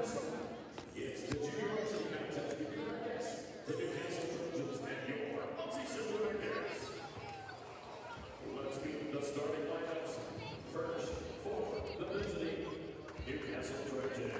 It's the junior varsity contest between our guests, the Newcastle Trojans, and your Muncie Central Bearcats. Let's meet the starting lineups. First, for the visiting Newcastle Trojans.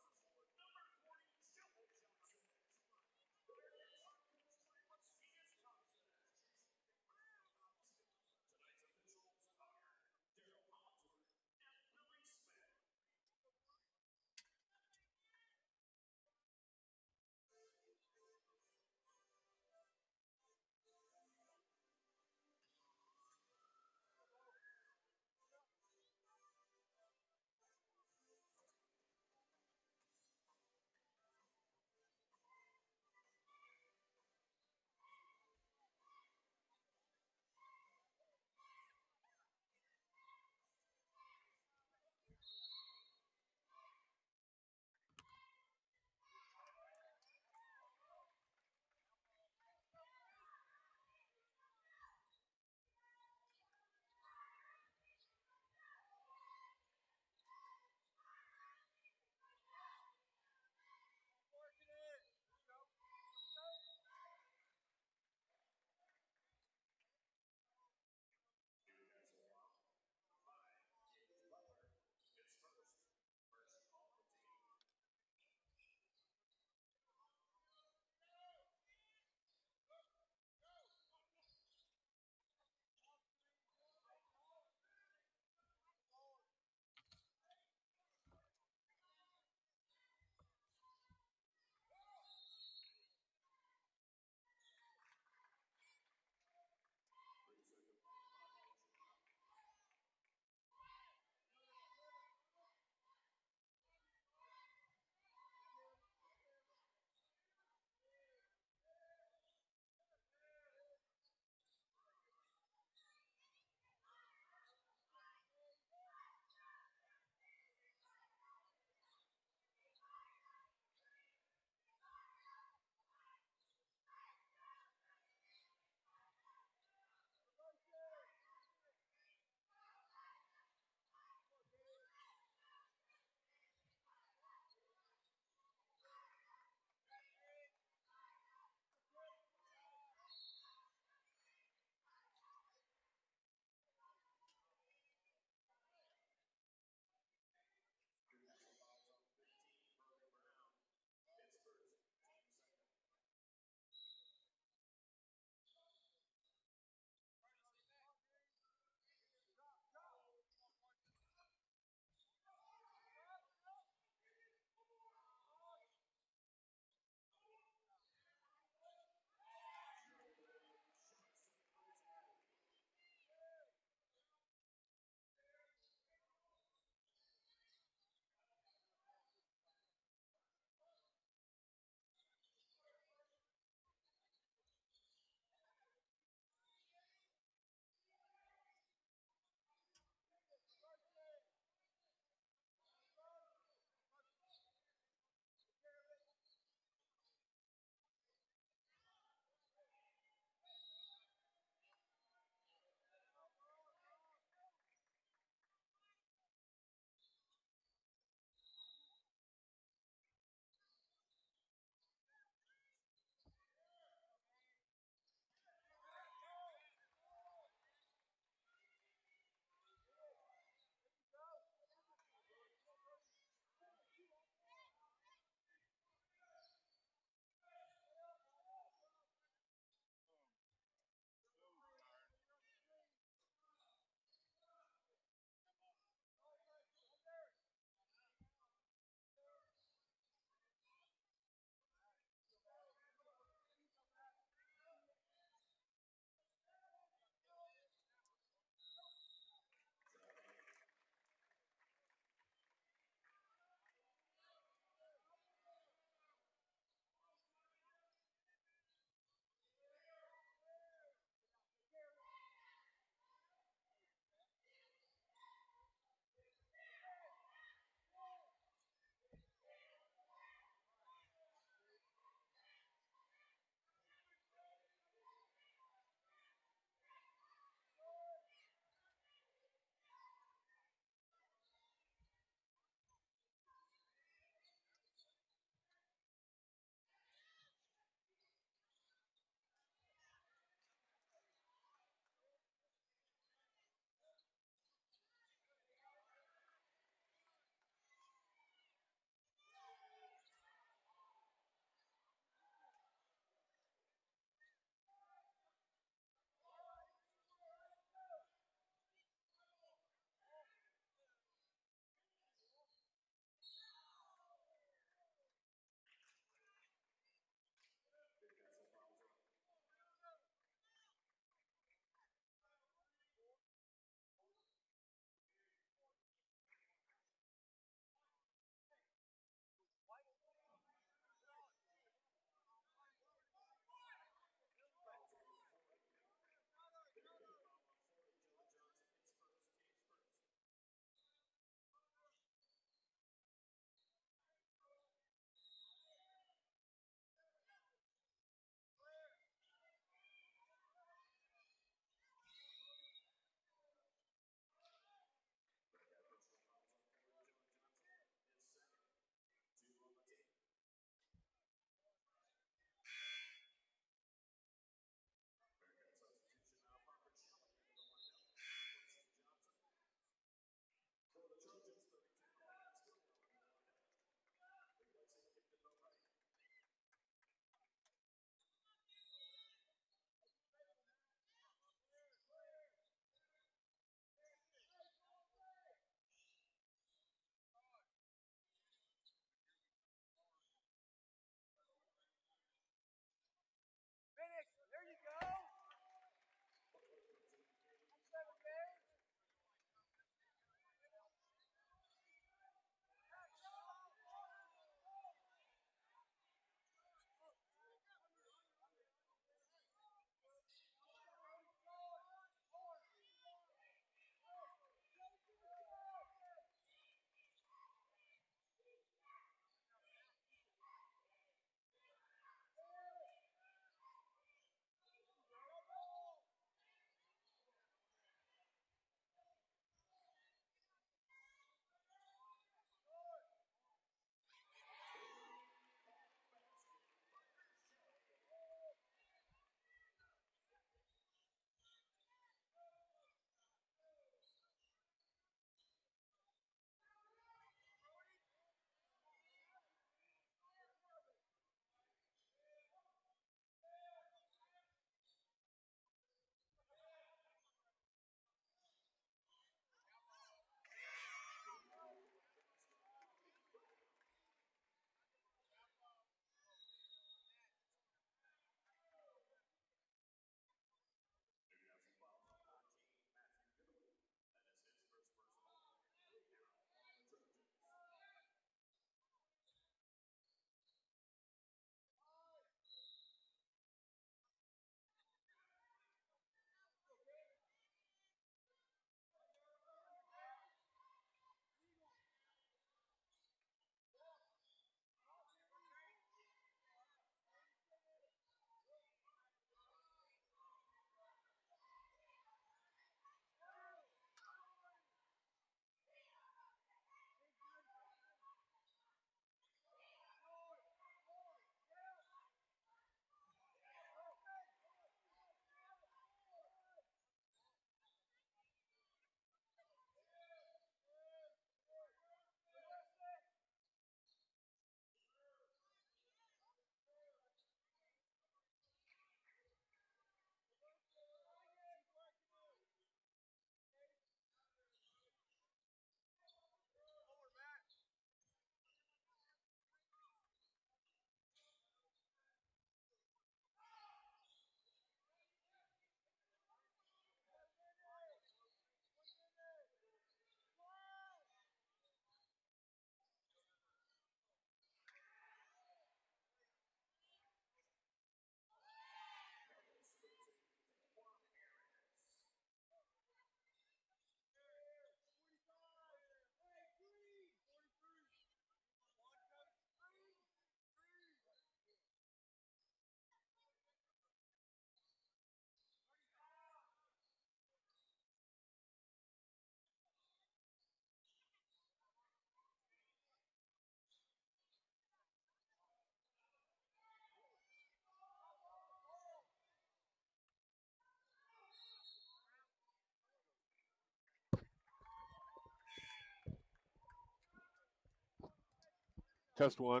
Test one.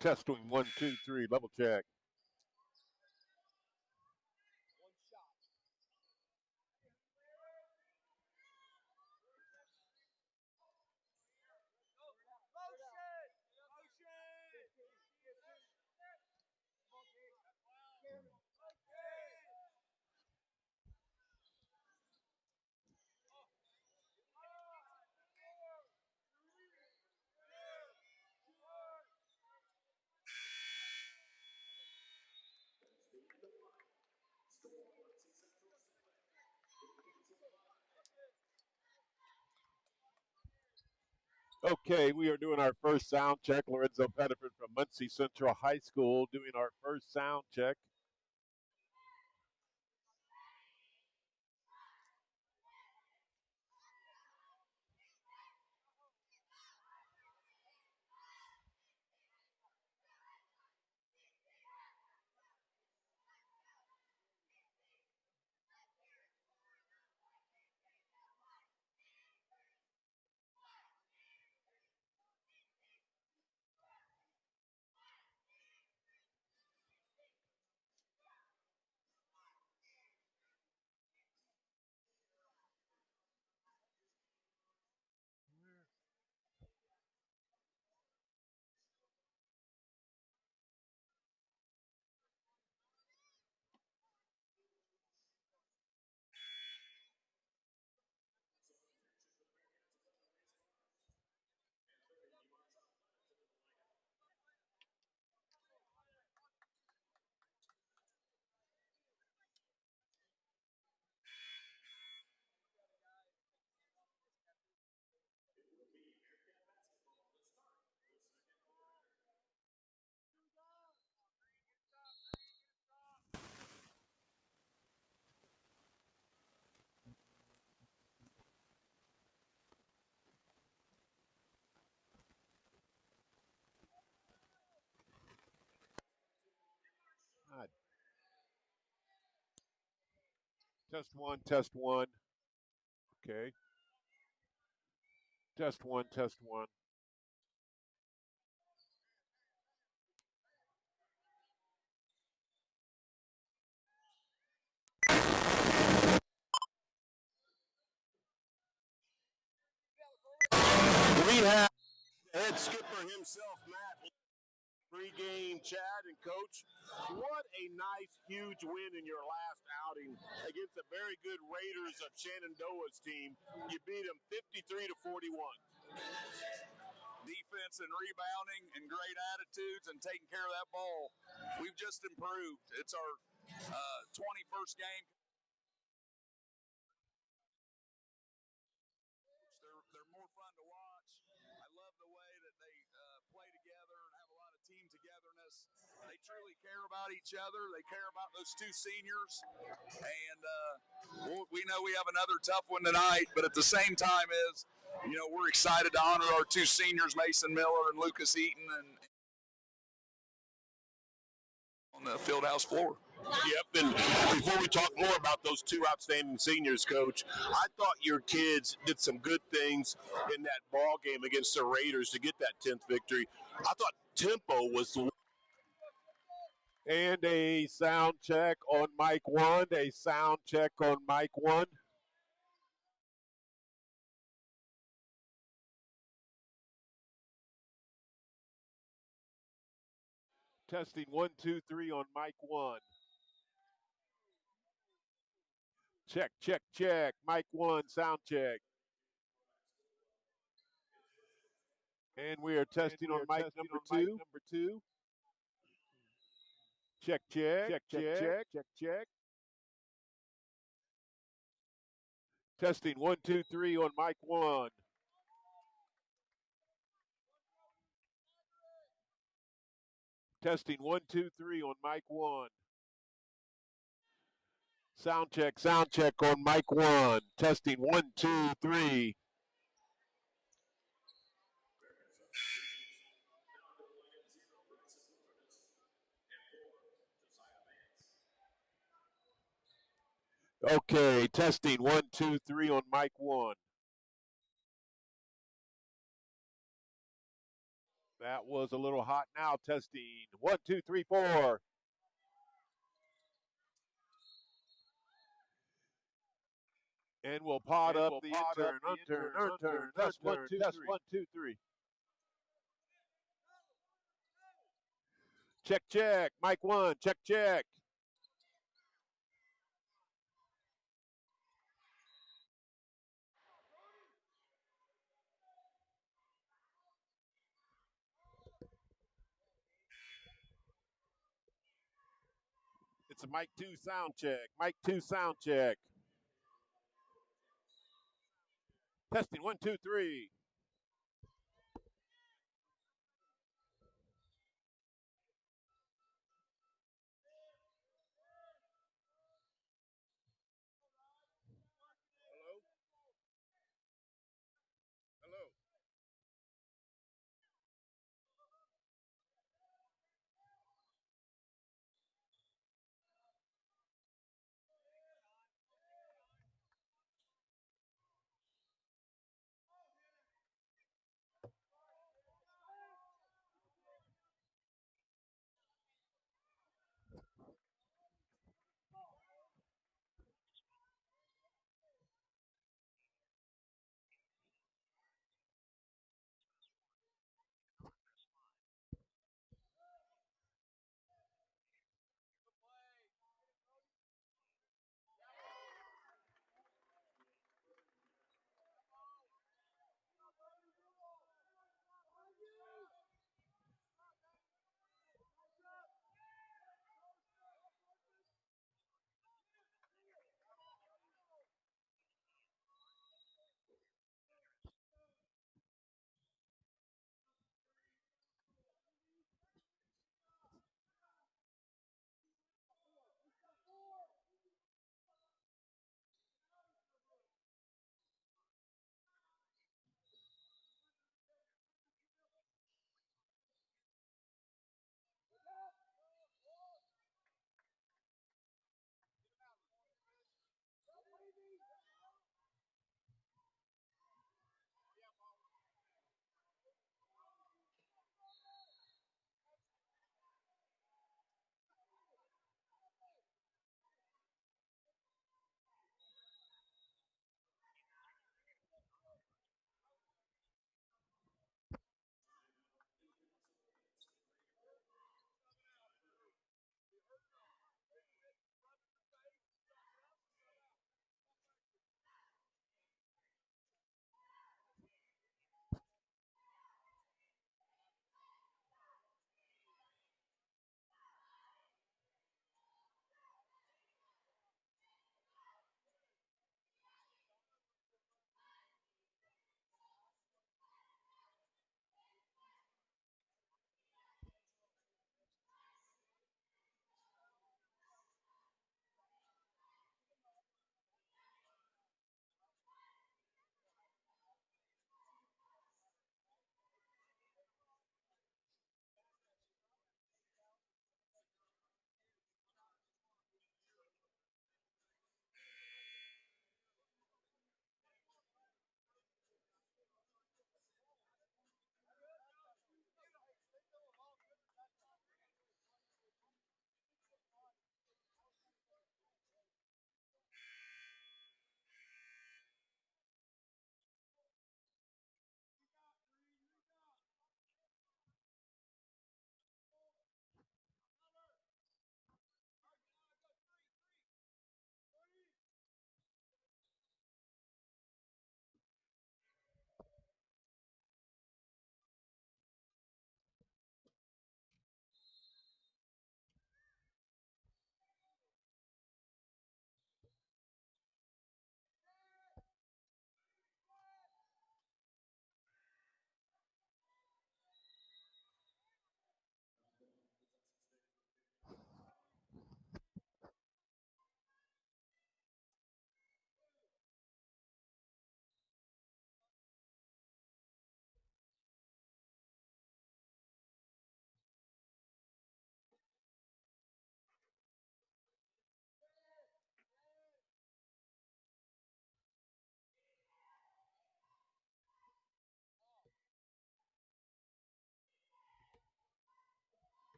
Testing 1, 2, 3. Level check. Okay, we are doing our first sound check. Lorenzo Pettiford from Muncie Central High School doing our first sound check. Test one, test one. Okay. Test one, test one. We have the head skipper himself, Matt, pre-game chat, and coach, what a nice, huge win in your last outing against a very good Raiders of Shenandoah's team. You beat them 53 to 41. Defense and rebounding and great attitudes and taking care of that ball. We've just improved. It's our 21st game. They're more fun to watch. I love the way that they play together and have a lot of team togetherness. They truly care about each other. They care about those two seniors. And we know we have another tough one tonight, but at the same time we're excited to honor our two seniors, Mason Miller and Lucas Eaton, and on the fieldhouse floor. Yep, and before we talk more about those two outstanding seniors, Coach, I thought your kids did some good things in that ball game against the Raiders to get that 10th victory. I thought tempo was the And a sound check on mic 1. A sound check on mic 1. Testing 1, 2, 3 on mic 1. Check, check, check. Mic 1, sound check. And we are testing on mic number 2. Check, check, check, check, check, check. Testing 1, 2, 3 on mic 1. Testing 1, 2, 3 on mic 1. Sound check on mic 1. Testing 1, 2, 3. Okay, testing 1, 2, 3 on mic 1. That was a little hot now. Testing. 1, 2, 3, 4. And we'll pot up the intern, unturn. Test 1, 2, 3. Check, check. Mic 1. Check, check. It's a mic 2 sound check. Mic 2 sound check. Testing 1, 2, 3.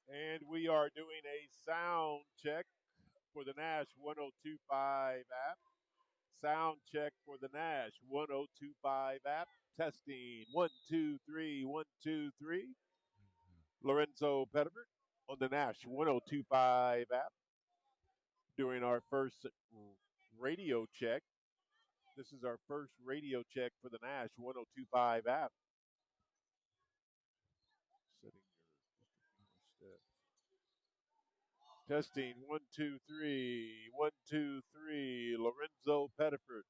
And we are doing a sound check for the Nash 1025 app. Sound check for the Nash 1025 app. Testing 1, 2, 3, 1, 2, 3. Lorenzo Pettiford on the Nash 1025 app doing our first radio check. This is our first radio check for the Nash 1025 app. Setting your steps. Testing 1, 2, 3, 1, 2, 3. Lorenzo Pettiford.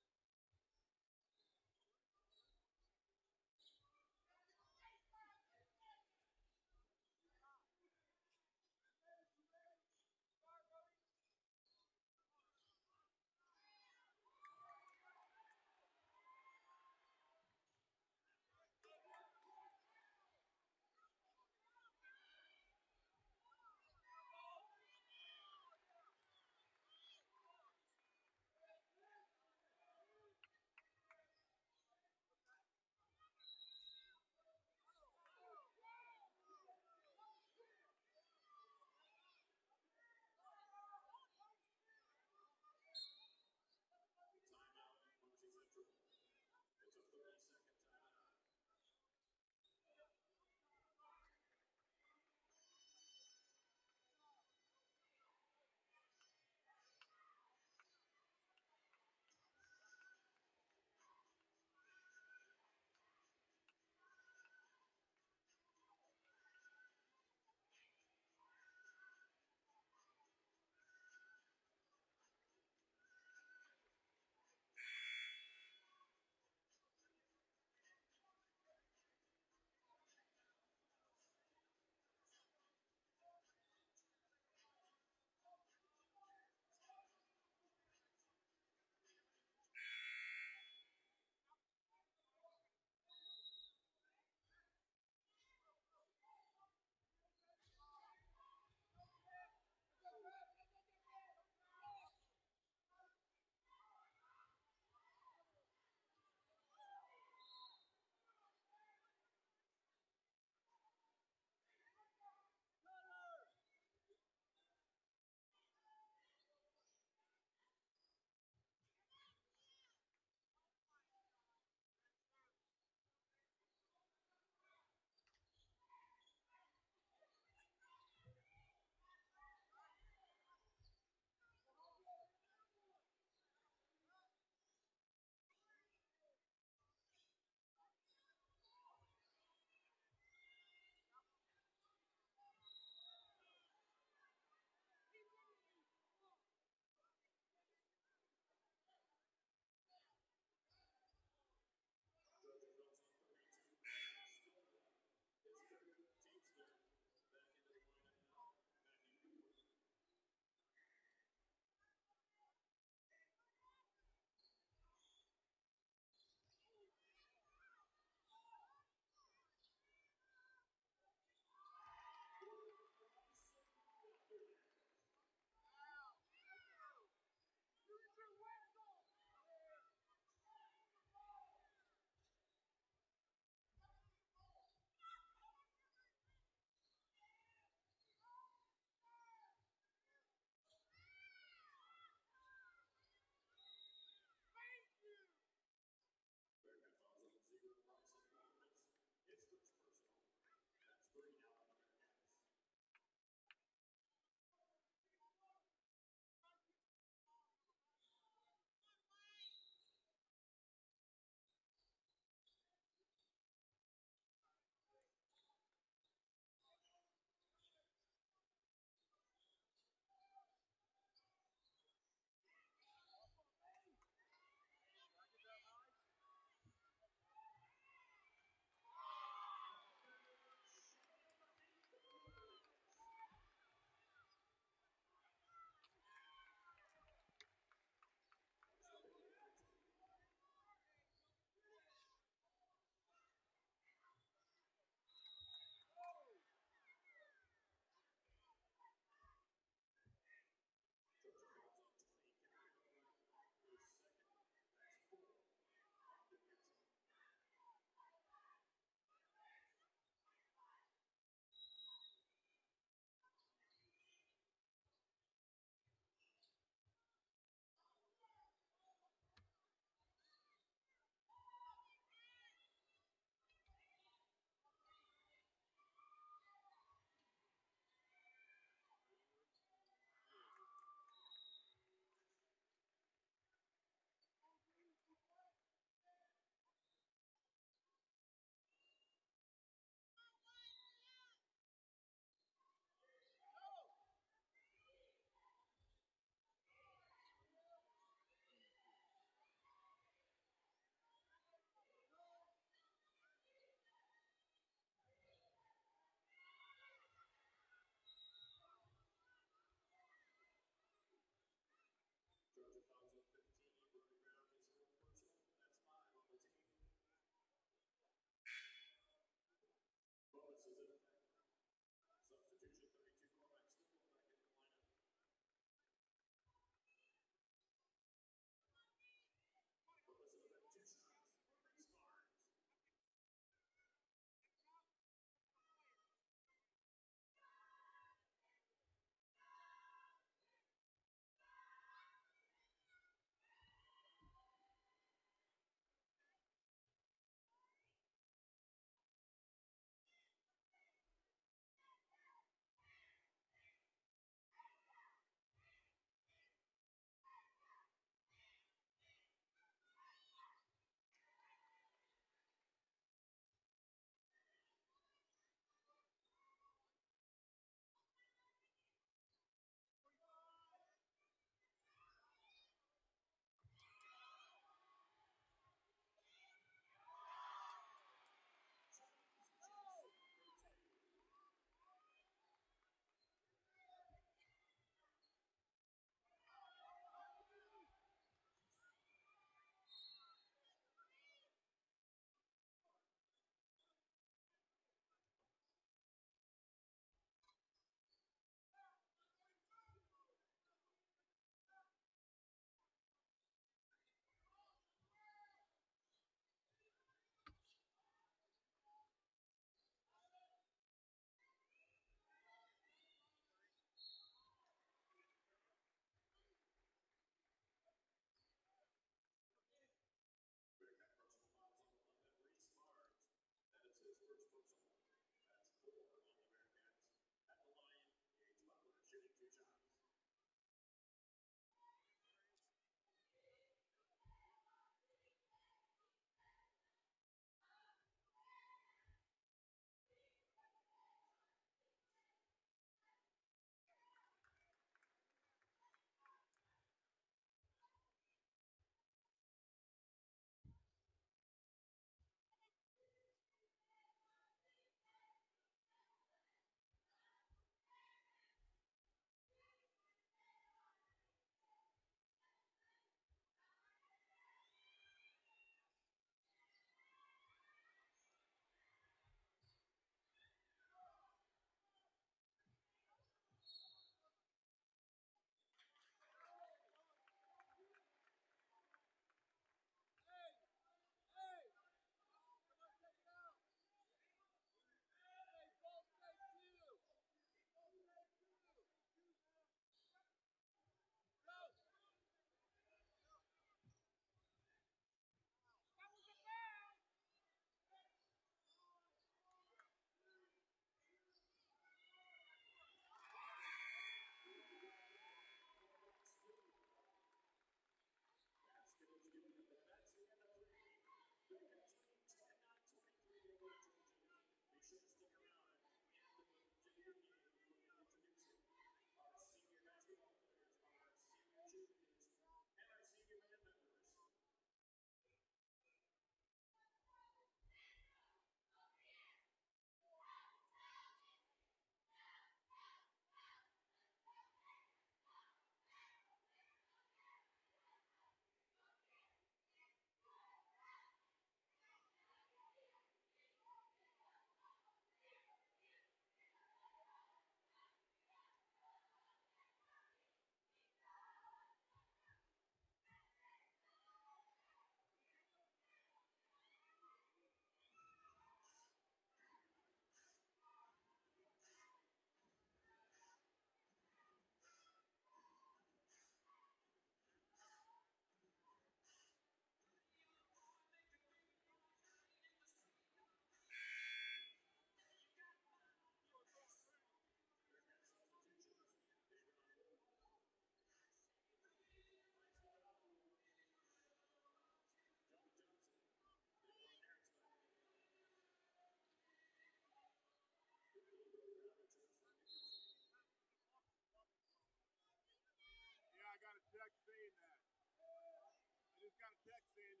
got a text saying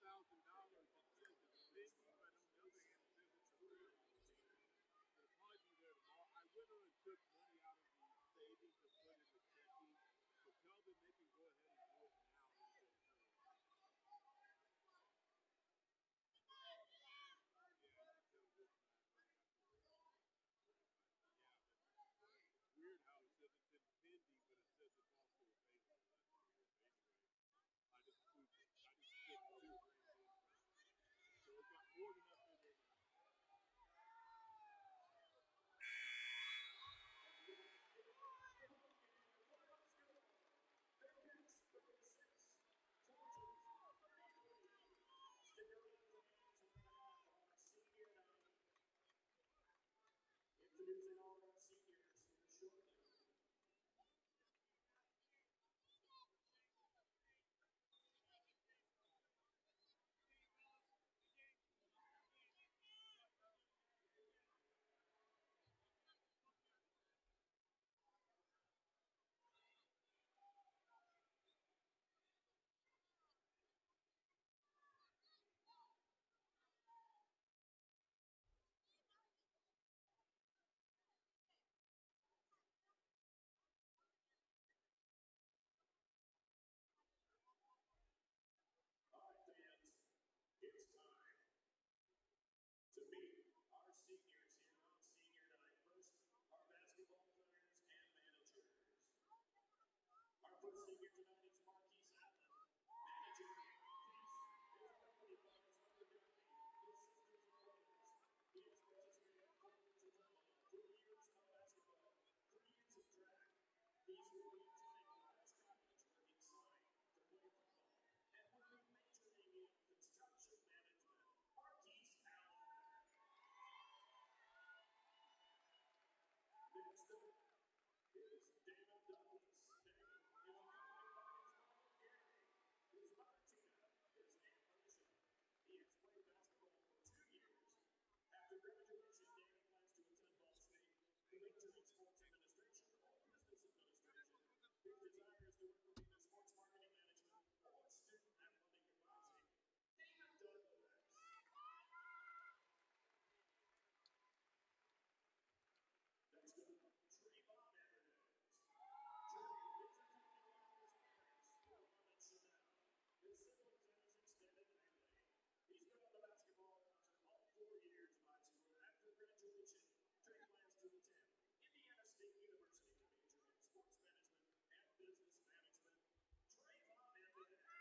$10,000. It says it's pending, but on the other hand, it says it's approved. It'll probably be there tomorrow. I went on and took money out of the savings and put in the checking. So tell them they can go ahead and do it now. It'll go through. Yeah, just tell them this and I've already got the certified. But yeah, but it's weird how it says it's in pending, but it says it's also available. That's weird. But anyway, I just put 2 grand in first. So it's got more than enough in there now. Introducing all of our seniors here shortly. All right, fans, it's time to meet our seniors here on senior night. First, our basketball players and managers. Our first senior tonight is Marquise Allen, manager. Marquise is accompanied by his mother Daphne, his sisters and brothers. He has participated in 4 years of football, 4 years of basketball, 3 years of track. He's will be attending West College where he signed to play football and will be majoring in construction management. Marquise Allen. Next up is David Douglas. David is accompanied by his father Gary. His mother Tina is Aunt Alicia. He has played basketball for 2 years. After graduation, David plans to attend Ball State to major in sports administration or business administration. His desire is to work with either sports marketing management or student athletic advising. David Douglas. Next up, Trayvon Evans. Trey is accompanied by his parents, Ron and Chanel, his siblings, and his extended family. He's been on the basketball roster all 4 years of high school. After graduation, Trey plans to attend Indiana State University to major in sports management and business management. Trayvon Evans. Next up, Landon Boo Johnson. He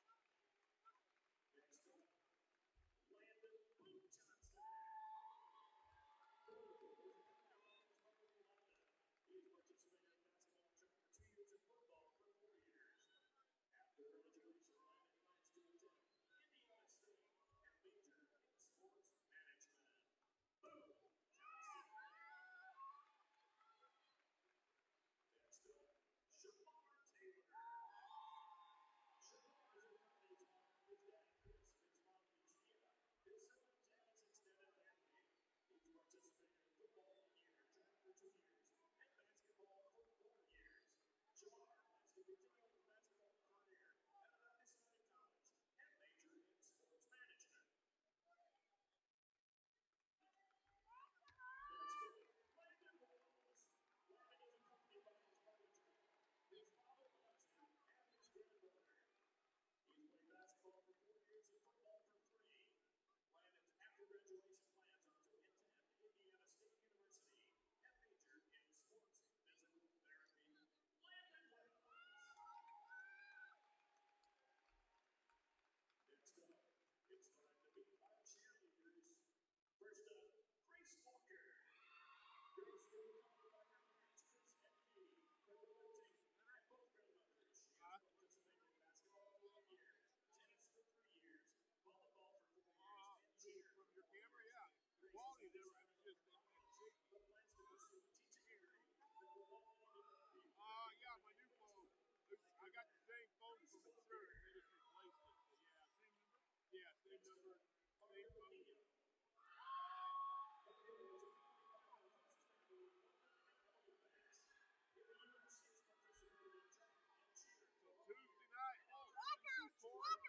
has participated in basketball and track for 2 years and football for 4 years. After graduation, Landon plans to attend Indiana State and major in sports management. Boom Johnson. Next up, Shamar Taylor. Shamar is accompanied by his dad Chris, his mom Lucia, his siblings, and his extended family. He's participated in football 1 year, track for 2 years, and basketball for 4 years. Shamar plans to continue his basketball career at another Valley College and major in sports management. Next up, Landon Rose. Landon is accompanied by his mother Drew, his father Austin, and his grandmother. He's played basketball for 4 years and football for 3. Landon's after graduation plans are to attend Indiana State University and major in sports physical therapy. Landon Wells. Next up, it's time to meet our cheerleaders. First up, Grace Walker. Grace is accompanied by her parents, Chris and Katie, representing and both grandmothers. She has participated in basketball for 1 year, tennis for 3 years, volleyball for 4 years, and cheer From for your 4 camera, years. yeah. Grace Quality is there, it was just in shaky. but plans to pursue a teaching career that will not only develop the Yeah, my new phone. I got the same phone from insurance. They just replaced it. But yeah, same number? Yeah, same number, same phone. So Tuesday night, this is 4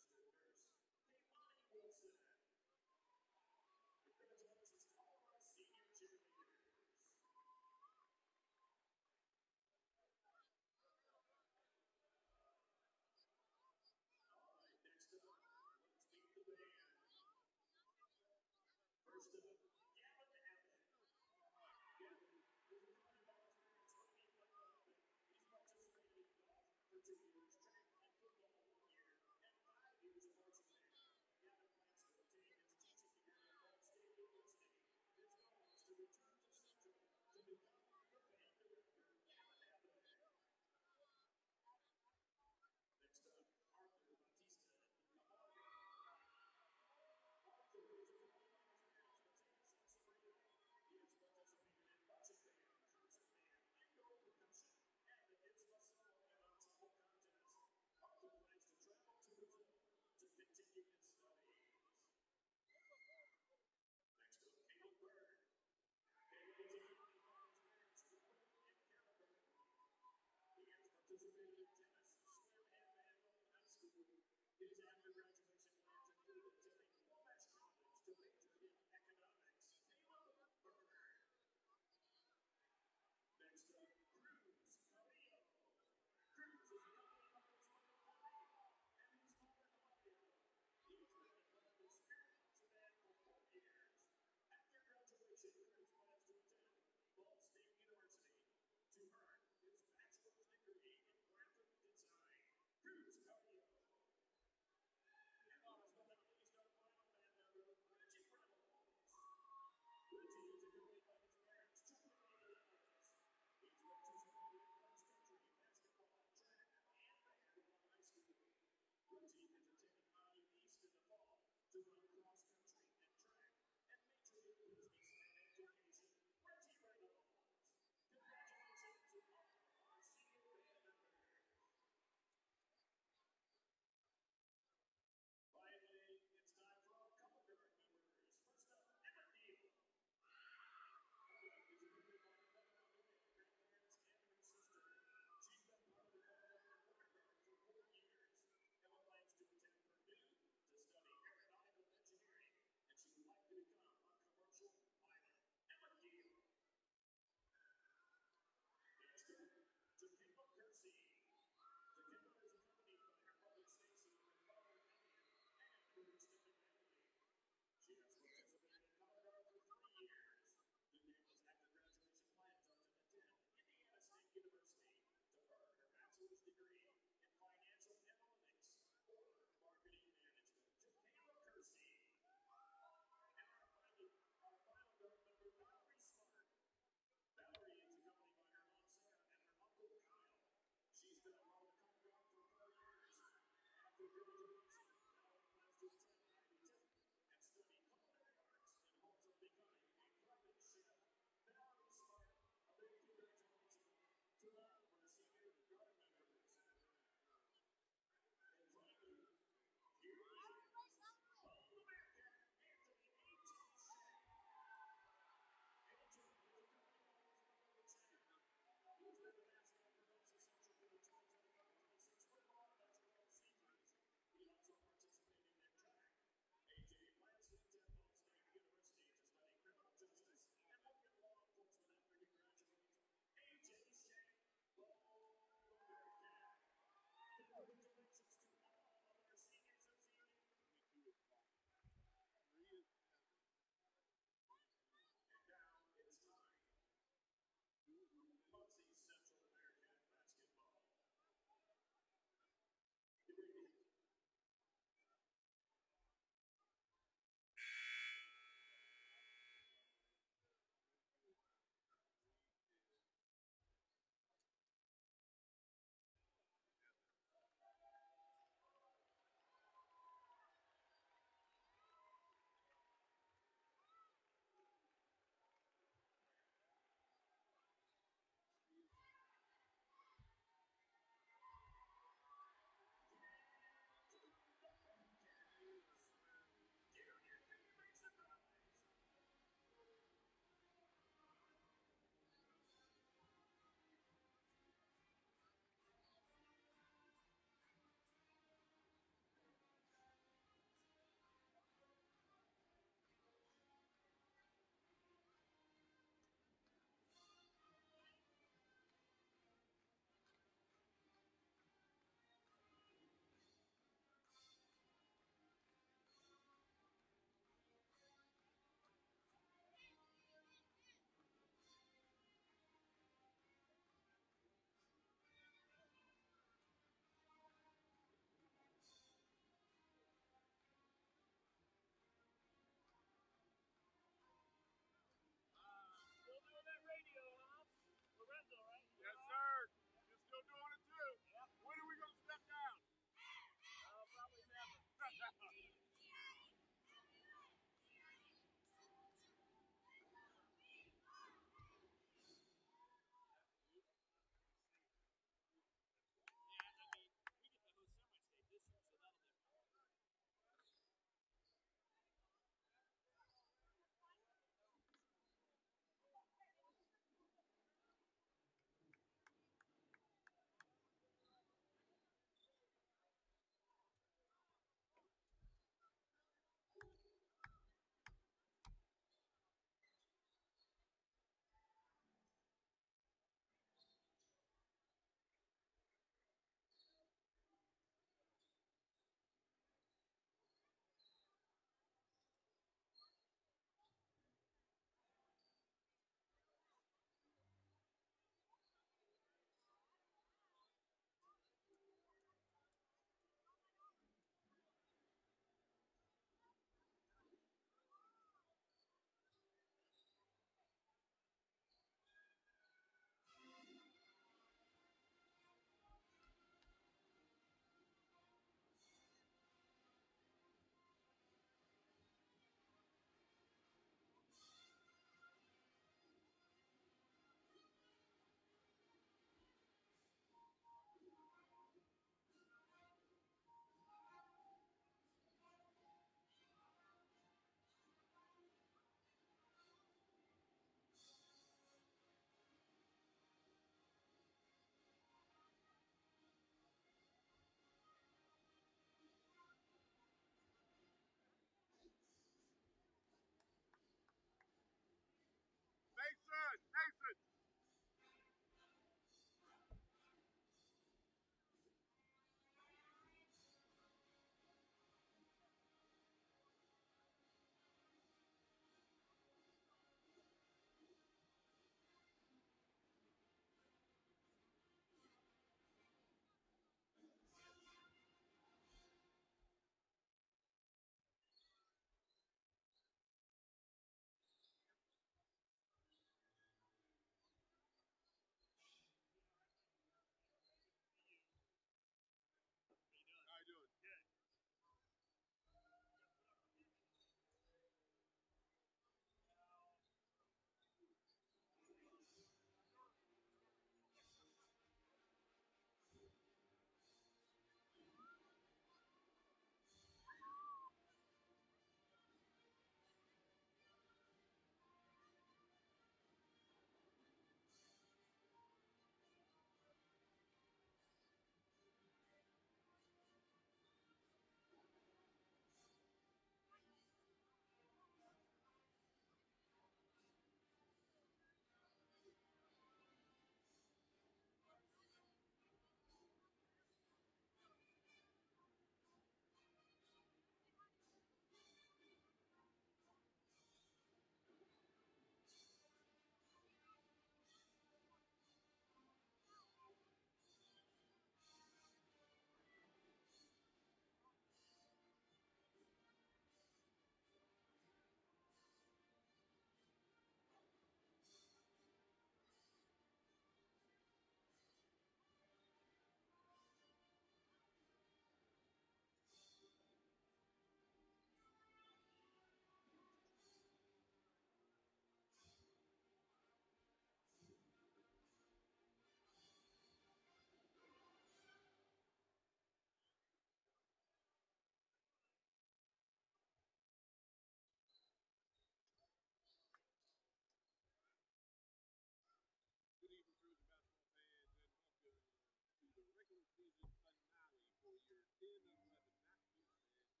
In at the Nationals, and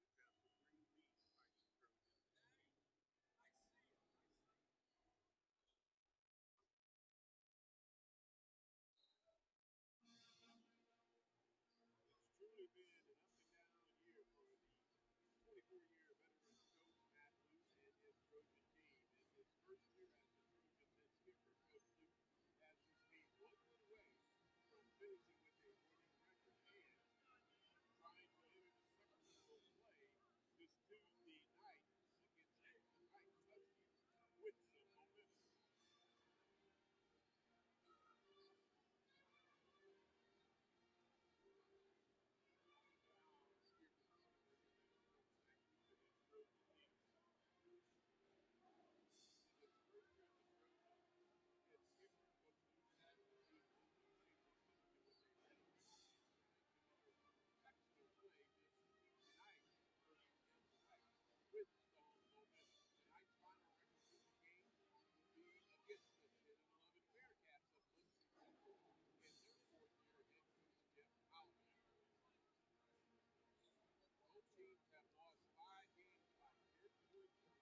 Newcastle brings the Fighting Trojans in the game. It's truly been an up and down year for the 24-year veteran coach Matt Luke and his Trojan team. In his first year as the Trojans head skipper, Coach Luke has his team one win away from finishing with a winning record and trying to enter the Sacramento play this Tuesday night against the Titans Huskies with some momentum. Now, skipper Oliver Gomez comes back to his Trojan team. In his first year as a Trojan head skipper, Coach Luke has the team one win away from finishing with a winning record and trying to enter Sacramento play this Tuesday night versus the Titans with some momentum. Tonight's final record for the game will be against the 10-11 Bearcats of Muncie Central and their fourth-year head coach Jeff Oliver. Both teams have lost 5 games by 10 points or less.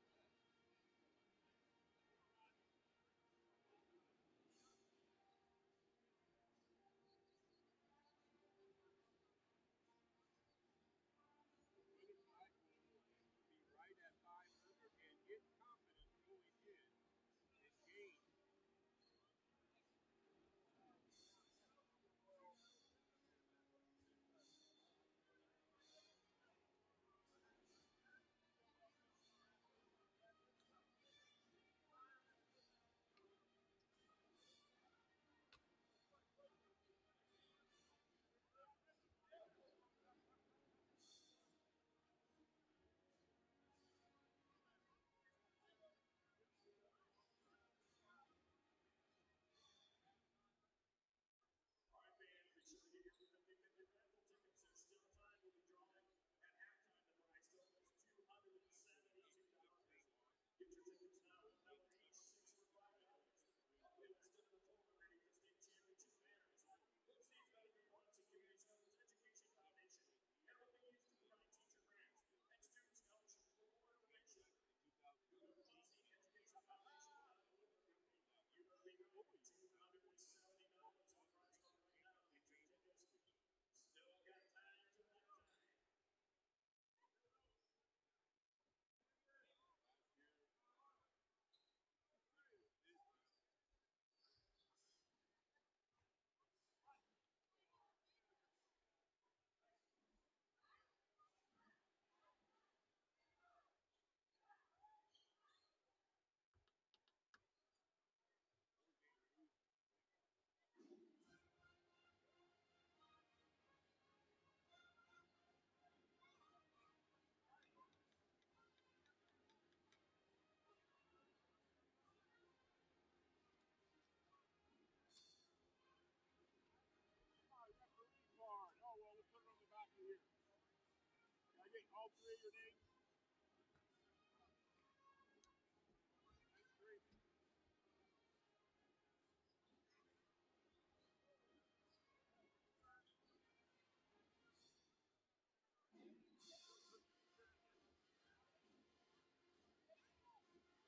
The winner tonight will be right at 500 and get confidence going in game. All right, fans, be sure to get your 50-50 raffle tickets. There's still time. We'll be drawing at halftime. The prize total is $272. Get your tickets now. One dollar each, six for $5. Enlisted in the total underneath the state championship banners. Proceeds benefit Muncie Community Schools Education Foundation and will be used to provide teacher grants and student scholarships. For more information, go to Muncie Education Foundation.org. You must be going $270 on prize fund right now. Get your tickets. Still got time to buy time. Last year, people did four-game losing streak. My referee card. Oh, well, we'll put it on the back of here. Can I get all three of your names? That's great.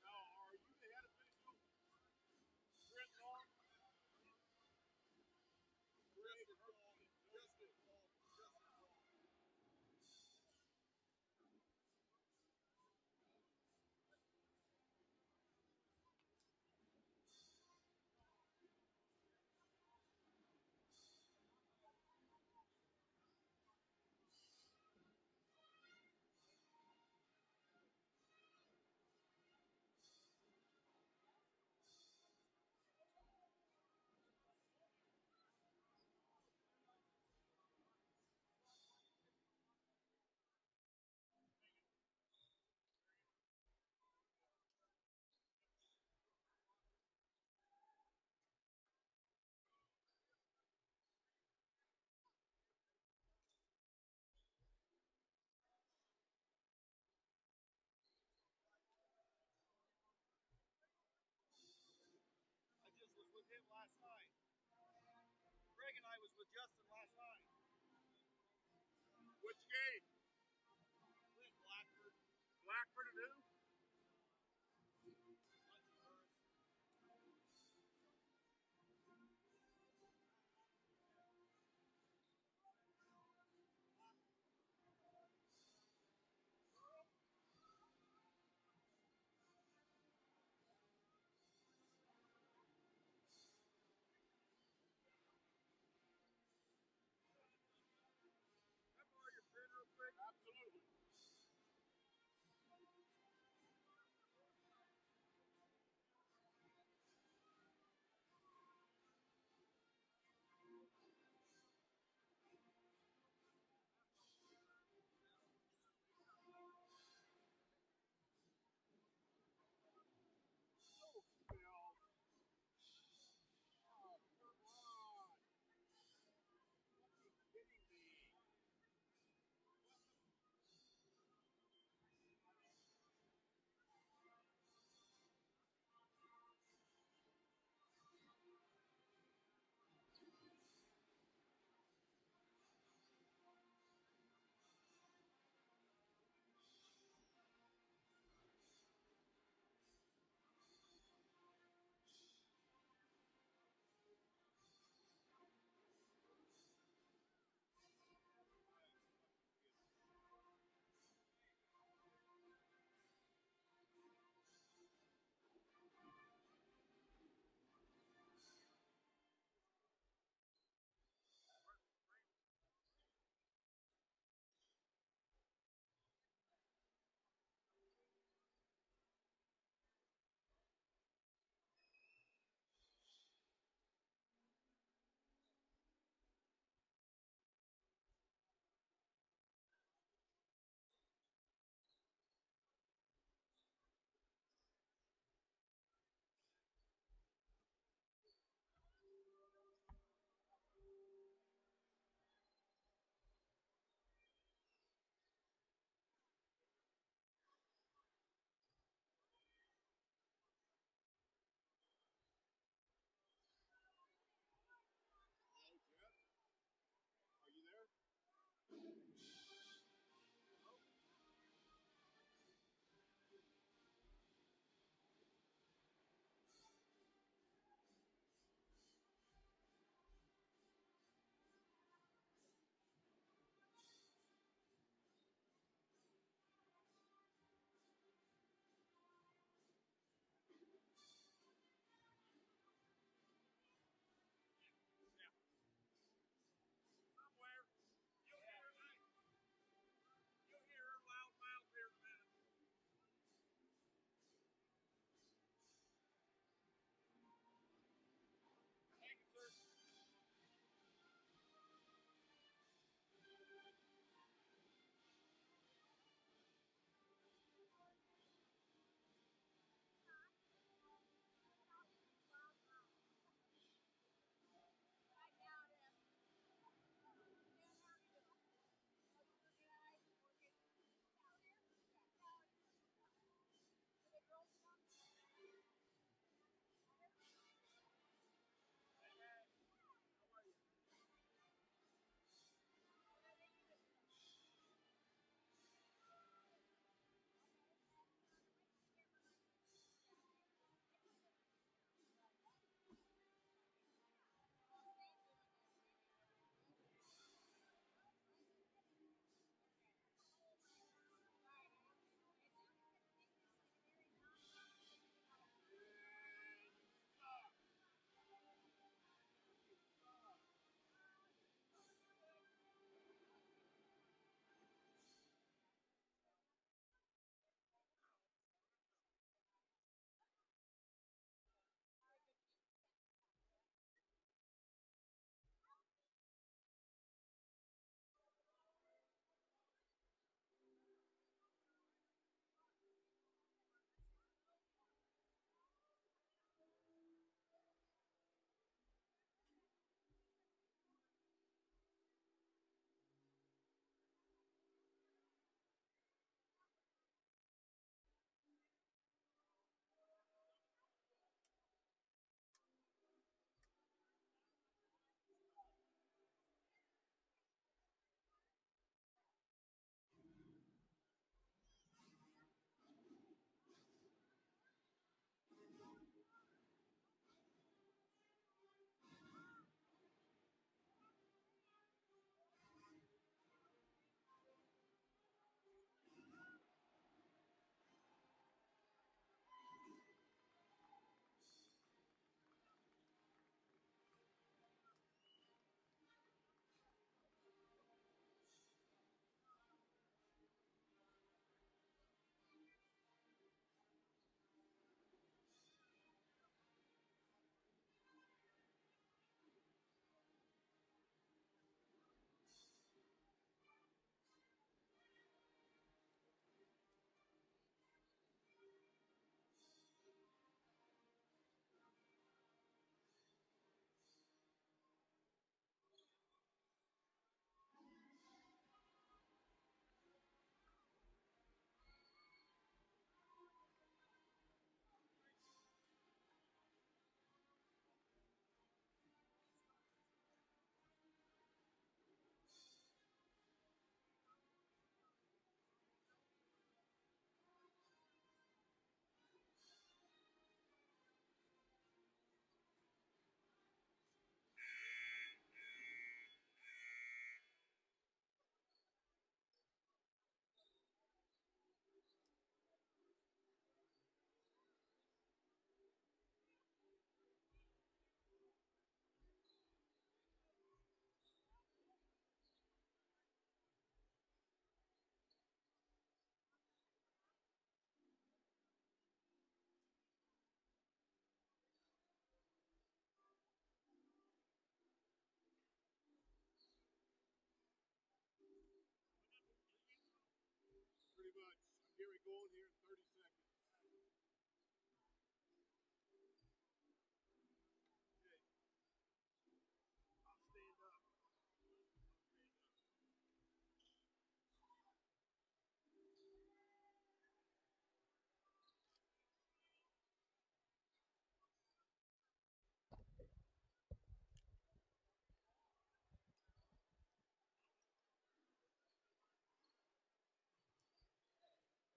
Now, are you the head official? Chris Long? Greg Hurst and Joseph. Which game? Blackford and who? Can I borrow your pen real quick? Absolutely.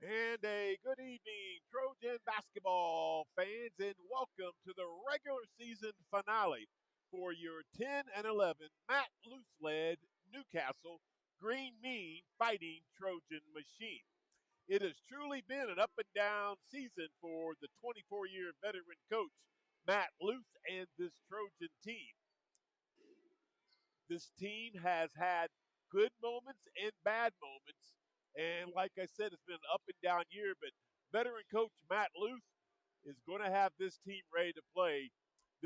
And a good evening, Trojan basketball fans, and welcome to the regular season finale for your 10 and 11 Matt Luce led Newcastle Green Mean Fighting Trojan Machine. It has truly been an up and down season for the 24-year veteran coach Matt Luce and this Trojan team. This team has had good moments and bad moments. And like I said, it's been an up and down year, but veteran coach Matt Luce is going to have this team ready to play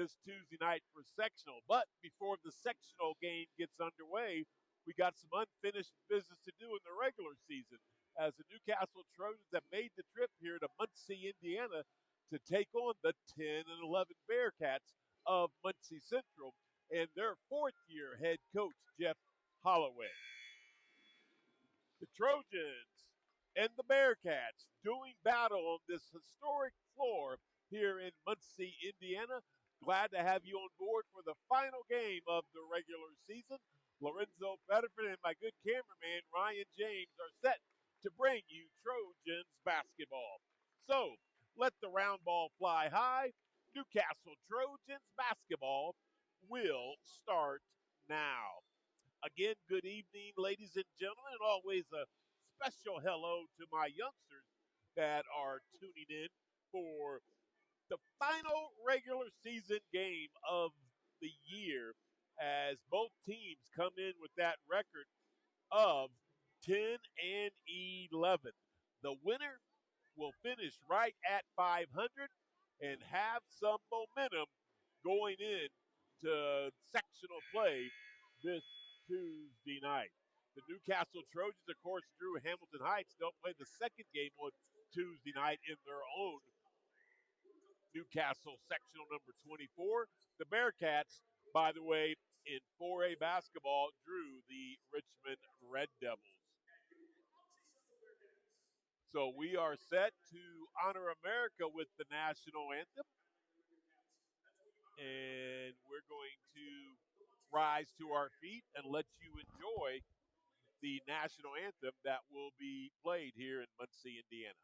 this Tuesday night for sectional. But before the sectional game gets underway, we got some unfinished business to do in the regular season as the Newcastle Trojans have made the trip here to Muncie, Indiana to take on the 10 and 11 Bearcats of Muncie Central and their fourth year head coach, Jeff Holloway. The Trojans and the Bearcats doing battle on this historic floor here in Muncie, Indiana. Glad to have you on board for the final game of the regular season. Lorenzo Petterford and my good cameraman Ryan James are set to bring you Trojans basketball. So let the round ball fly high. Newcastle Trojans basketball will start now. Again, good evening, ladies and gentlemen, and always a special hello to my youngsters that are tuning in for the final regular season game of the year as both teams come in with that record of 10 and 11. The winner will finish right at 500 and have some momentum going in to sectional play this Tuesday night. The Newcastle Trojans, of course, drew Hamilton Heights. They'll play the second game on Tuesday night in their own Newcastle sectional number 24. The Bearcats, by the way, in 4A basketball, drew the Richmond Red Devils. So we are set to honor America with the national anthem. And we're going to rise to our feet and let you enjoy the national anthem that will be played here in Muncie, Indiana.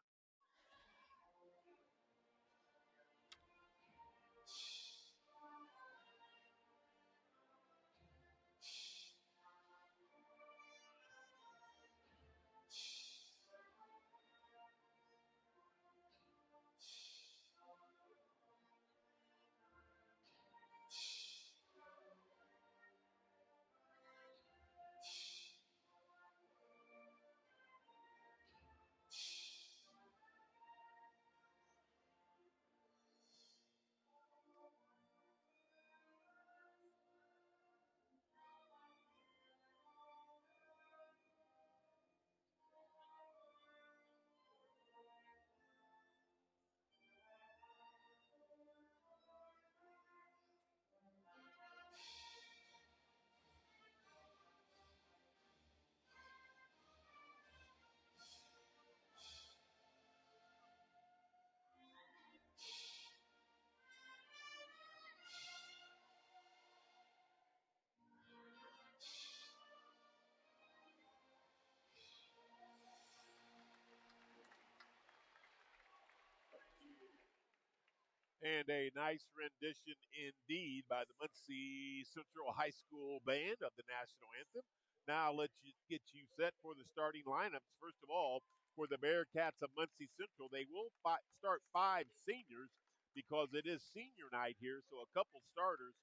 And a nice rendition indeed by the Muncie Central High School Band of the national anthem. Now let's get you set for the starting lineups. First of all, for the Bearcats of Muncie Central, they will start five seniors because it is senior night here, so a couple starters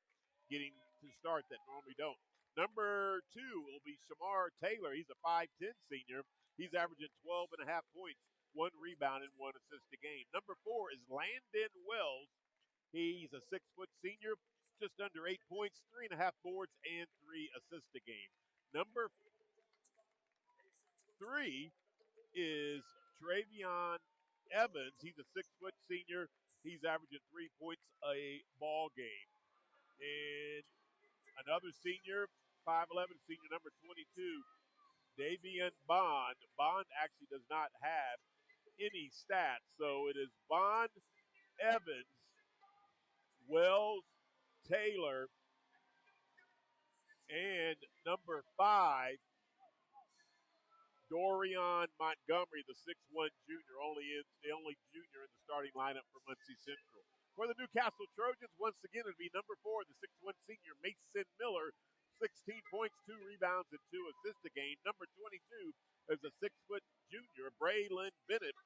getting to start that normally don't. Number two will be Shamar Taylor. He's a 5'10 senior. He's averaging 12 and a half points, one rebound, and one assist a game. Number four is Landon Wells. He's a 6-foot senior, just under 8 points, 3.5 boards, and 3 assists a game. Number three is Travion Evans, he's a 6 foot senior. He's averaging 3 points a ball game. And another senior, 5'11 senior, number 22, Davian Bond. Bond actually does not have any stats. So it is Bond, Evans, Wells, Taylor, and number 5, Dorian Montgomery, the 6'1 junior, the only junior in the starting lineup for Muncie Central. For the Newcastle Trojans, once again, it'll be number 4, the 6'1 senior, Mason Miller, 16 points, 2 rebounds, and 2 assists a game. Number 22 is a 6 foot junior, Braylon Bennett,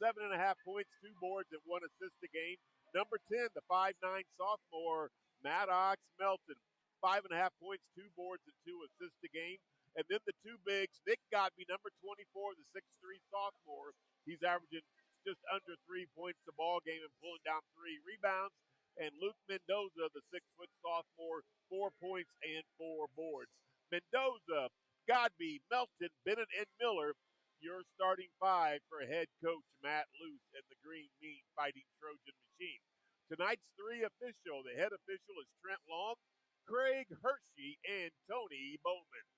7.5 points, 2 boards, and 1 assist a game. Number 10, the 5'9 sophomore, Maddox Melton, 5.5 points, 2 boards, and 2 assists a game. And then the two bigs, Nick Godby, number 24, the 6'3 sophomore. He's averaging just under 3 points a ball game and pulling down 3 rebounds. And Luke Mendoza, the 6 foot sophomore, 4 points and 4 boards. Mendoza, Godby, Melton, Bennett, and Miller, your starting 5 for head coach Matt Luce and the Green Mean Fighting Trojan Machine. Tonight's 3 official. The head official is Trent Long, Craig Hershey, and Tony Bowman.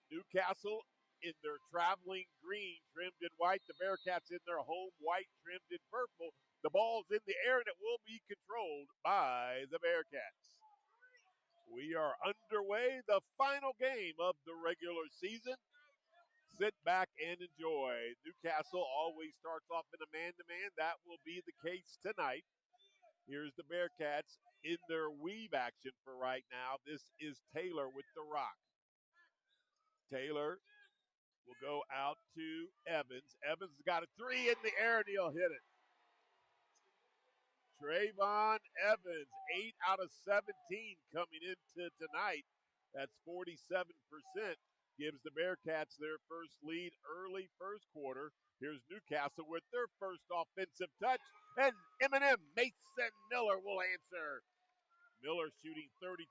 Newcastle in their traveling green trimmed in white. The Bearcats in their home white trimmed in purple. The ball's in the air and it will be controlled by the Bearcats. We are underway, the final game of the regular season. Sit back and enjoy. Newcastle always starts off in a man-to-man. That will be the case tonight. Here's the Bearcats in their weave action for right now. This is Taylor with the rock. Taylor will go out to Evans. Evans has got a 3 in the air and he'll hit it. Trayvon Evans, 8 out of 17 coming into tonight. That's 47%. Gives the Bearcats their first lead early first quarter. Here's Newcastle with their first offensive touch. And Eminem Mason Miller will answer. Miller shooting 33%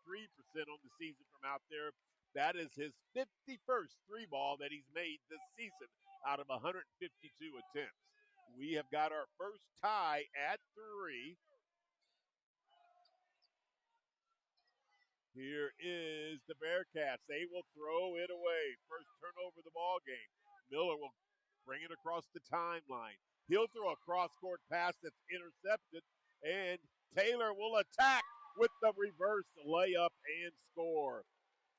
on the season from out there. That is his 51st 3-ball that he's made this season out of 152 attempts. We have got our first tie at 3. Here is the Bearcats. They will throw it away. First turnover of the ball game. Miller will bring it across the timeline. He'll throw a cross-court pass that's intercepted, and Taylor will attack with the reverse layup and score.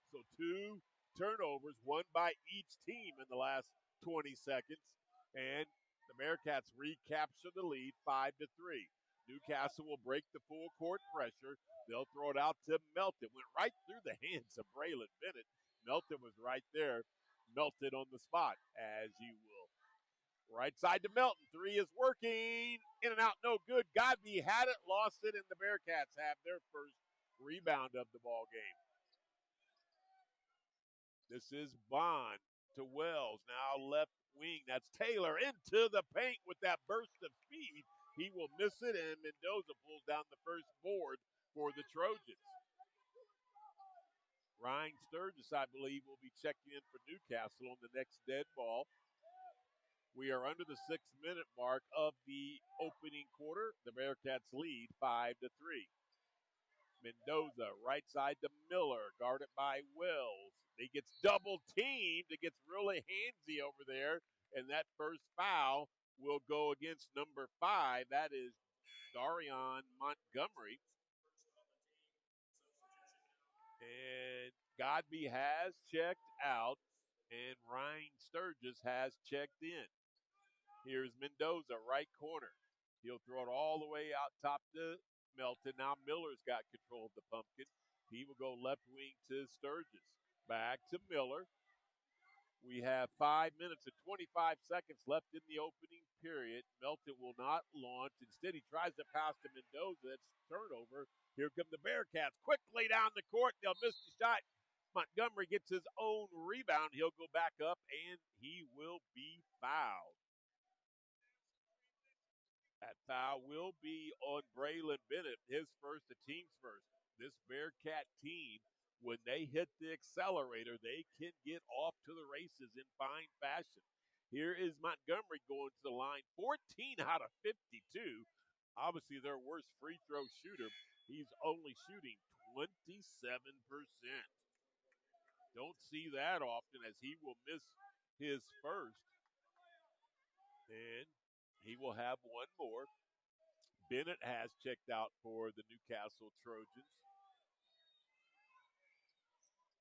So 2 turnovers, one by each team in the last 20 seconds. And the Bearcats recapture the lead 5-3. Newcastle will break the full court pressure. They'll throw it out to Melton. Went right through the hands of Braylon Bennett. Melton was right there. Melton on the spot, as you will. Right side to Melton. 3 is working. In and out, no good. Godby had it, lost it, and the Bearcats have their first rebound of the ball game. This is Bond to Wells. Now left wing. That's Taylor into the paint with that burst of speed. He will miss it, and Mendoza pulls down the first board for the Trojans. Ryan Sturgis, I believe, will be checking in for Newcastle on the next dead ball. We are under the 6-minute mark of the opening quarter. The Bearcats lead 5-3. Mendoza, right side to Miller, guarded by Wells. He gets double teamed. It gets really handsy over there, and that first foul will go against number 5. That is Darian Montgomery. And Godby has checked out, and Ryan Sturgis has checked in. Here's Mendoza, right corner. He'll throw it all the way out top to Melton. Now Miller's got control of the pumpkin. He will go left wing to Sturgis. Back to Miller. We have 5 minutes and 25 seconds left in the opening period. Melton will not launch. Instead, he tries to pass to Mendoza. It's turnover. Here come the Bearcats. Quickly down the court. They'll miss the shot. Montgomery gets his own rebound. He'll go back up, and he will be fouled. That foul will be on Braylon Bennett, his first, the team's first. This Bearcat team, when they hit the accelerator, they can get off to the races in fine fashion. Here is Montgomery going to the line, 14 out of 52. Obviously, their worst free throw shooter. He's only shooting 27%. Don't see that often as he will miss his first. And he will have one more. Bennett has checked out for the Newcastle Trojans.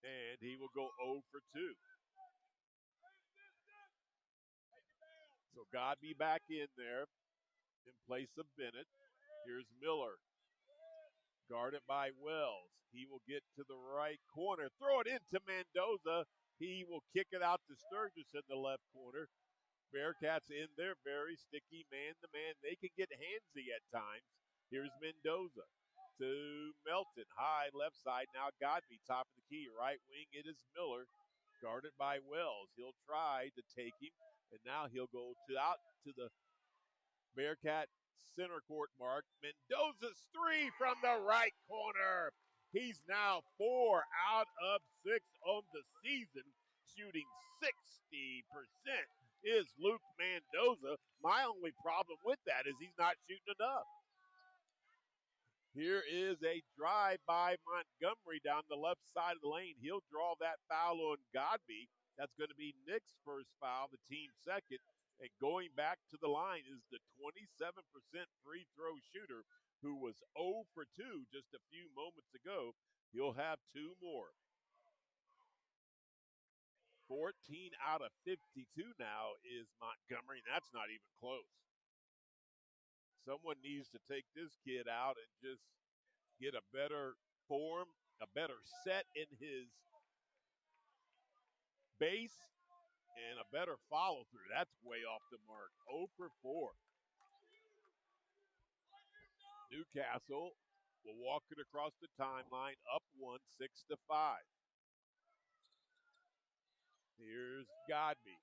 And he will go 0 for 2. So Godby back in there in place of Bennett. Here's Miller, guarded by Wells. He will get to the right corner, throw it into Mendoza. He will kick it out to Sturgis in the left corner. Bearcats in there, very sticky man-to-man. They can get handsy at times. Here's Mendoza to Melton, high left side. Now Godby, top of the key, right wing. It is Miller, guarded by Wells. He'll try to take him, and now he'll go out to the Bearcat center court mark. Mendoza's three from the right corner. He's now 4 out of 6 on the season, shooting 60% is Luke Mendoza. My only problem with that is he's not shooting enough. Here is a drive by Montgomery down the left side of the lane. He'll draw that foul on Godby. That's going to be Nick's first foul, the team second. And going back to the line is the 27% free throw shooter who was 0 for 2 just a few moments ago. He'll have two more. 14 out of 52 now is Montgomery, and that's not even close. Someone needs to take this kid out and just get a better form, a better set in his base, and a better follow through. That's way off the mark. 0 for 4. Newcastle will walk it across the timeline, up 1, 6-5. Here's Godby.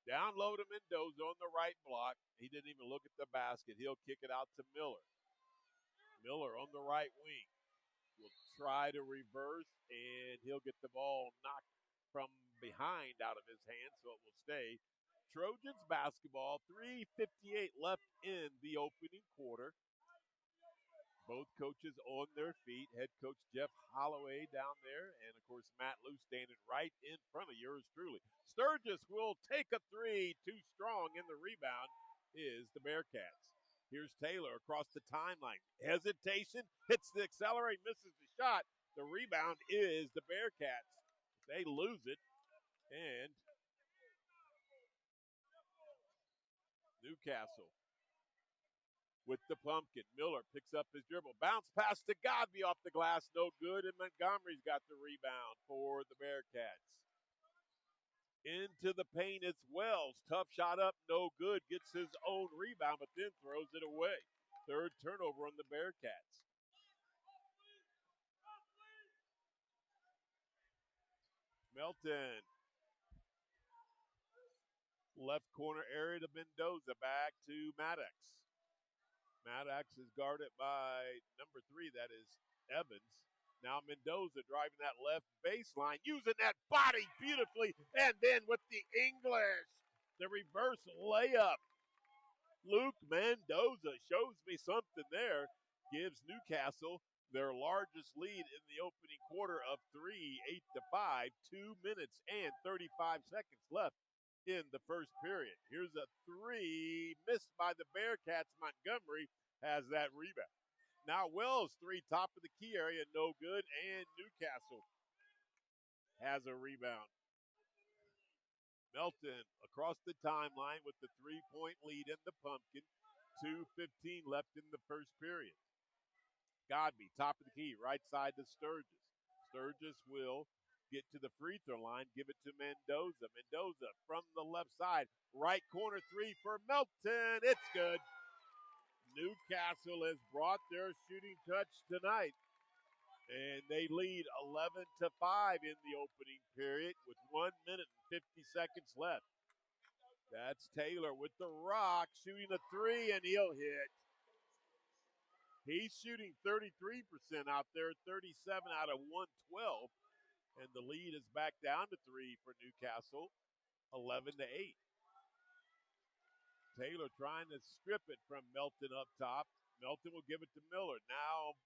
Down low to Mendoza on the right block. He didn't even look at the basket. He'll kick it out to Miller. Miller on the right wing will try to reverse, and he'll get the ball knocked from behind out of his hand, so it will stay. Trojans basketball, 3:58 left in the opening quarter. Both coaches on their feet. Head coach Jeff Holloway down there, and of course Matt Lou standing right in front of yours truly. Sturgis will take a three. Too strong, in the rebound is the Bearcats. Here's Taylor across the timeline. Hesitation, hits the accelerate, misses the shot. The rebound is the Bearcats. They lose it, and Newcastle with the pumpkin. Miller picks up his dribble. Bounce pass to Godby off the glass. No good. And Montgomery's got the rebound for the Bearcats. Into the paint, it's Wells. Tough shot up. No good. Gets his own rebound, but then throws it away. Third turnover on the Bearcats. Melton. Left corner area to Mendoza. Back to Maddox. Maddox is guarded by number 3, that is Evans. Now Mendoza driving that left baseline, using that body beautifully, and then with the English, the reverse layup. Luke Mendoza shows me something there, gives Newcastle their largest lead in the opening quarter of 3, 8-5, 2 minutes and 35 seconds left in the first period. Here's a three missed by the Bearcats. Montgomery has that rebound. Now Wells, three, top of the key area, no good, and Newcastle has a rebound. Melton across the timeline with the three-point lead in the pumpkin. 2:15 left in the first period. Godby, top of the key, right side to Sturgis. Sturgis will get to the free throw line, give it to Mendoza. Mendoza from the left side, right corner three for Melton. It's good. Newcastle has brought their shooting touch tonight, and they lead 11-5 in the opening period with 1 minute and 50 seconds left. That's Taylor with the rock, shooting a three, and he'll hit. He's shooting 33% out there, 37 out of 112, and the lead is back down to 3 for Newcastle, 11-8. Taylor trying to strip it from Melton up top. Melton will give it to Miller. Now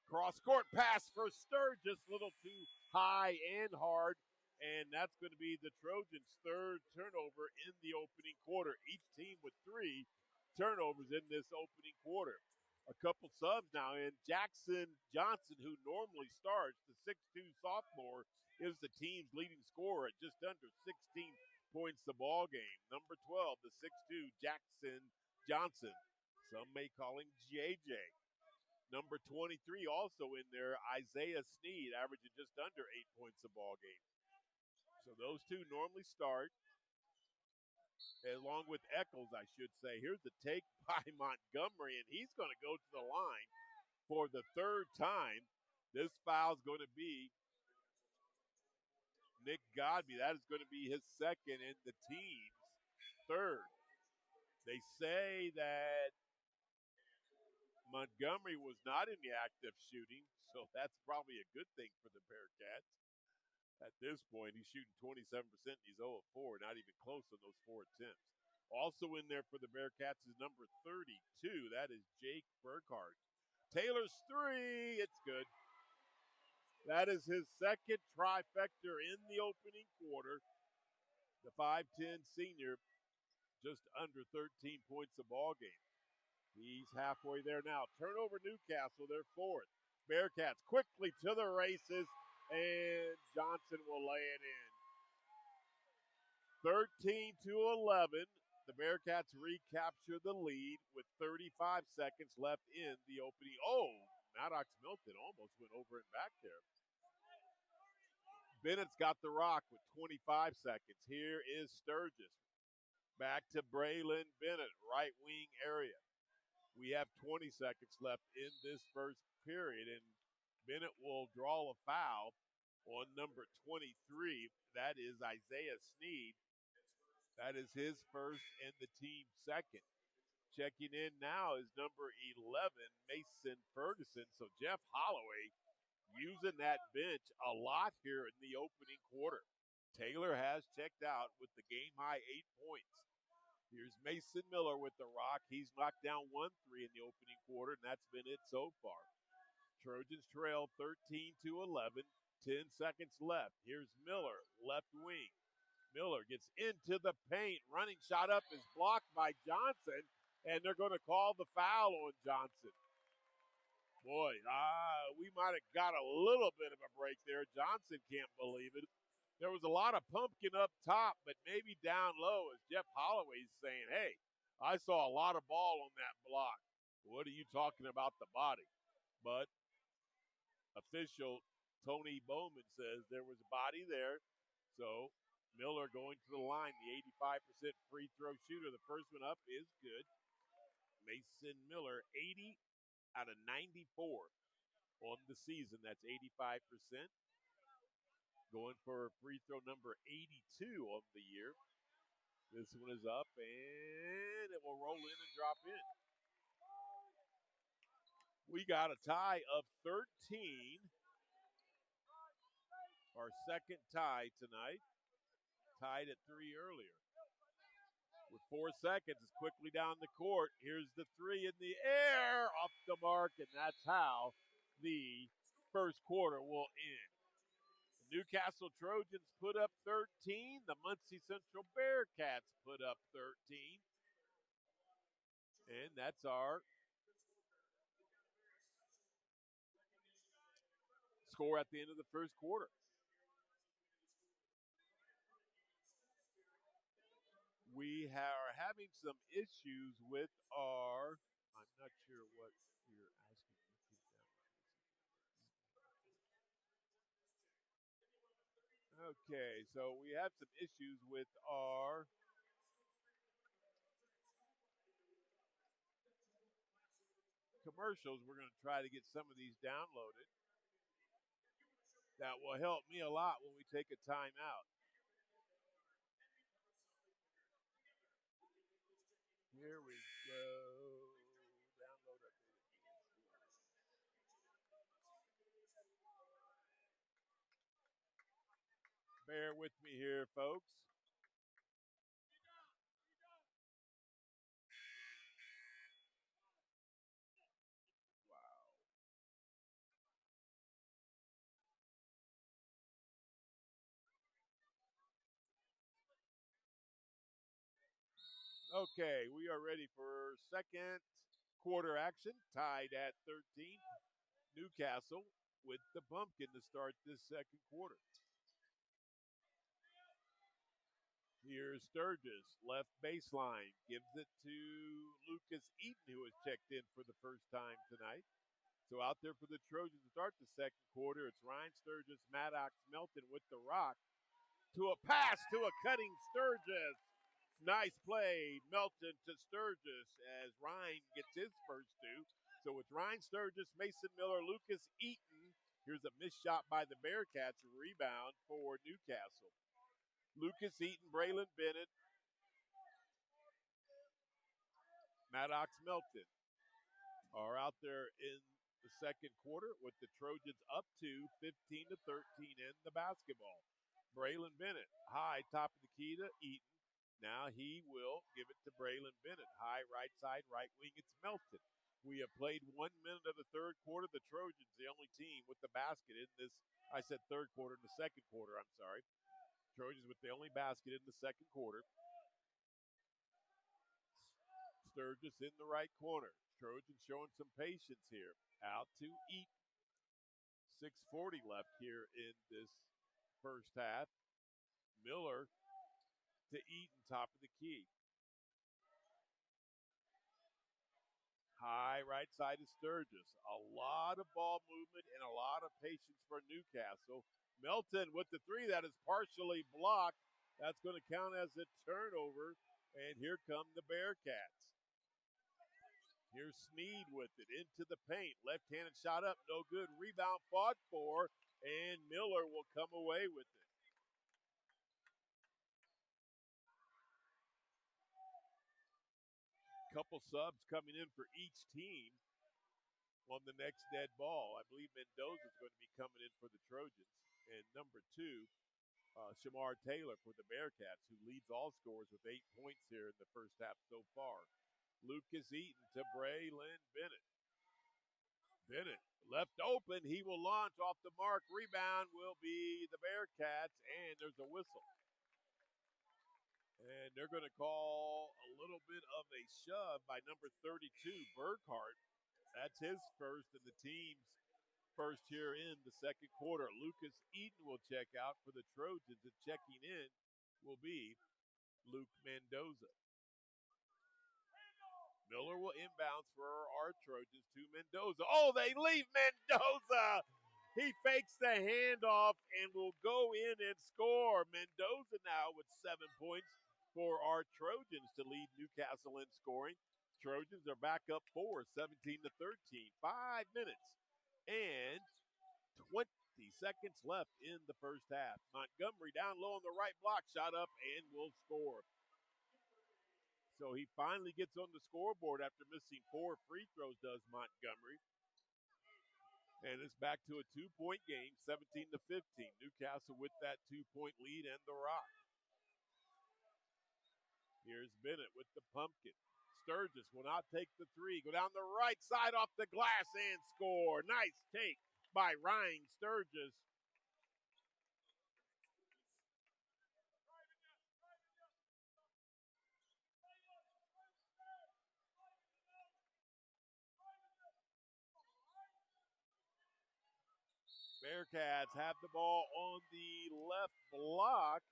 cross court pass for Sturgis, a little too high and hard. And that's going to be the Trojans' third turnover in the opening quarter. Each team with 3 turnovers in this opening quarter. A couple subs now in. Jackson Johnson, who normally starts, the 6'2 sophomore, is the team's leading scorer at just under 16 points the ball game. Number 12, the 6'2 Jackson Johnson. Some may call him JJ. Number 23 also in there, Isaiah Sneed, averaging just under 8 points a ball game. So those two normally start, along with Eccles, I should say. Here's the take by Montgomery, and he's going to go to the line for the third time. This foul's going to be Nick Godby. That is going to be his second and the team's third. They say that Montgomery was not in the act of shooting, so that's probably a good thing for the Bearcats. At this point, he's shooting 27%. He's 0 of 4, not even close on those 4 attempts. Also in there for the Bearcats is number 32. That is Jake Burkhardt. Taylor's 3. It's good. That is his second trifecta in the opening quarter. The 5'10 senior, just under 13 points a ball game. He's halfway there now. Turnover Newcastle, they're fourth. Bearcats quickly to the races, and Johnson will lay it in. 13-11. The Bearcats recapture the lead with 35 seconds left in the opening. Oh, Maddox Milton almost went over and back there. Bennett's got the rock with 25 seconds. Here is Sturgis. Back to Braylon Bennett, right wing area. We have 20 seconds left in this first period, and Bennett will draw a foul on number 23. That is Isaiah Sneed. That is his first and the team's second. Checking in now is number 11, Mason Ferguson. So Jeff Holloway using that bench a lot here in the opening quarter. Taylor has checked out with the game-high 8 points. Here's Mason Miller with the rock. He's knocked down 1 3 in the opening quarter, and that's been it so far. Trojans trail 13-11, 10 seconds left. Here's Miller, left wing. Miller gets into the paint. Running shot up is blocked by Johnson, and they're going to call the foul on Johnson. Boy, we might have got a little bit of a break there. Johnson can't believe it. There was a lot of pumpkin up top, but maybe down low, as Jeff Holloway's saying, hey, I saw a lot of ball on that block. What are you talking about the body? But official Tony Bowman says there was a body there. So Miller going to the line, the 85% free throw shooter. The first one up is good. Mason Miller, 80 out of 94 on the season. That's 85%. Going for free throw number 82 on the year. This one is up, and it will roll in and drop in. We got a tie of 13. Our second tie tonight. Tied at 3 earlier. With 4 seconds, it's quickly down the court. Here's the 3 in the air, off the mark, and that's how the first quarter will end. The Newcastle Trojans put up 13. The Muncie Central Bearcats put up 13. And that's our score at the end of the first quarter. We are having some issues with our, I'm not sure what you're asking. Okay, so we have some issues with our commercials. We're going to try to get some of these downloaded. That will help me a lot when we take a timeout. Here we go. Download update. Bear with me here, folks. Okay, we are ready for second quarter action, tied at 13. Newcastle with the pumpkin to start this second quarter. Here's Sturgis, left baseline, gives it to Lucas Eaton, who has checked in for the first time tonight. So out there for the Trojans to start the second quarter, it's Ryan Sturgis, Maddox Melton with the rock. To a pass to a cutting Sturgis. Nice play, Melton to Sturgis as Ryan gets his first two. So it's Ryan Sturgis, Mason Miller, Lucas Eaton. Here's a missed shot by the Bearcats, rebound for Newcastle. Lucas Eaton, Braylon Bennett, Maddox Melton are out there in the second quarter with the Trojans up to 15 to 13 in the basketball. Braylon Bennett, high top of the key to Eaton. Now he will give it to Braylon Bennett. High right side, right wing, it's Melton. We have played 1 minute of the third quarter. The Trojans, the only team with the basket in this, I said third quarter, in the second quarter, I'm sorry. Trojans with the only basket in the second quarter. Sturgis in the right corner. Trojans showing some patience here. Out to Eaton. 6:40 left here in this first half. Miller to Eaton, top of the key. High right side is Sturgis. A lot of ball movement and a lot of patience for Newcastle. Melton with the three that is partially blocked. That's going to count as a turnover. And here come the Bearcats. Here's Sneed with it into the paint. Left-handed shot up, no good. Rebound fought for, and Miller will come away with it. Couple subs coming in for each team on the next dead ball. I believe Mendoza is going to be coming in for the Trojans. And number two, Shamar Taylor for the Bearcats, who leads all scorers with 8 points here in the first half so far. Lucas Eaton to Braylon Bennett. Bennett left open. He will launch off the mark. Rebound will be the Bearcats, and there's a whistle. And they're going to call a little bit of a shove by number 32, Burkhart. That's his first and the team's first here in the second quarter. Lucas Eaton will check out for the Trojans, and checking in will be Luke Mendoza. Miller will inbounds for our Trojans to Mendoza. Oh, they leave Mendoza. He fakes the handoff and will go in and score. Mendoza now with 7 points for our Trojans to lead Newcastle in scoring. Trojans are back up 17 to 13. 5 minutes and 20 seconds left in the first half. Montgomery down low on the right block, shot up and will score. So he finally gets on the scoreboard after missing 4 free throws, does Montgomery. And it's back to a 2-point game, 17 to 15. Newcastle with that 2-point lead and the rock. Here's Bennett with the pumpkin. Sturgis will not take the three. Go down the right side off the glass and score. Nice take by Ryan Sturgis. Bearcats have the ball on the left block.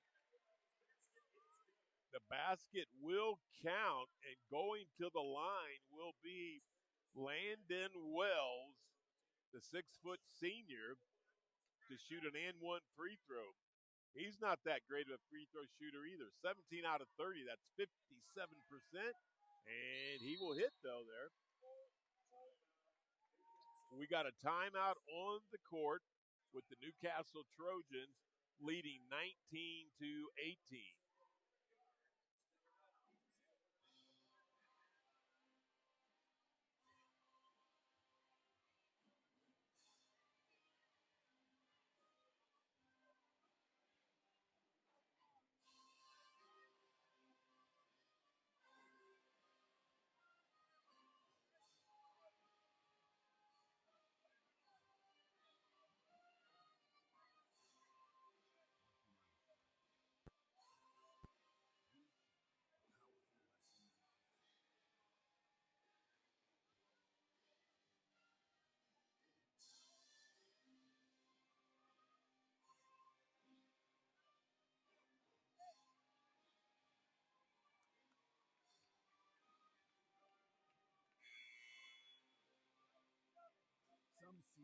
The basket will count, and going to the line will be Landon Wells, the 6-foot senior, to shoot an and one free throw. He's not that great of a free throw shooter either. 17 out of 30, that's 57%. And he will hit, though, there. We got a timeout on the court with the Newcastle Trojans leading 19 to 18.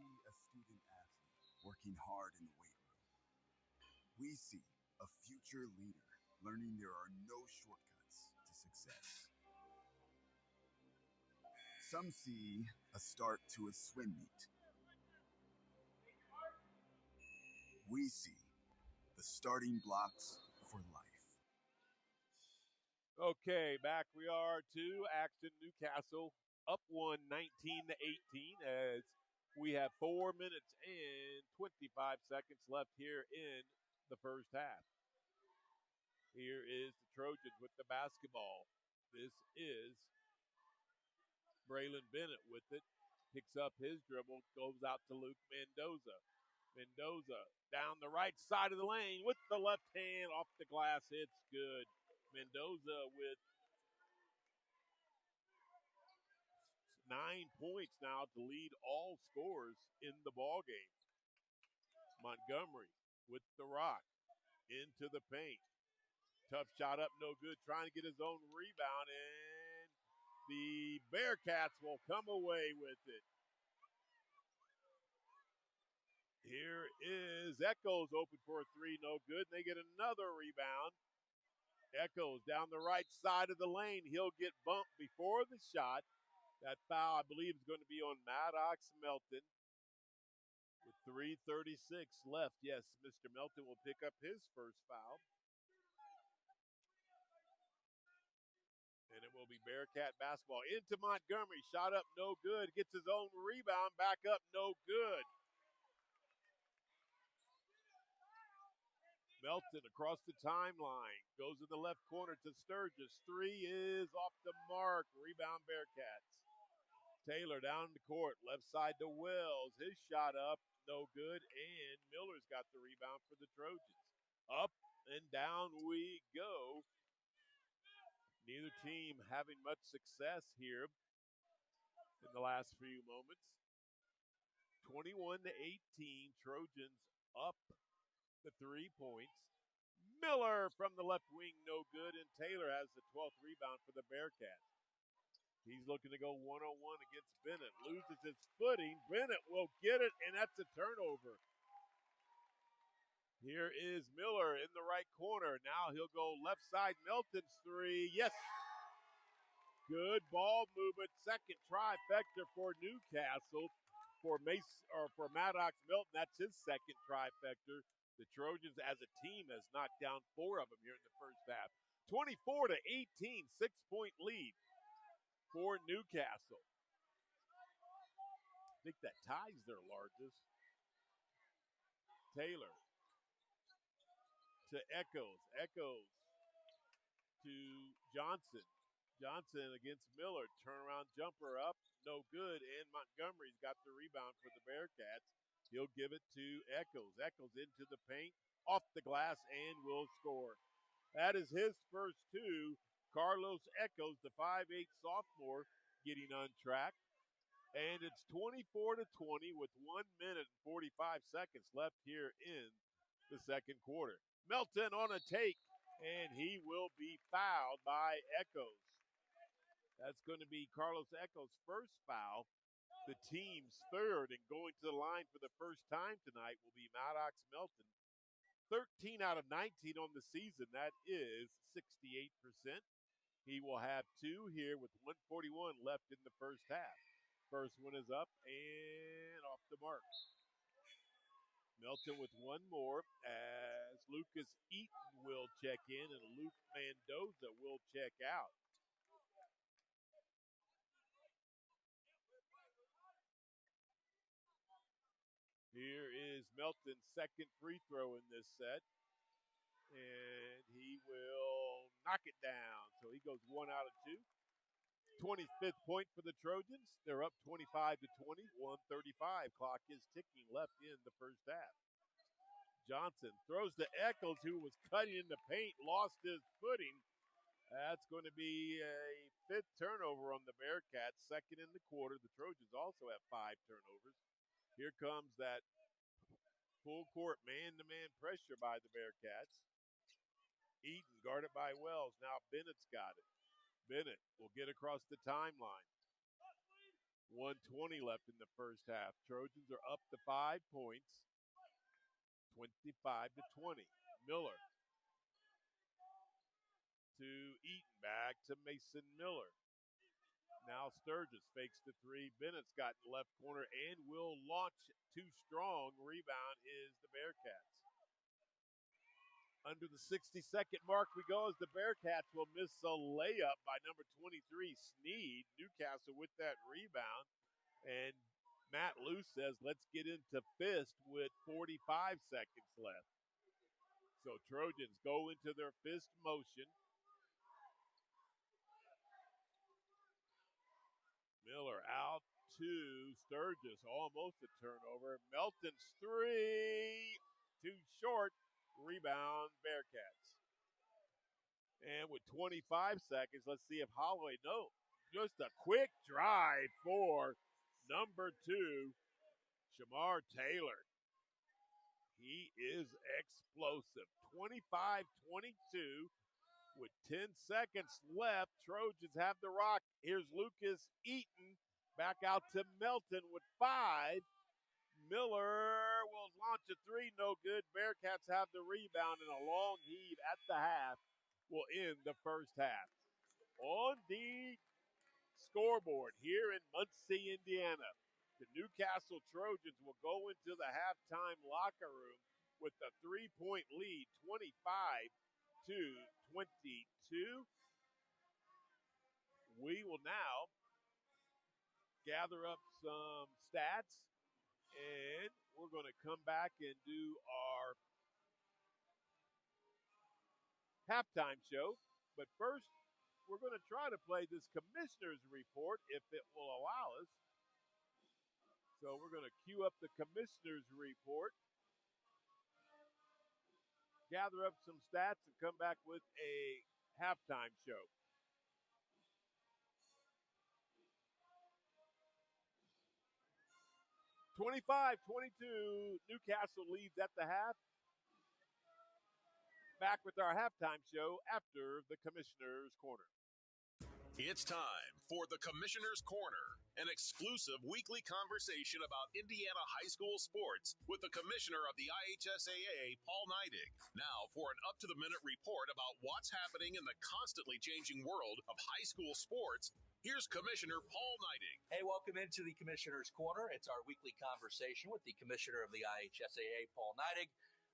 see a student athlete working hard in the weight room. We see a future leader learning there are no shortcuts to success. Some see a start to a swim meet. We see the starting blocks for life. Okay, back we are to Axton Newcastle up 19 to 18 as we have 4 minutes and 25 seconds left here in the first half. Here is the Trojans with the basketball. This is Braylon Bennett with it. Picks up his dribble, goes out to Luke Mendoza. Mendoza down the right side of the lane with the left hand off the glass. It's good. Mendoza with 9 points now to lead all scorers in the ball game. Montgomery with the rock into the paint. Tough shot up, no good. Trying to get his own rebound, and the Bearcats will come away with it. Here is Echoes open for a three, no good. And they get another rebound. Echoes down the right side of the lane. He'll get bumped before the shot. That foul, I believe, is going to be on Maddox Melton. With 3:36 left, yes, Mr. Melton will pick up his first foul. And it will be Bearcat basketball. Into Montgomery. Shot up, no good. Gets his own rebound. Back up, no good. Melton across the timeline. Goes in the left corner to Sturgis. Three is off the mark. Rebound Bearcats. Taylor down the court. Left side to Wells. His shot up, no good. And Miller's got the rebound for the Trojans. Up and down we go. Neither team having much success here in the last few moments. 21 to 18, Trojans up the 3 points. Miller from the left wing, no good, and Taylor has the 12th rebound for the Bearcats. He's looking to go one-on-one against Bennett. Loses his footing. Bennett will get it, and that's a turnover. Here is Miller in the right corner. Now he'll go left side. Melton's three. Yes. Good ball movement. Second trifecta for Newcastle. For Maddox Melton, that's his second trifecta. The Trojans as a team has knocked down 4 of them here in the first half. 24 to 18, 6-point lead for Newcastle. I think that ties their largest. Taylor to Echoes. Echoes to Johnson. Johnson against Miller. Turnaround jumper up. No good. And Montgomery's got the rebound for the Bearcats. He'll give it to Echoes. Echoes into the paint. Off the glass and will score. That is his first 2. Carlos Echoes, the 5'8 sophomore, getting on track. And it's 24 to 20 with 1 minute and 45 seconds left here in the second quarter. Melton on a take, and he will be fouled by Echoes. That's going to be Carlos Echoes' first foul. The team's third, and going to the line for the first time tonight will be Maddox Melton. 13 out of 19 on the season. That is 68%. He will have 2 here with 141 left in the first half. First one is up and off the mark. Melton with 1 more as Lucas Eaton will check in and Luke Mendoza will check out. Here is Melton's second free throw in this set. And he will knock it down. So he goes 1 out of 2. 25th point for the Trojans. They're up 25 to 20. 1:35. Clock is ticking left in the first half. Johnson throws to Echoes, who was cutting in the paint, lost his footing. That's going to be a 5th turnover on the Bearcats. Second in the quarter. The Trojans also have 5 turnovers. Here comes that full court man-to-man pressure by the Bearcats. Eaton guarded by Wells. Now Bennett's got it. Bennett will get across the timeline. 1:20 left in the first half. Trojans are up to 5 points, 25-20. Miller to Eaton, back to Mason Miller. Now Sturgis fakes the three. Bennett's got in the left corner and will launch too strong. Rebound is the Bearcats. Under the 60-second mark we go as the Bearcats will miss a layup by number 23, Sneed. Newcastle with that rebound. And Matt Luce says, let's get into fist with 45 seconds left. So Trojans go into their fist motion. Miller out to Sturgis, almost a turnover. Melton's three, too short. Rebound, Bearcats. And with 25 seconds, let's see if Holloway, no, just a quick drive for number 2, Shamar Taylor. He is explosive. 25-22 with 10 seconds left. Trojans have the rock. Here's Lucas Eaton back out to Melton with 5. Miller will launch a 3, no good. Bearcats have the rebound, and a long heave at the half will end the first half. On the scoreboard here in Muncie, Indiana, the Newcastle Trojans will go into the halftime locker room with a 3-point lead, 25-22. We will now gather up some stats, and we're going to come back and do our halftime show. But first, we're going to try to play this commissioner's report if it will allow us. So we're going to queue up the commissioner's report, gather up some stats, and come back with a halftime show. (25-22), Newcastle leads at the half. Back with our halftime show after the Commissioner's Corner. It's time for the Commissioner's Corner, an exclusive weekly conversation about Indiana high school sports with the Commissioner of the IHSAA, Paul Neidig. Now for an up-to-the-minute report about what's happening in the constantly changing world of high school sports. Here's Commissioner Paul Neidig. Hey, welcome into the Commissioner's Corner. It's our weekly conversation with the Commissioner of the IHSAA, Paul Neidig.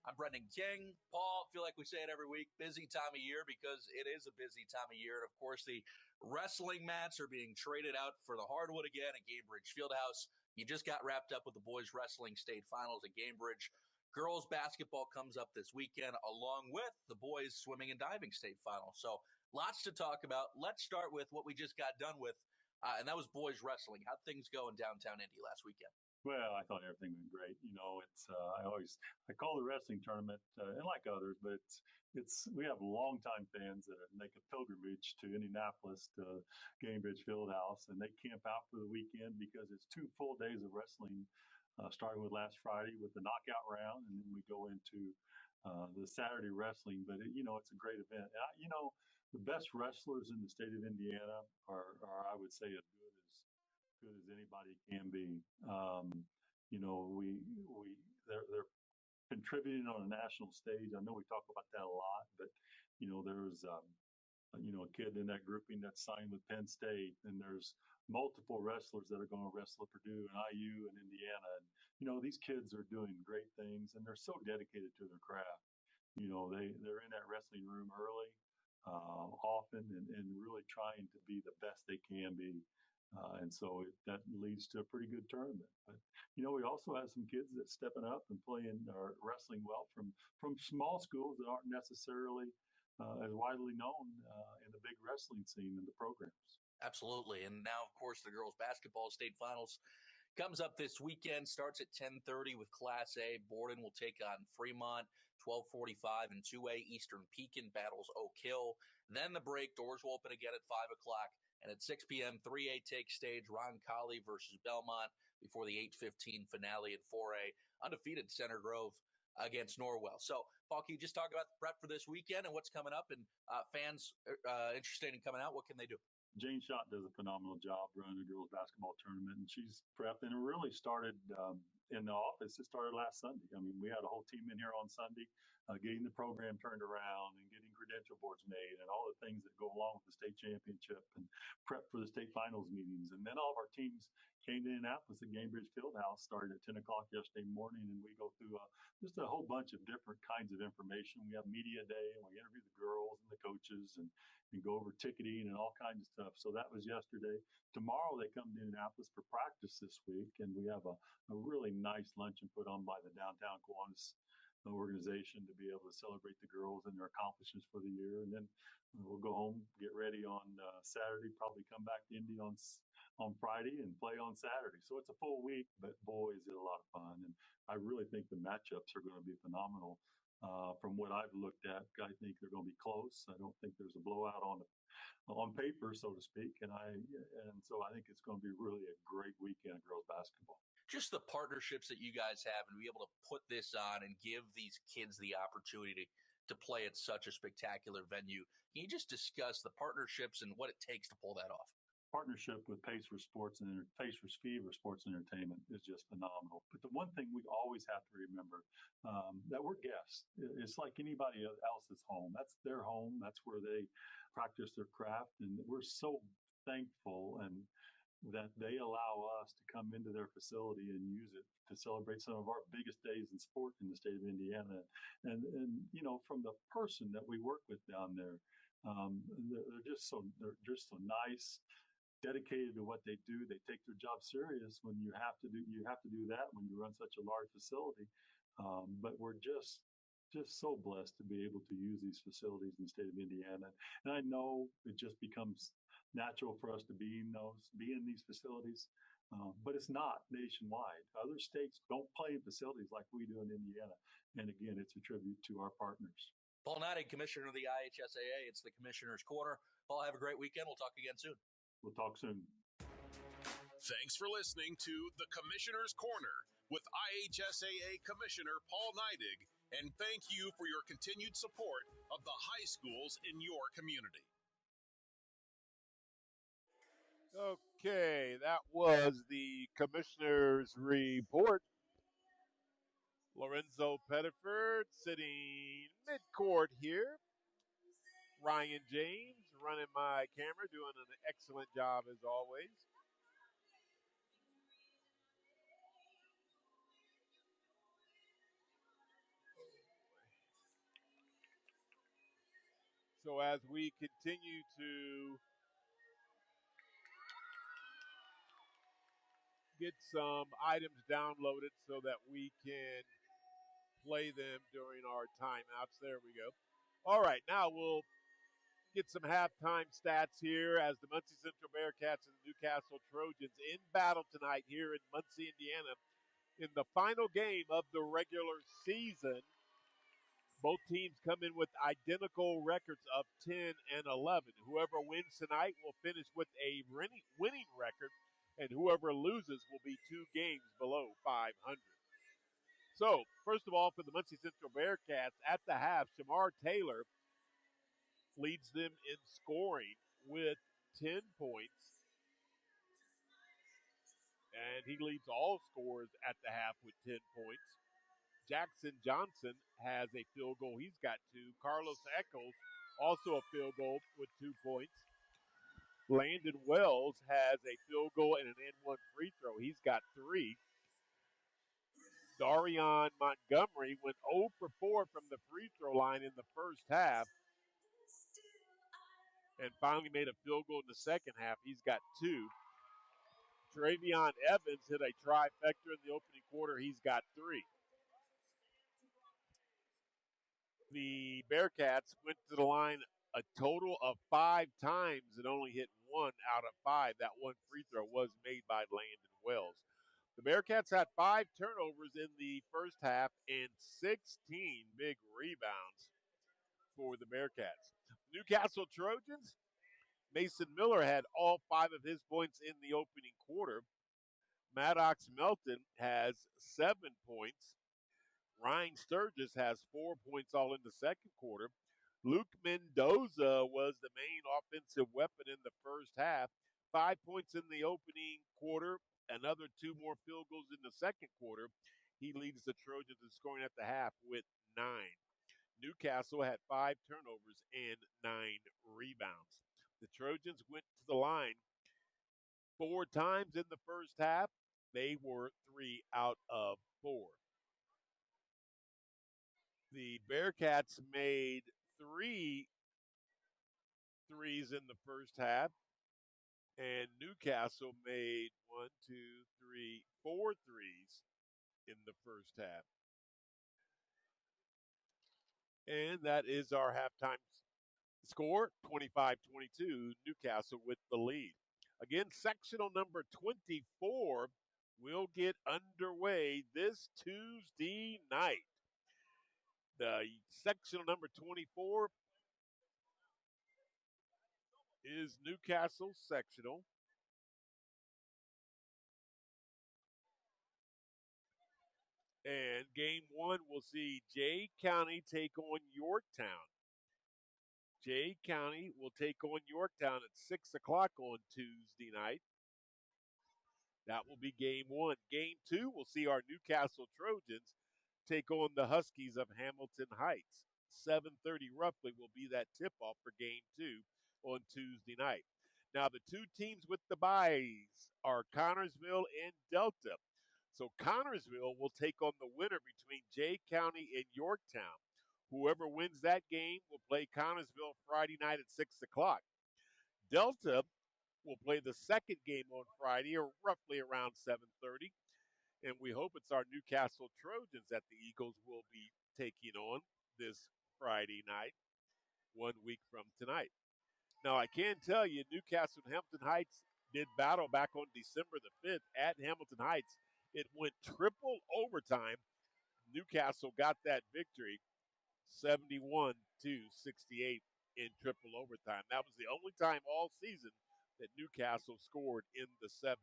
I'm Brendan King. Paul, I feel like we say it every week, busy time of year because it is a busy time of year. And, of course, the wrestling mats are being traded out for the hardwood again at Gamebridge Fieldhouse. You just got wrapped up with the boys wrestling state finals at Gamebridge. Girls basketball comes up this weekend along with the boys swimming and diving state finals. So lots to talk about. Let's start with what we just got done with, and that was boys wrestling. How'd things go in downtown Indy last weekend? Well, I thought everything went great. You know, it's I call the wrestling tournament, and like others, but we have longtime fans that make a pilgrimage to Indianapolis to Gamebridge Fieldhouse, and they camp out for the weekend because it's 2 full days of wrestling, starting with last Friday with the knockout round, and then we go into the Saturday wrestling. But it's a great event. And the best wrestlers in the state of Indiana are I would say as good as anybody can be. They're contributing on a national stage. I know we talk about that a lot, but there's a kid in that grouping that's signed with Penn State, and there's multiple wrestlers that are going to wrestle at Purdue and IU and Indiana. And these kids are doing great things, and they're so dedicated to their craft. They're in that wrestling room early, often, and really trying to be the best they can be. And so that leads to a pretty good tournament. But, we also have some kids that stepping up and playing or wrestling well from small schools that aren't necessarily as widely known in the big wrestling scene in the programs. Absolutely. And now, of course, the girls basketball state finals comes up this weekend, starts at 10:30 with Class A. Borden will take on Fremont, 12:45, and 2A Eastern Pekin battles Oak Hill. Then the break, doors will open again at 5 o'clock. And at 6 p.m., 3A takes stage, Roncalli versus Belmont, before the 8:15 finale at 4A. Undefeated Center Grove against Norwell. So, Paul, can you just talk about the prep for this weekend and what's coming up? And fans interested in coming out, what can they do? Jane Schott does a phenomenal job running the girls basketball tournament, and she's prepped. And it really started in the office. It started last Sunday. I mean, we had a whole team in here on Sunday, getting the program turned around and getting credential boards made and all the things that go along with the state championship and prep for the state finals meetings. And then all of our teams came to Indianapolis at Gamebridge Fieldhouse, started at 10 o'clock yesterday morning, and we go through just a whole bunch of different kinds of information. We have media day, and we interview the girls and the coaches, and go over ticketing and all kinds of stuff. So that was yesterday. Tomorrow they come to Indianapolis for practice this week, and we have a really nice luncheon put on by the downtown Kiwanis organization to be able to celebrate the girls and their accomplishments for the year. And then we'll go home, get ready on Saturday, probably come back to Indy on Friday and play on Saturday. So it's a full week, but boy, is it a lot of fun. And I really think the matchups are going to be phenomenal. From what I've looked at, I think they're going to be close. I don't think there's a blowout on paper, so to speak. And so I think it's going to be really a great weekend of girls basketball. Just the partnerships that you guys have and be able to put this on and give these kids the opportunity to play at such a spectacular venue. Can you just discuss the partnerships and what it takes to pull that off? Partnership with Pacers Fever Sports and Entertainment is just phenomenal. But the one thing we always have to remember that we're guests. It's like anybody else's home. That's their home. That's where they practice their craft, and we're so thankful and that they allow us to come into their facility and use it to celebrate some of our biggest days in sport in the state of Indiana. And from the person that we work with down there, they're just so nice, dedicated to what they do. They take their job serious. When you have to do that when you run such a large facility. But we're just so blessed to be able to use these facilities in the state of Indiana. And I know it just becomes natural for us to be in these facilities, but it's not nationwide. Other states don't play in facilities like we do in Indiana. And again, it's a tribute to our partners. Paul Neidig, Commissioner of the IHSAA. It's the Commissioner's Corner. Paul, have a great weekend. We'll talk again soon. We'll talk soon. Thanks for listening to the Commissioner's Corner with IHSAA Commissioner Paul Neidig, and thank you for your continued support of the high schools in your community. Okay, that was the Commissioner's Report. Lorenzo Pettiford sitting mid-court here. Ryan James running my camera, doing an excellent job as always. So as we continue to get some items downloaded so that we can play them during our timeouts. There we go. All right, now we'll get some halftime stats here as the Muncie Central Bearcats and the Newcastle Trojans in battle tonight here in Muncie, Indiana, in the final game of the regular season. Both teams come in with identical records of 10 and 11. Whoever wins tonight will finish with a winning record, and whoever loses will be 2 games below 500. So, first of all, for the Muncie Central Bearcats, at the half, Shamar Taylor leads them in scoring with 10 points. And he leads all scorers at the half with 10 points. Jackson Johnson has a field goal. He's got 2. Carlos Eccles, also a field goal with 2 points. Landon Wells has a field goal and an and-one free throw. He's got 3. Darion Montgomery went 0 for 4 from the free throw line in the first half and finally made a field goal in the second half. He's got 2. Travion Evans hit a trifecta in the opening quarter. He's got 3. The Bearcats went to the line a total of 5 times and only hit 1 out of 5. That one free throw was made by Landon Wells. The Bearcats had 5 turnovers in the first half and 16 big rebounds for the Bearcats. Newcastle Trojans, Mason Miller had all 5 of his points in the opening quarter. Maddox Melton has 7 points. Ryan Sturgis has 4 points all in the second quarter. Luke Mendoza was the main offensive weapon in the first half. 5 points in the opening quarter, another two more field goals in the second quarter. He leads the Trojans in scoring at the half with 9. Newcastle had 5 turnovers and 9 rebounds. The Trojans went to the line 4 times in the first half. They were 3 out of 4. The Bearcats made three threes in the first half, and Newcastle made one, two, three, four threes in the first half. And that is our halftime score, 25-22, Newcastle with the lead. Again, sectional number 24 will get underway this Tuesday night. The sectional number 24 is Newcastle sectional. And game one will see Jay County take on Yorktown. Jay County will take on Yorktown at 6 o'clock on Tuesday night. That will be game one. Game two will see our Newcastle Trojans take on the Huskies of Hamilton Heights. 7:30 roughly will be that tip-off for game two on Tuesday night. Now, the two teams with the byes are Connorsville and Delta. So Connorsville will take on the winner between Jay County and Yorktown. Whoever wins that game will play Connorsville Friday night at 6 o'clock. Delta will play the second game on Friday, or roughly around 7:30, and we hope it's our Newcastle Trojans that the Eagles will be taking on this Friday night, 1 week from tonight. Now, I can tell you, Newcastle and Hamilton Heights did battle back on December the 5th at Hamilton Heights. It went triple overtime. Newcastle got that victory, 71-68 in triple overtime. That was the only time all season that Newcastle scored in the 70s.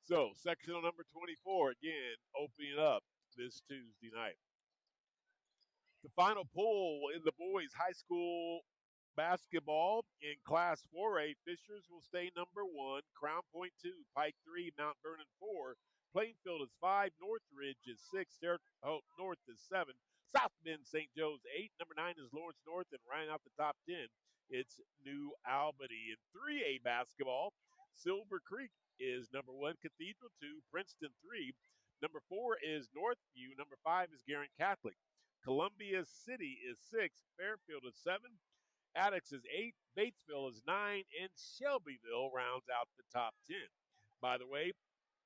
So, sectional number 24, again, opening up this Tuesday night. The final poll in the boys' high school basketball in Class 4A, Fishers will stay number 1, Crown Point 2, Pike 3, Mount Vernon 4, Plainfield is 5, Northridge is 6, Terre Haute North is 7, South Bend St. Joe's 8, number 9 is Lawrence North, and rounding out the top 10, it's New Albany. In 3A basketball, Silver Creek is number 1, Cathedral 2, Princeton 3, number 4 is Northview, number 5 is Garrett Catholic. Columbia City is 6, Fairfield is 7, Addix is 8, Batesville is 9, and Shelbyville rounds out the top 10. By the way,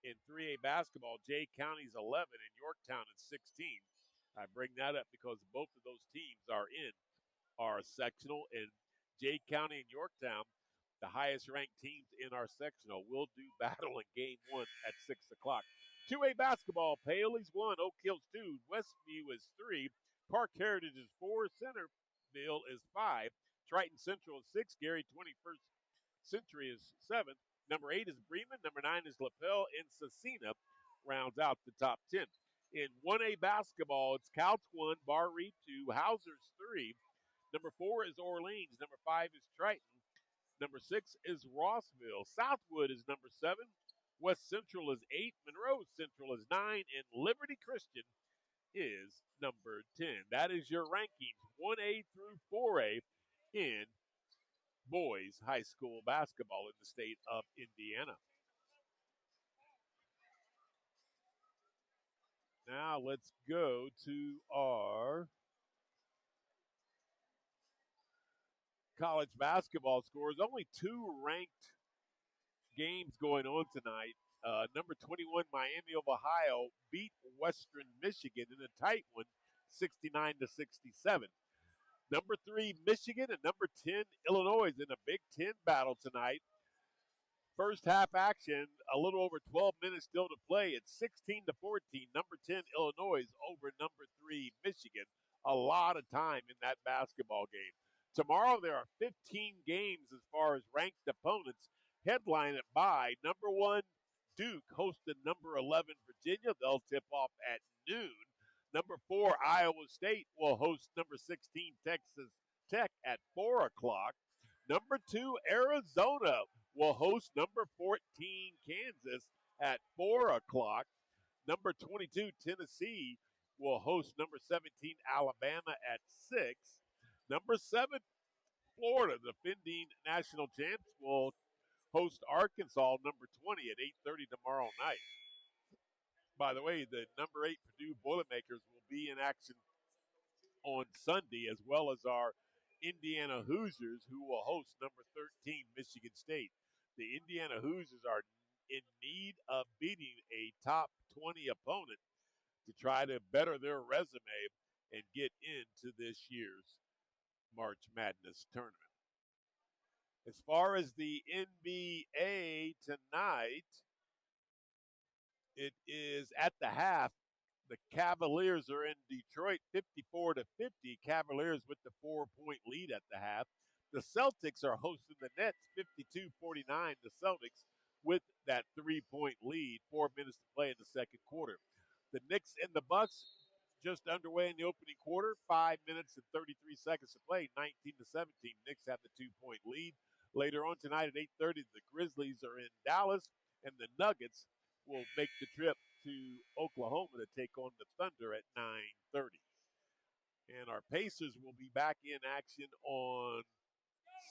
in 3A basketball, Jay County is 11 and Yorktown is 16. I bring that up because both of those teams are in our sectional, and Jay County and Yorktown, the highest ranked teams in our sectional, will do battle in game one at 6 o'clock. 2A basketball, Paley's 1, Oak Hills 2, Westview is 3, Park Heritage is 4, Centerville is 5, Triton Central is 6, Gary 21st Century is 7, number 8 is Bremen, number 9 is LaPel, and Cecina rounds out the top 10. In 1A basketball, it's Couch 1, Bar Reef 2, Hauser's 3, number 4 is Orleans, number 5 is Triton, number 6 is Rossville, Southwood is number 7, West Central is 8, Monroe Central is 9, and Liberty Christian is number 10. That is your rankings, 1A through 4A in boys high school basketball in the state of Indiana. Now let's go to our college basketball scores. Only two ranked games going on tonight. Number 21, Miami of Ohio beat Western Michigan in a tight one, 69-67. Number 3, Michigan, and number 10, Illinois in a Big Ten battle tonight. First half action, a little over 12 minutes still to play. It's 16-14. Number 10, Illinois over number 3, Michigan. A lot of time in that basketball game. Tomorrow there are 15 games as far as ranked opponents, headlined by number 1, Duke hosting number 11 Virginia. They'll tip off at noon. Number 4 Iowa State will host number 16 Texas Tech at 4 o'clock. Number 2 Arizona will host number 14 Kansas at 4 o'clock. Number 22 Tennessee will host number 17 Alabama at 6. Number 7 Florida, the defending national champs, will host Arkansas number 20 at 8:30 tomorrow night. By the way, the number 8 Purdue Boilermakers will be in action on Sunday, as well as our Indiana Hoosiers, who will host number 13 Michigan State. The Indiana Hoosiers are in need of beating a top 20 opponent to try to better their resume and get into this year's March Madness tournament. As far as the NBA tonight, it is at the half. The Cavaliers are in Detroit 54-50. Cavaliers with the 4-point lead at the half. The Celtics are hosting the Nets 52-49. The Celtics with that 3-point lead. 4 minutes to play in the second quarter. The Knicks and the Bucks just underway in the opening quarter. 5 minutes and 33 seconds to play. 19-17. Knicks have the 2-point lead. Later on tonight at 8:30, the Grizzlies are in Dallas, and the Nuggets will make the trip to Oklahoma to take on the Thunder at 9:30. And our Pacers will be back in action on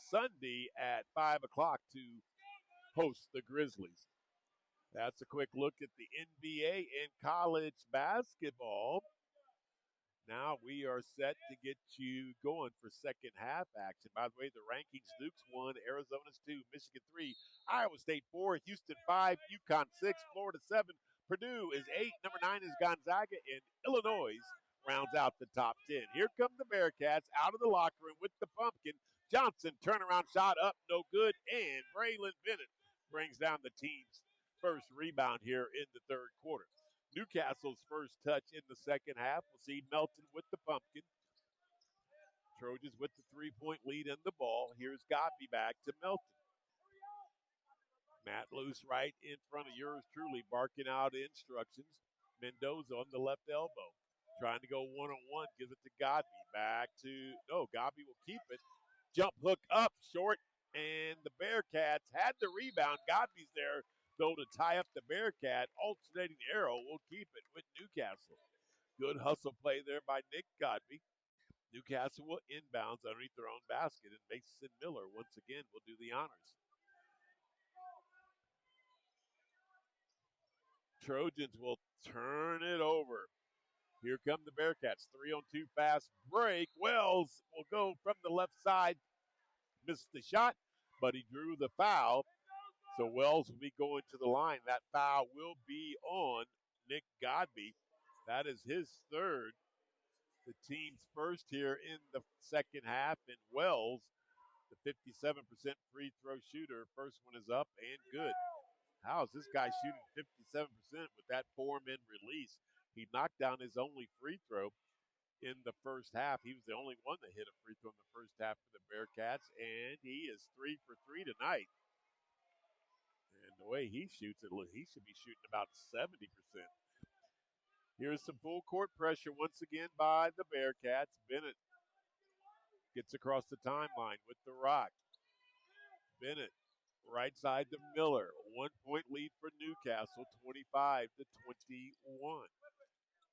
Sunday at 5 o'clock to host the Grizzlies. That's a quick look at the NBA and college basketball. Now we are set to get you going for second half action. By the way, the rankings: Duke's 1, Arizona's 2, Michigan 3, Iowa State 4, Houston 5, UConn 6, Florida 7, Purdue is 8, number 9 is Gonzaga, and Illinois rounds out the top 10. Here come the Bearcats out of the locker room with the pumpkin. Johnson, turnaround shot up, no good, and Braylon Bennett brings down the team's first rebound here in the third quarter. Newcastle's first touch in the second half. We'll see Melton with the pumpkin. Trojans with the 3-point lead in the ball. Here's Godby back to Melton. Matt Luce right in front of yours truly, barking out instructions. Mendoza on the left elbow. Trying to go one-on-one, gives it to Godby. Back to, no, Godby will keep it. Jump hook up, short, and the Bearcats had the rebound. Godby's there, though, to tie up the Bearcat. Alternating arrow will keep it with Newcastle. Good hustle play there by Nick Godby. Newcastle will inbounds underneath their own basket, and Mason Miller once again will do the honors. Trojans will turn it over. Here come the Bearcats. 3-on-2 fast break. Wells will go from the left side. Missed the shot, but he drew the foul. So Wells will be going to the line. That foul will be on Nick Godby. That is his third. The team's first here in the second half. And Wells, the 57% free throw shooter, first one is up and good. How is this guy shooting 57% with that four-man release? He knocked down his only free throw in the first half. He was the only one that hit a free throw in the first half for the Bearcats, and he is 3 for 3 tonight. And the way he shoots it, he should be shooting about 70%. Here's some full court pressure once again by the Bearcats. Bennett gets across the timeline with the rock. Bennett, right side to Miller. 1-point lead for Newcastle, 25-21.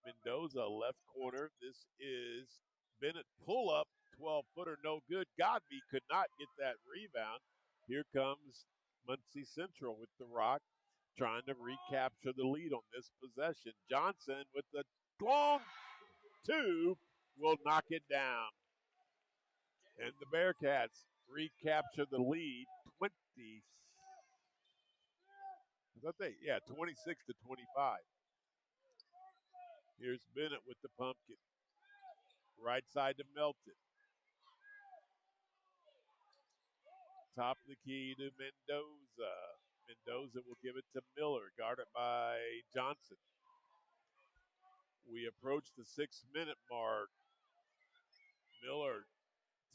Mendoza, left corner. This is Bennett, pull up, 12-footer, no good. Godby could not get that rebound. Here comes Muncie Central with the rock, trying to recapture the lead on this possession. Johnson with the long two will knock it down. And the Bearcats recapture the lead 26-25. Here's Bennett with the pumpkin. Right side to Melton. Top of the key to Mendoza. Mendoza will give it to Miller, guarded by Johnson. We approach the 6-minute mark. Miller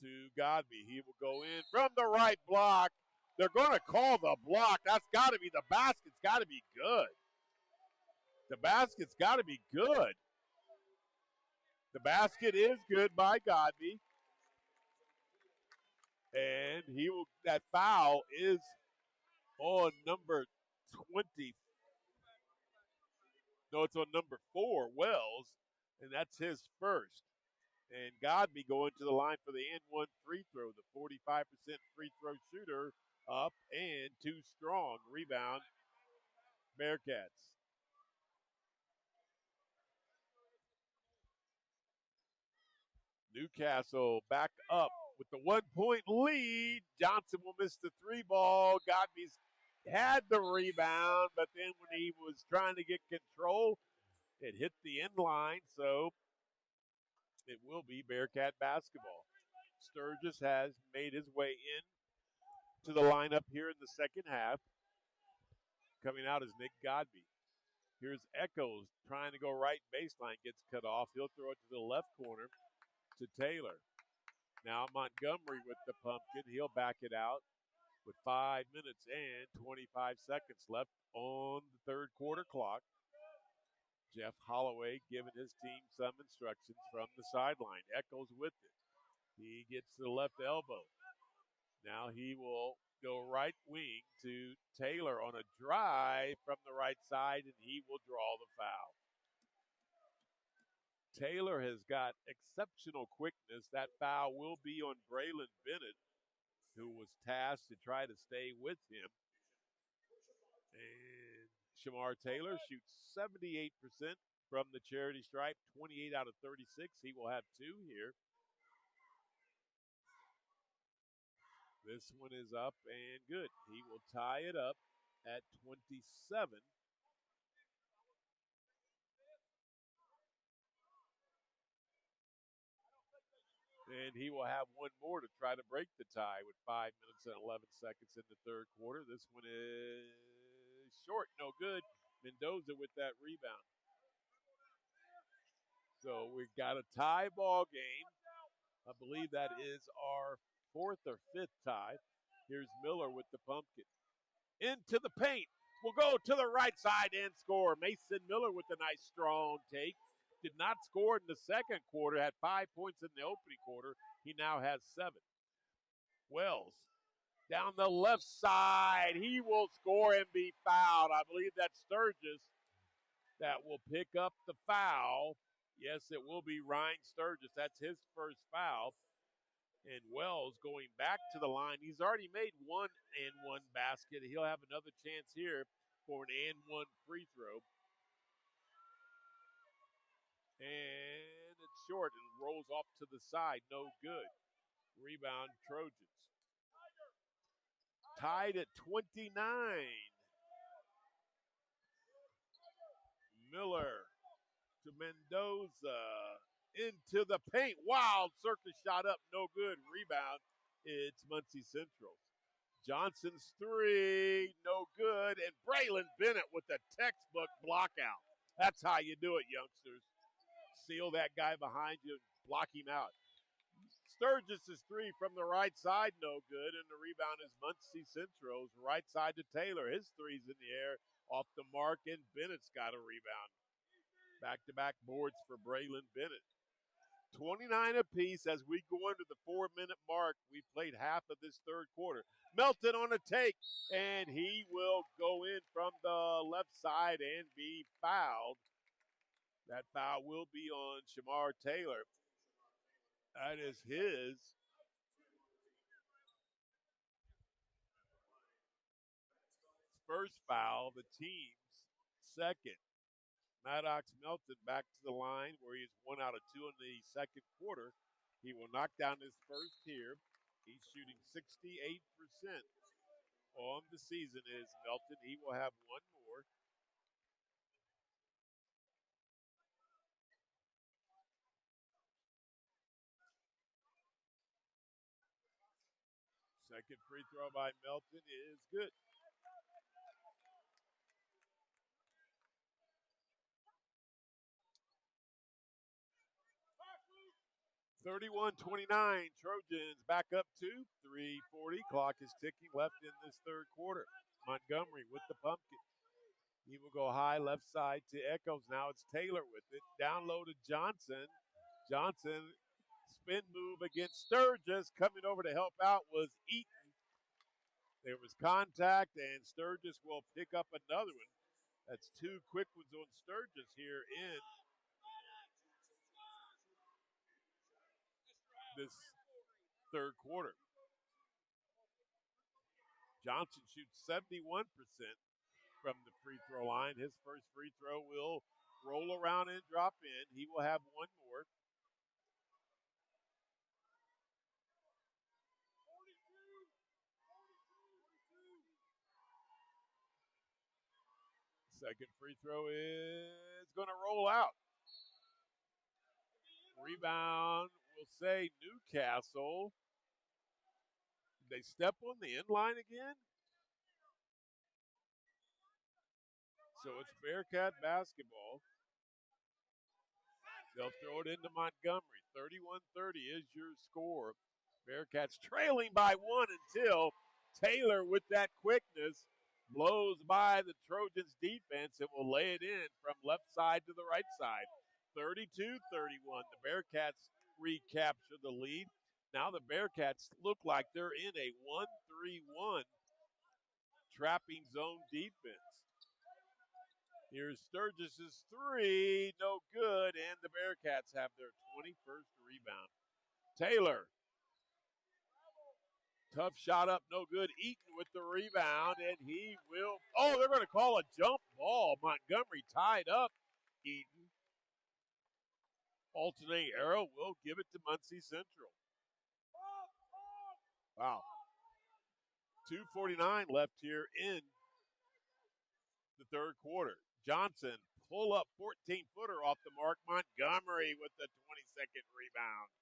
to Godby. He will go in from the right block. They're going to call the block. That's got to be the basket's got to be good. The basket's got to be good. The basket is good by Godby. And that foul is on number 20. No, it's on number 4, Wells, and that's his first. And Godby going to the line for the and one free throw. The 45% free throw shooter up and too strong. Rebound, Bearcats. Newcastle back up with the 1-point lead. Johnson will miss the 3 ball. Godby's had the rebound, but then when he was trying to get control, it hit the end line, so it will be Bearcat basketball. Sturgis has made his way in to the lineup here in the second half. Coming out is Nick Godby. Here's Echoes trying to go right baseline, gets cut off. He'll throw it to the left corner to Taylor. Now Montgomery with the pumpkin. He'll back it out with 5 minutes and 25 seconds left on the third quarter clock. Jeff Holloway giving his team some instructions from the sideline. Echoes with it. He gets to the left elbow. Now he will go right wing to Taylor on a drive from the right side, and he will draw the foul. Taylor has got exceptional quickness. That foul will be on Braylon Bennett, who was tasked to try to stay with him. And Shamar Taylor shoots 78% from the charity stripe, 28 out of 36. He will have 2 here. This one is up and good. He will tie it up at 27. And he will have one more to try to break the tie with 5 minutes and 11 seconds in the third quarter. This one is short, no good. Mendoza with that rebound. So we've got a tie ball game. I believe that is our 4th or 5th tie. Here's Miller with the pumpkin. Into the paint. Will go to the right side and score. Mason Miller with a nice strong take. Did not score in the second quarter, had 5 points in the opening quarter. He now has 7. Wells down the left side. He will score and be fouled. I believe that's Sturgis that will pick up the foul. Yes, it will be Ryan Sturgis. That's his first foul. And Wells going back to the line. He's already made 1 and 1 basket. He'll have another chance here for an and 1 free throw. And it's short and rolls off to the side. No good. Rebound, Trojans. Tied at 29. Miller to Mendoza. Into the paint. Wild circus shot up. No good. Rebound. It's Muncie Central. Johnson's 3. No good. And Braylon Bennett with the textbook block out. That's how you do it, youngsters. Seal that guy behind you and block him out. Sturgis' 3 from the right side, no good, and the rebound is Muncie Central's right side to Taylor. His 3's in the air, off the mark, and Bennett's got a rebound. Back-to-back boards for Braylon Bennett. 29 apiece as we go into the 4-minute mark. We played half of this third quarter. Melton on a take, and he will go in from the left side and be fouled. That foul will be on Shamar Taylor. That is his first foul, the team's second. Maddox Melton back to the line where he's 1 out of 2 in the second quarter. He will knock down his first here. He's shooting 68% on the season is Melton. He will have 1 more. Second free throw by Melton is good. 31-29, Trojans back up to 3:40. Clock is ticking left in this third quarter. Montgomery with the pumpkin. He will go high left side to Echoes. Now it's Taylor with it. Down low to Johnson. Johnson, spin move against Sturgis. Coming over to help out was Eaton. There was contact, and Sturgis will pick up another one. That's two quick ones on Sturgis here in this third quarter. Johnson shoots 71% from the free throw line. His first free throw will roll around and drop in. He will have one more. Second free throw is going to roll out. Rebound, we'll say Newcastle. Did they step on the end line again? So it's Bearcat basketball. They'll throw it into Montgomery. 31-30 is your score. Bearcats trailing by one until Taylor, with that quickness, blows by the Trojans defense and will lay it in from left side to the right side. 32-31. The Bearcats recapture the lead. Now the Bearcats look like they're in a 1-3-1 trapping zone defense. Here's Sturgis's three, no good, and the Bearcats have their 21st rebound. Taylor, tough shot up, no good. Eaton with the rebound, and he will. Oh, they're going to call a jump ball. Montgomery tied up Eaton. Alternating arrow will give it to Muncie Central. Wow. 2:49 left here in the third quarter. Johnson, pull up 14-footer off the mark. Montgomery with the 22nd rebound.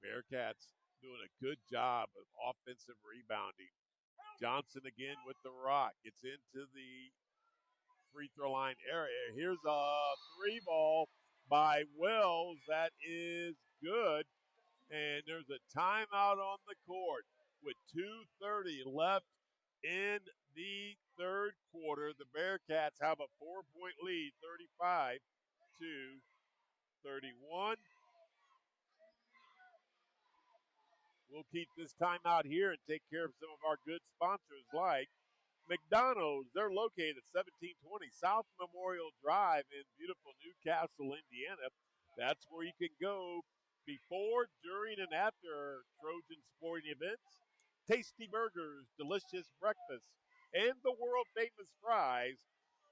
Bearcats doing a good job of offensive rebounding. Johnson again with the rock. Gets into the free throw line area. Here's a three ball by Wells. That is good. And there's a timeout on the court with 2:30 left in the third quarter. The Bearcats have a 4-point lead, 35-31. We'll keep this timeout here and take care of some of our good sponsors like McDonald's. They're located at 1720 South Memorial Drive in beautiful Newcastle, Indiana. That's where you can go before, during, and after Trojan sporting events. Tasty burgers, delicious breakfast, and the world famous fries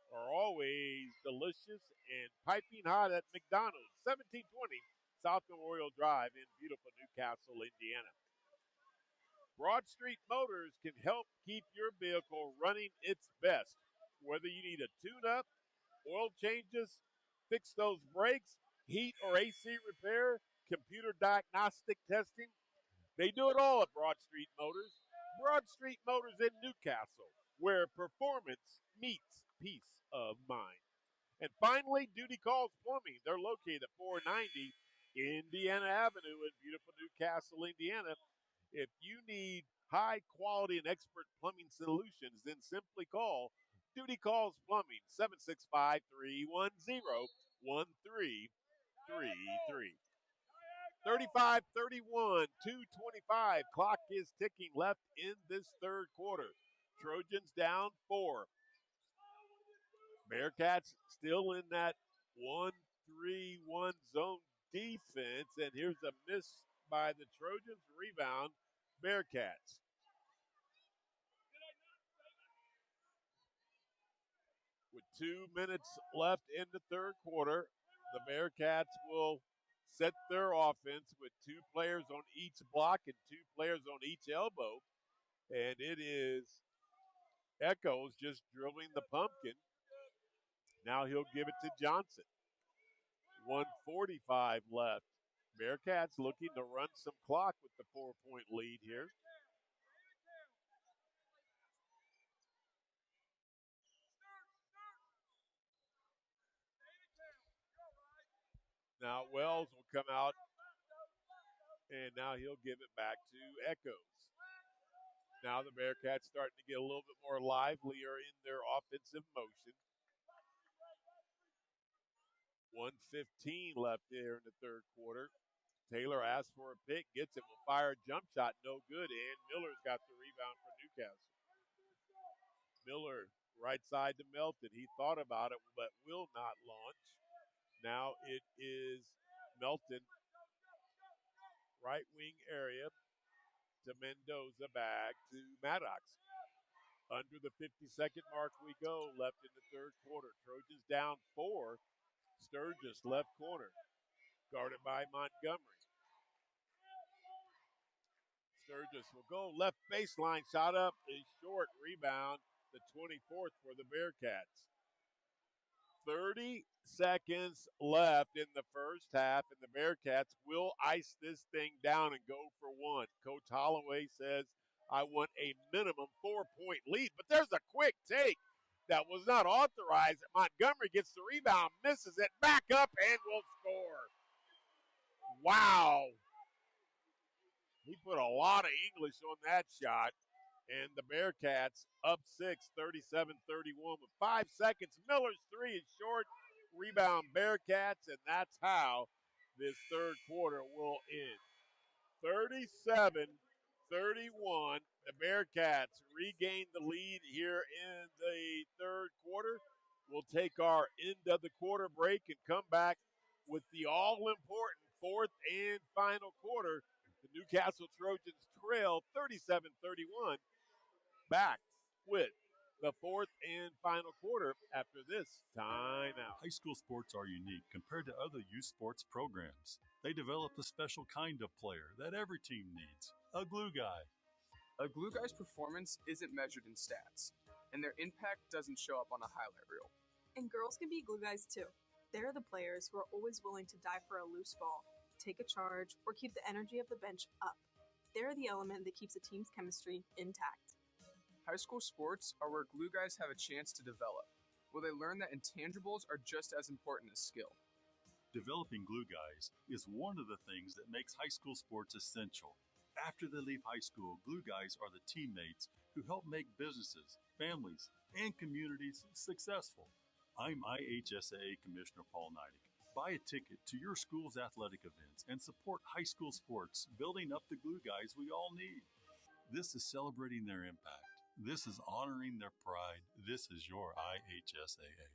are always delicious and piping hot at McDonald's, 1720 South Memorial Drive in beautiful Newcastle, Indiana. Broad Street Motors can help keep your vehicle running its best. Whether you need a tune-up, oil changes, fix those brakes, heat or AC repair, computer diagnostic testing, they do it all at Broad Street Motors. Broad Street Motors in Newcastle, where performance meets peace of mind. And finally, Duty Calls Plumbing. They're located at 490 Indiana Avenue in beautiful Newcastle, Indiana. If you need high quality and expert plumbing solutions, then simply call Duty Calls Plumbing, 765 310 1333. 35-31, 2:25. Clock is ticking left in this third quarter. Trojans down 4. Bearcats still in that 1-3-1 zone defense. And here's a miss by the Trojans. Rebound, Bearcats. With 2 minutes left in the third quarter, the Bearcats will set their offense with 2 players on each block and 2 players on each elbow. And it is Echoes just drilling the pumpkin. Now he'll give it to Johnson. 1:45 left. Bearcats looking to run some clock with the 4-point lead here. Now Wells will come out And now he'll give it back to Echoes. Now the Bearcats starting to get a little bit more livelier in their offensive motion. 1:15 left there in the third quarter. Taylor asks for a pick, gets it, will fire a jump shot, no good, and Miller's got the rebound for Newcastle. Miller, right side to Melton. He thought about it, but will not launch. Now it is Melton, right wing area to Mendoza, back to Maddox. Under the 50-second mark we go, left in the third quarter. Trojans down 4. Sturgis, left corner, guarded by Montgomery. Sturgis will go left baseline, shot up is short, rebound, the 24th for the Bearcats. 30 seconds left in the first half, and the Bearcats will ice this thing down and go for one. Coach Holloway says, I want a minimum 4-point lead, but there's a quick take that was not authorized. Montgomery gets the rebound, misses it, back up, and will score. Wow. He put a lot of English on that shot. And the Bearcats up 6, 37-31 with 5 seconds. Miller's three is short. Rebound Bearcats, and that's how this third quarter will end. 37-31. The Bearcats regain the lead here in the third quarter. We'll take our end of the quarter break and come back with the all-important fourth and final quarter. The Newcastle Trojans trail 37-31. Back with the fourth and final quarter after this timeout. High school sports are unique compared to other youth sports programs. They develop a special kind of player that every team needs, a glue guy. A glue guy's performance isn't measured in stats, and their impact doesn't show up on a highlight reel. And girls can be glue guys too. They're the players who are always willing to die for a loose ball, take a charge, or keep the energy of the bench up. They're the element that keeps a team's chemistry intact. High school sports are where glue guys have a chance to develop, where they learn that intangibles are just as important as skill. Developing glue guys is one of the things that makes high school sports essential. After they leave high school, glue guys are the teammates who help make businesses, families, and communities successful. I'm IHSAA Commissioner Paul Neidig. Buy a ticket to your school's athletic events and support high school sports, building up the glue guys we all need. This is celebrating their impact. This is honoring their pride. This is your IHSAA.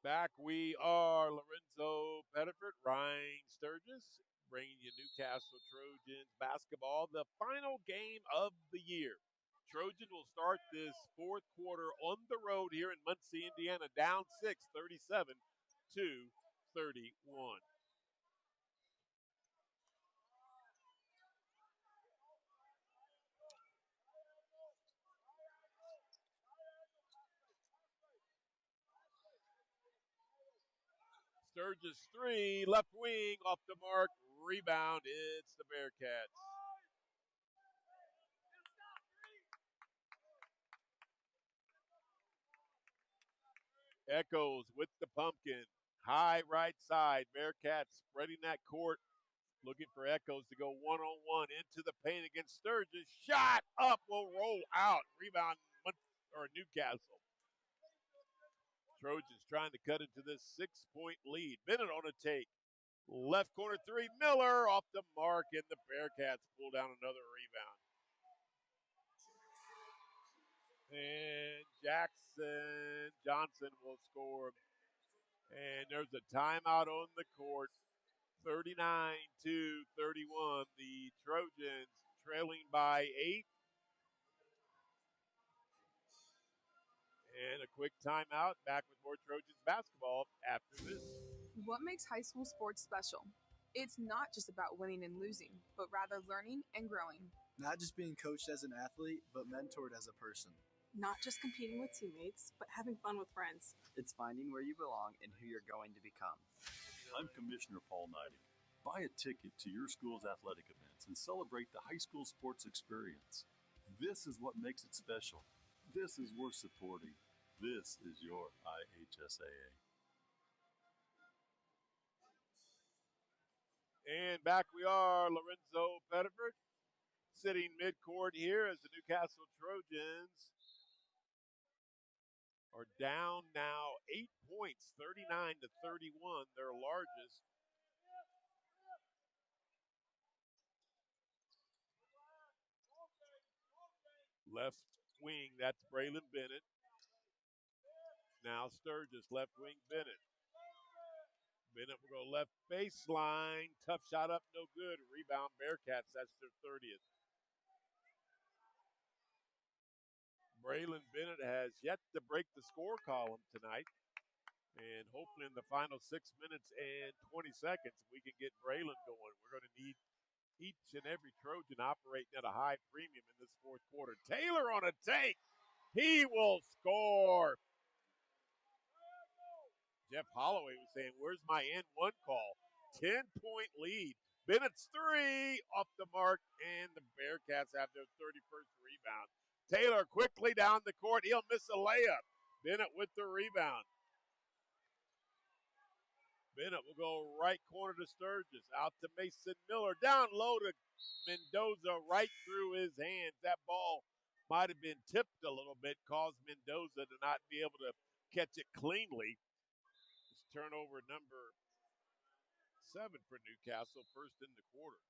Back we are, Lorenzo Pettiford, Ryan Sturgis, bringing you Newcastle Trojans basketball, the final game of the year. Trojan will start this fourth quarter on the road here in Muncie, Indiana, down 6, 37-31. Sturgis three, left wing, off the mark, rebound. It's the Bearcats. Echoes with the pumpkin, high right side. Bearcats spreading that court, looking for Echoes to go one-on-one into the paint against Sturgis. Shot up, will roll out. Rebound or Newcastle. Trojans trying to cut into this 6-point lead. Bennett on a take. Left corner three, Miller off the mark, and the Bearcats pull down another rebound. And Johnson will score. And there's a timeout on the court. 39-31. The Trojans trailing by 8. And a quick timeout. Back with more Trojans basketball after this. What makes high school sports special? It's not just about winning and losing, but rather learning and growing. Not just being coached as an athlete, but mentored as a person. Not just competing with teammates, but having fun with friends. It's finding where you belong and who you're going to become. I'm Commissioner Paul Neidig. Buy a ticket to your school's athletic events and celebrate the high school sports experience. This is what makes it special. This is worth supporting. This is your IHSAA. And back we are, Lorenzo Pettiford sitting midcourt here as the Newcastle Trojans are down now 8 points, 39-31, their largest. Left wing, that's Braylon Bennett. Now Sturgis, left wing Bennett. Bennett will go left baseline. Tough shot up, no good. Rebound Bearcats, that's their 30th. Braylon Bennett has yet to break the score column tonight. And hopefully in the final 6 minutes and 20 seconds, we can get Braylon going. We're going to need each and every Trojan operating at a high premium in this fourth quarter. Taylor on a take. He will score. Jeff Holloway was saying, where's my N1 call? 10-point lead. Bennett's three off the mark, and the Bearcats have their 31st rebound. Taylor quickly down the court. He'll miss a layup. Bennett with the rebound. Bennett will go right corner to Sturgis. Out to Mason Miller. Down low to Mendoza, right through his hands. That ball might have been tipped a little bit, caused Mendoza to not be able to catch it cleanly. It's turnover number 7 for Newcastle, first in the quarter.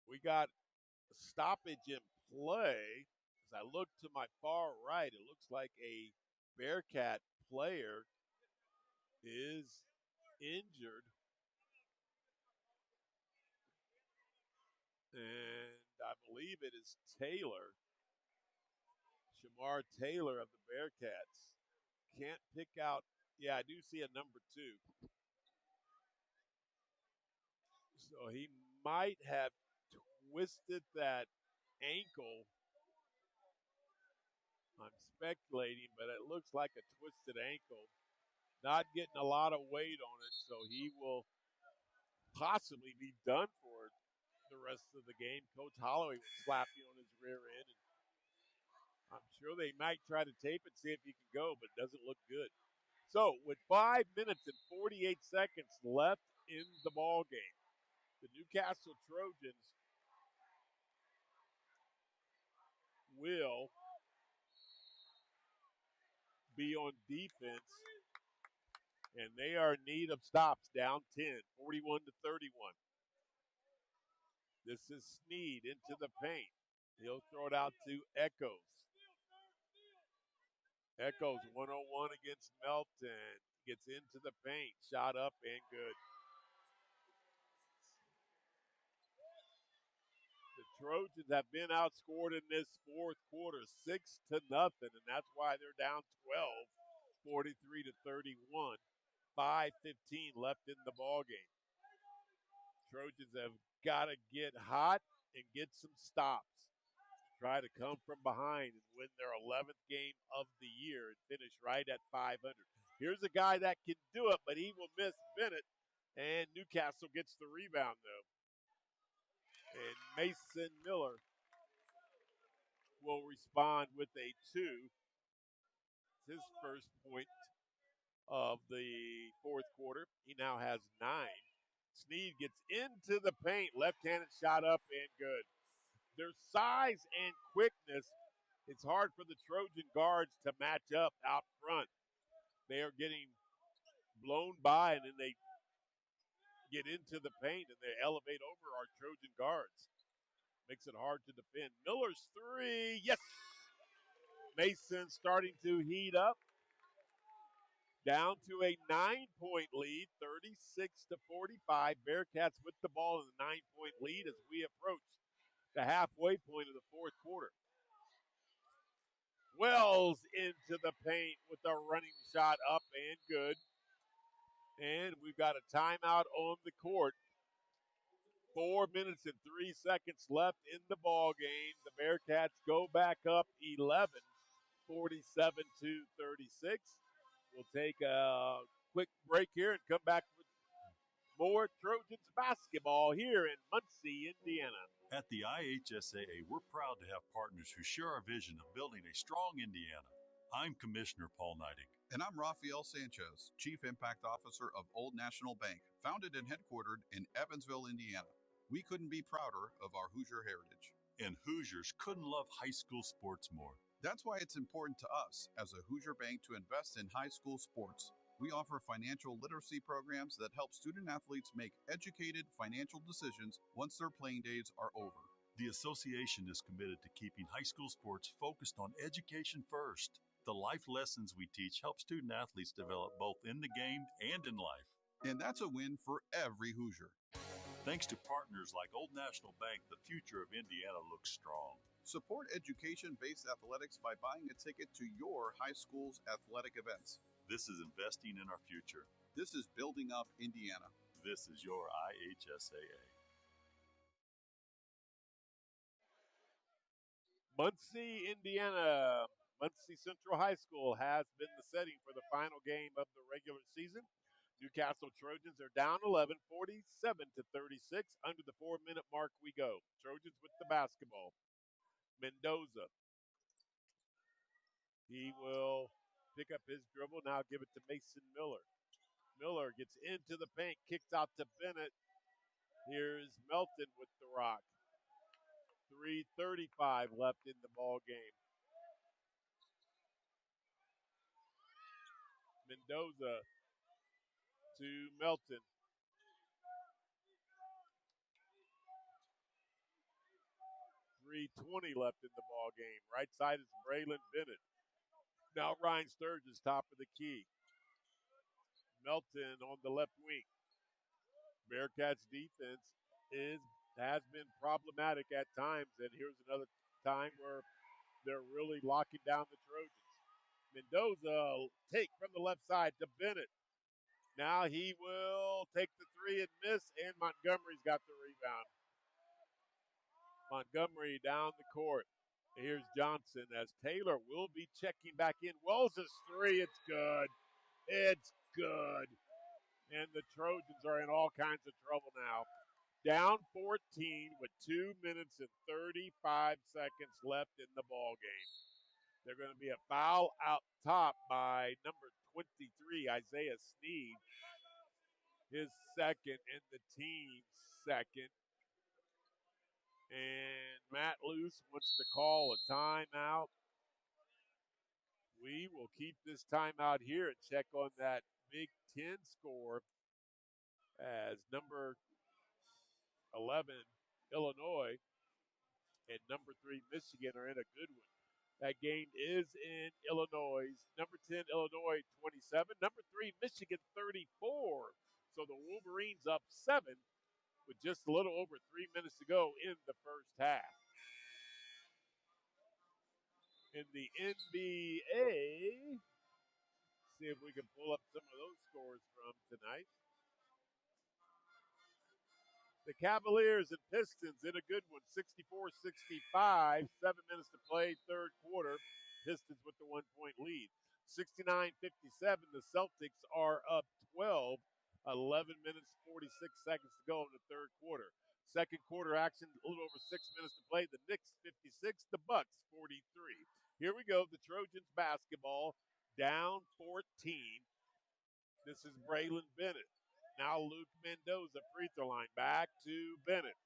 We got a stoppage in play. As I look to my far right, it looks like a Bearcat player is injured. And I believe it is Taylor, Shamar Taylor of the Bearcats. Can't pick out. Yeah, I do see a number 2. So he might have twisted that ankle. I'm speculating, but it looks like a twisted ankle. Not getting a lot of weight on it, so he will possibly be done for the rest of the game. Coach Holloway will slap you on his rear end. And I'm sure they might try to tape it, see if he can go, but it doesn't look good. So with 5 minutes and 48 seconds left in the ball game, the Newcastle Trojans will be on defense, and they are in need of stops, down 10, 41-31. This is Sneed into the paint. He'll throw it out to Echoes. Echoes 1-on-1 against Melton. Gets into the paint. Shot up and good. The Trojans have been outscored in this fourth quarter 6-0, and that's why they're down 12, 43-31. 5:15 left in the ball game. Trojans have got to get hot and get some stops. Try to come from behind and win their 11th game of the year and finish right at 500. Here's a guy that can do it, but he will miss Bennett, and Newcastle gets the rebound, though. And Mason Miller will respond with a 2. It's his first point of the fourth quarter. He now has 9. Sneed gets into the paint, left-handed shot up and good. Their size and quickness, it's hard for the Trojan guards to match up out front. They are getting blown by, and then they get into the paint, and they elevate over our Trojan guards. Makes it hard to defend. Miller's 3, yes! Mason starting to heat up. Down to a 9-point lead, 36-45. Bearcats with the ball in the 9-point lead as we approach the halfway point of the fourth quarter. Wells into the paint with a running shot up and good. And we've got a timeout on the court. 4 minutes and 3 seconds left in the ball game. The Bearcats go back up 11, 47-36. We'll take a quick break here and come back with more Trojans basketball here in Muncie, Indiana. At the IHSAA, we're proud to have partners who share our vision of building a strong Indiana. I'm Commissioner Paul Neidig. And I'm Rafael Sanchez, Chief Impact Officer of Old National Bank, founded and headquartered in Evansville, Indiana. We couldn't be prouder of our Hoosier heritage. And Hoosiers couldn't love high school sports more. That's why it's important to us as a Hoosier bank to invest in high school sports. We offer financial literacy programs that help student athletes make educated financial decisions once their playing days are over. The association is committed to keeping high school sports focused on education first. The life lessons we teach help student athletes develop both in the game and in life. And that's a win for every Hoosier. Thanks to partners like Old National Bank, the future of Indiana looks strong. Support education-based athletics by buying a ticket to your high school's athletic events. This is investing in our future. This is building up Indiana. This is your IHSAA. Muncie, Indiana. Muncie Central High School has been the setting for the final game of the regular season. Newcastle Trojans are down 11, 47 to 36. Under the 4-minute mark we go. Trojans with the basketball. Mendoza. He will pick up his dribble, now give it to Mason Miller. Miller gets into the paint, kicks out to Bennett. Here's Melton with the rock. 3:35 left in the ball game. Mendoza to Melton. .320 left in the ball game. Right side is Braylon Bennett. Now Ryan Sturgis, top of the key. Melton on the left wing. Bearcats defense has been problematic at times, and here's another time where they're really locking down the Trojans. Mendoza take from the left side to Bennett. Now he will take the three and miss, and Montgomery's got the rebound. Montgomery down the court. Here's Johnson as Taylor will be checking back in. Wells' three. It's good. It's good. And the Trojans are in all kinds of trouble now. Down 14 with 2 minutes and 35 seconds left in the ball game. They're going to be a foul out top by number 23, Isaiah Sneed. His second and the team's second. And Matt Luce wants to call a timeout. We will keep this timeout here and check on that Big Ten score as number 11, Illinois, and number 3, Michigan are in a good one. That game is in Illinois. Number 10, Illinois, 27. Number 3, Michigan, 34. So the Wolverines up 7 with just a little over 3 minutes to go in the first half. In the NBA, see if we can pull up some of those scores from tonight. The Cavaliers and Pistons in a good one, 64-65, 7 minutes to play, third quarter. Pistons with the 1-point lead. 69-57, the Celtics are up 12, 11 minutes, 46 seconds to go in the third quarter. Second quarter action, a little over 6 minutes to play. The Knicks 56, the Bucks 43. Here we go, the Trojans basketball down 14. This is Braylon Bennett. Now Luke Mendoza, free throw line, back to Bennett.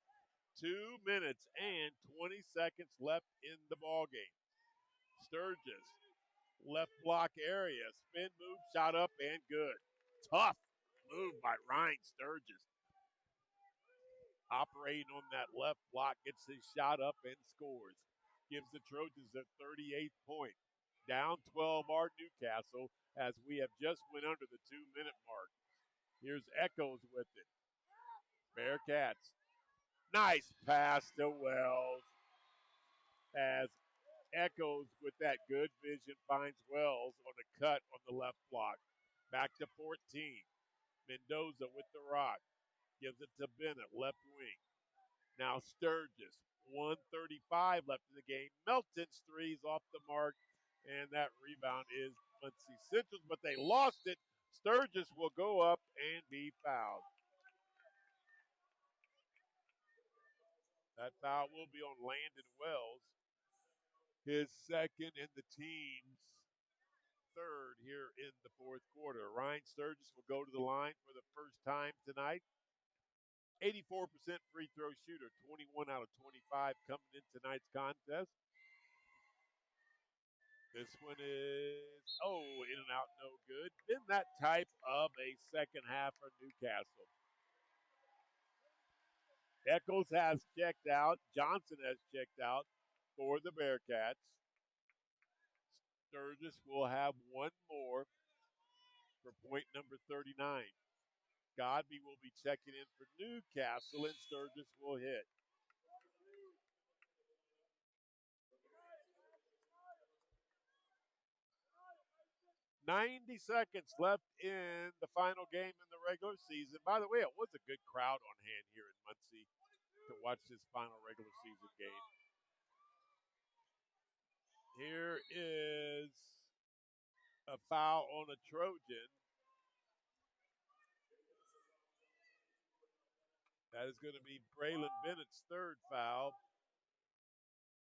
2 minutes and 20 seconds left in the ball game. Sturgis, left block area, spin move, shot up and good. Tough move by Ryan Sturgis. Operating on that left block, gets his shot up and scores. Gives the Trojans their 38th point. Down 12 are Newcastle as we have just went under the 2-minute mark. Here's Echoes with it. Bearcats. Nice pass to Wells as Echoes with that good vision finds Wells on a cut on the left block. Back to 14. Mendoza with the rock. Gives it to Bennett, left wing. Now Sturgis. 1:35 left in the game. Melton's three's off the mark, and that rebound is Muncie Central's, but they lost it. Sturgis will go up and be fouled. That foul will be on Landon Wells, his second and the team's third here in the fourth quarter. Ryan Sturgis will go to the line for the first time tonight. 84% free throw shooter, 21 out of 25 coming in tonight's contest. This one is, in and out, no good. Been that type of a second half for Newcastle. Eccles has checked out. Johnson has checked out for the Bearcats. Sturgis will have one more for point number 39. Godby will be checking in for Newcastle, and Sturgis will hit. 90 seconds left in the final game in the regular season. By the way, it was a good crowd on hand here in Muncie to watch this final regular season game. Here is a foul on a Trojan. That is going to be Braylon Bennett's third foul.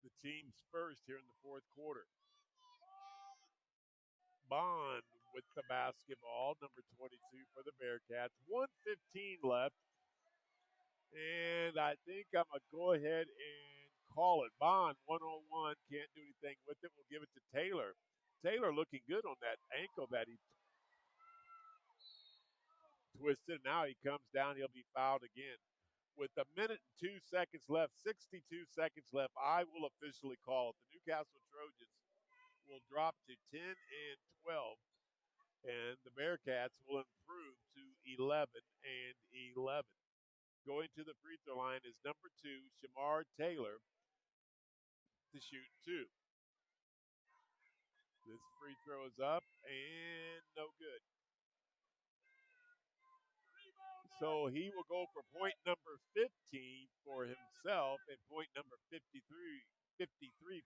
The team's first here in the fourth quarter. Bond with the basketball, number 22 for the Bearcats. 1:15 left. And I think I'm going to go ahead and call it. Bond, 101, can't do anything with it. We'll give it to Taylor. Taylor looking good on that ankle that he twisted. Now he comes down. He'll be fouled again. With a minute and 2 seconds left, 62 seconds left, I will officially call it. The Newcastle Trojans will drop to 10 and 12, and the Bearcats will improve to 11 and 11. Going to the free throw line is number 2, Shamar Taylor, to shoot 2. This free throw is up and no good. So he will go for point number 15 for himself and point number 53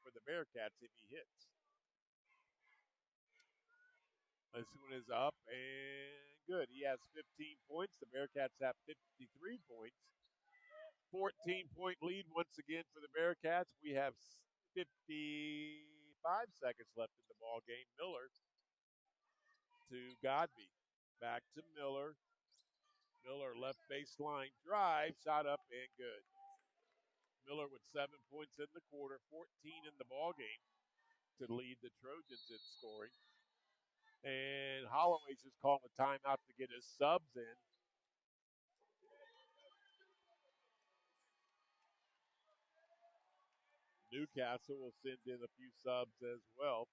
for the Bearcats if he hits. This one is up and good. He has 15 points. The Bearcats have 53 points. 14-point lead once again for the Bearcats. We have 55 seconds left in the ball game. Miller to Godby. Back to Miller. Miller left baseline drive, shot up and good. Miller with 7 points in the quarter, 14 in the ball game to lead the Trojans in scoring. And Holloway's just calling a timeout to get his subs in. Newcastle will send in a few subs as well.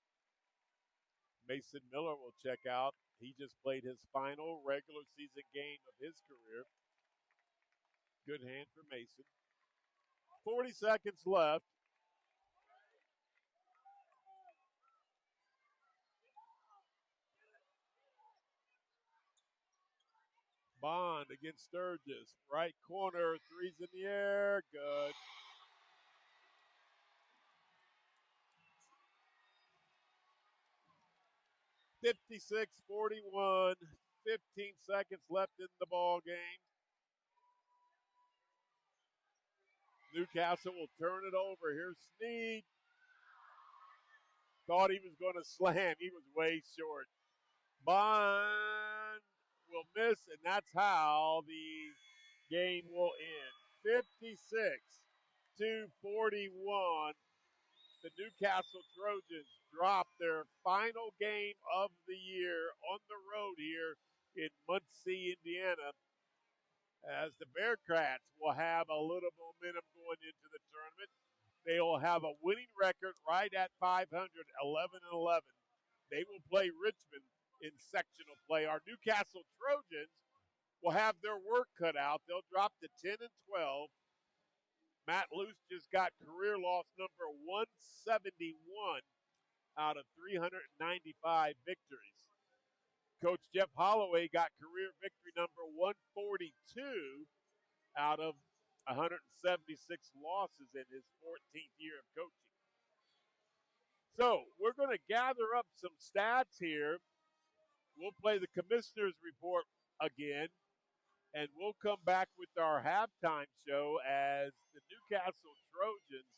Mason Miller will check out. He just played his final regular season game of his career. Good hand for Mason. 40 seconds left. Bond against Sturgis. Right corner, three's in the air. Good. (56-41). 15 seconds left in the ball game. Newcastle will turn it over. Here's Snead. Thought he was going to slam. He was way short. Bond will miss, and that's how the game will end. 56-41. The Newcastle Trojans drop their final game of the year on the road here in Muncie, Indiana, as the Bearcats will have a little momentum going into the tournament. They will have a winning record right at 500, 11-11. They will play Richmond in sectional play. Our Newcastle Trojans will have their work cut out. They'll drop to 10 and 12. Matt Luce just got career loss number 171 out of 395 victories. Coach Jeff Holloway got career victory number 142 out of 176 losses in his 14th year of coaching. So we're going to gather up some stats here. We'll play the commissioner's report again, and we'll come back with our halftime show as the Newcastle Trojans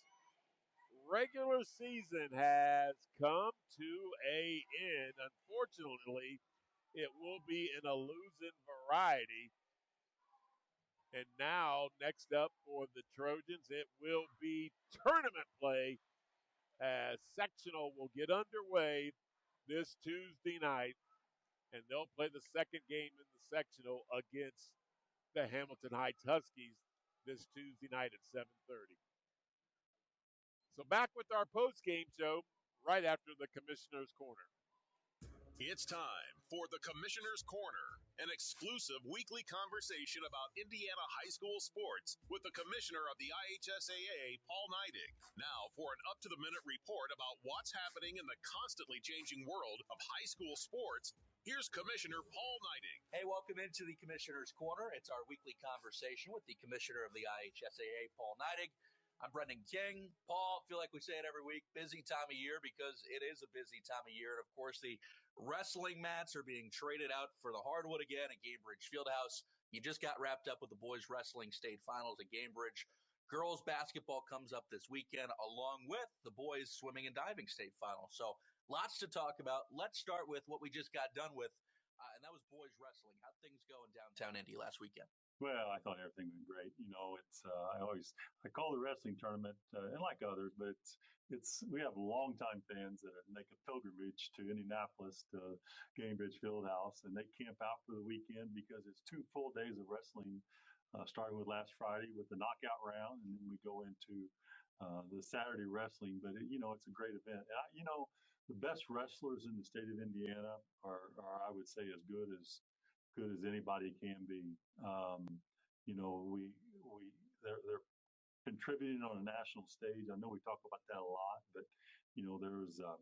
regular season has come to a end. Unfortunately, it will be in a losing variety. And now, next up for the Trojans, it will be tournament play as sectional will get underway this Tuesday night, and they'll play the second game in the sectional against the Hamilton Heights Huskies this Tuesday night at 7:30. So back with our post-game show right after the Commissioner's Corner. It's time for the Commissioner's Corner, an exclusive weekly conversation about Indiana high school sports with the Commissioner of the IHSAA, Paul Neidig. Now for an up-to-the-minute report about what's happening in the constantly changing world of high school sports, here's Commissioner Paul Neidig. Hey, welcome into the Commissioner's Corner. It's our weekly conversation with the Commissioner of the IHSAA, Paul Neidig. I'm Brendan King. Paul, feel like we say it every week, busy time of year because it is a busy time of year. And of course, the wrestling mats are being traded out for the hardwood again at Gamebridge Fieldhouse. You just got wrapped up with the boys wrestling state finals at Gamebridge. Girls basketball comes up this weekend along with the boys swimming and diving state finals. So lots to talk about. Let's start with what we just got done with, and that was boys wrestling. How'd things go in downtown Indy last weekend? Well, I thought everything went great. It's I call the wrestling tournament, and like others, but we have longtime fans that make a pilgrimage to Indianapolis to Gamebridge Fieldhouse, and they camp out for the weekend because it's 2 full days of wrestling, starting with last Friday with the knockout round, and then we go into the Saturday wrestling. But it's a great event. And the best wrestlers in the state of Indiana are I would say as good as anybody can be. They're contributing on a national stage. I know we talk about that a lot, but there's a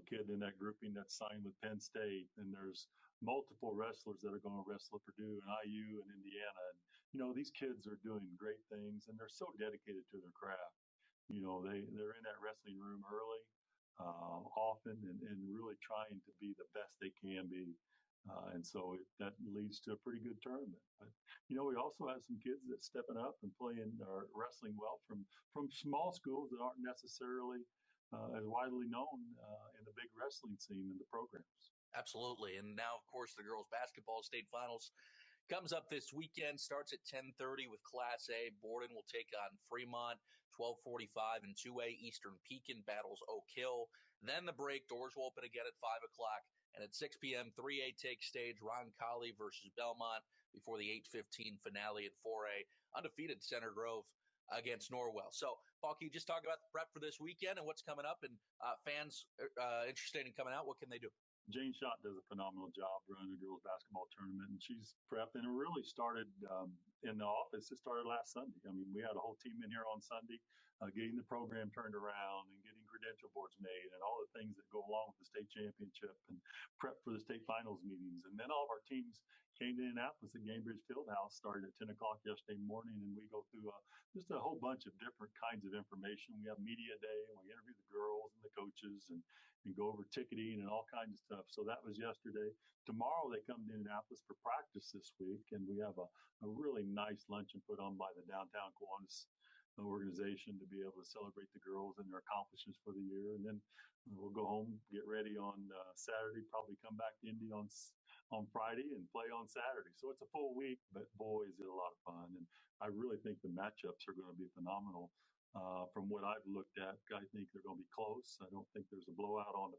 kid in that grouping that's signed with Penn State, and there's multiple wrestlers that are going to wrestle at Purdue and IU and Indiana. And these kids are doing great things, and they're so dedicated to their craft. They're in that wrestling room early, often, and really trying to be the best they can be. And so that leads to a pretty good tournament. But we also have some kids that stepping up and playing or wrestling well from small schools that aren't necessarily as widely known in the big wrestling scene in the programs. Absolutely. And now, of course, the girls basketball state finals comes up this weekend, starts at 10:30 with Class A. Borden will take on Fremont, 12:45, and 2A Eastern Pekin battles Oak Hill. Then the break, doors will open again at 5 o'clock. And at 6 p.m., 3A takes stage, Ron Colley versus Belmont before the 8:15 finale at 4A, undefeated Center Grove against Norwell. So, Paul, can you just talk about the prep for this weekend and what's coming up? And fans interested in coming out, what can they do? Jane Schott does a phenomenal job running the girls basketball tournament, and she's prepped. And it really started in the office. It started last Sunday. I mean, we had a whole team in here on Sunday getting the program turned around and getting credential boards made and all the things that go along with the state championship and prep for the state finals meetings. And then all of our teams came to Indianapolis at Gamebridge Fieldhouse, started at 10 o'clock yesterday morning, and we go through just a whole bunch of different kinds of information. We have media day, and we interview the girls and the coaches and go over ticketing and all kinds of stuff. So that was yesterday. Tomorrow they come to Indianapolis for practice this week, and we have a really nice luncheon put on by the Downtown Kiwanis organization to be able to celebrate the girls and their accomplishments for the year. And then we'll go home, get ready on Saturday, probably come back to Indy on Friday and play on Saturday. So it's a full week, but boy, is it a lot of fun. And I really think the matchups are going to be phenomenal. From what I've looked at, I think they're going to be close. I don't think there's a blowout on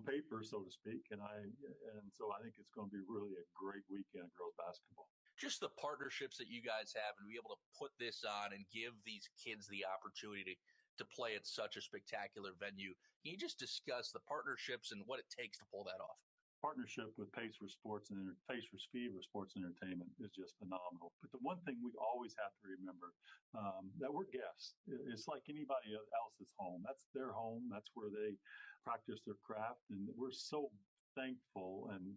paper, so to speak. And so I think it's going to be really a great weekend of girls basketball. Just the partnerships that you guys have and be able to put this on and give these kids the opportunity to play at such a spectacular venue. Can you just discuss the partnerships and what it takes to pull that off? Partnership with Pace for Fever Sports and Entertainment is just phenomenal. But the one thing we always have to remember that we're guests. It's like anybody else's home. That's their home. That's where they practice their craft, and we're so thankful and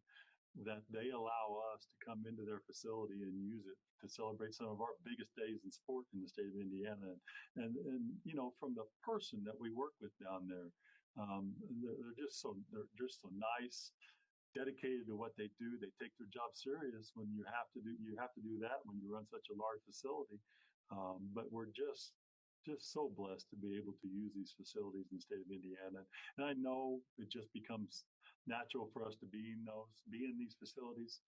that they allow us to come into their facility and use it to celebrate some of our biggest days in sport in the state of Indiana. And from the person that we work with down there, they're just so nice, dedicated to what they do. They take their job serious when you have to do that when you run such a large facility. But we're just just so blessed to be able to use these facilities in the state of Indiana. And I know it just becomes natural for us to be in these facilities,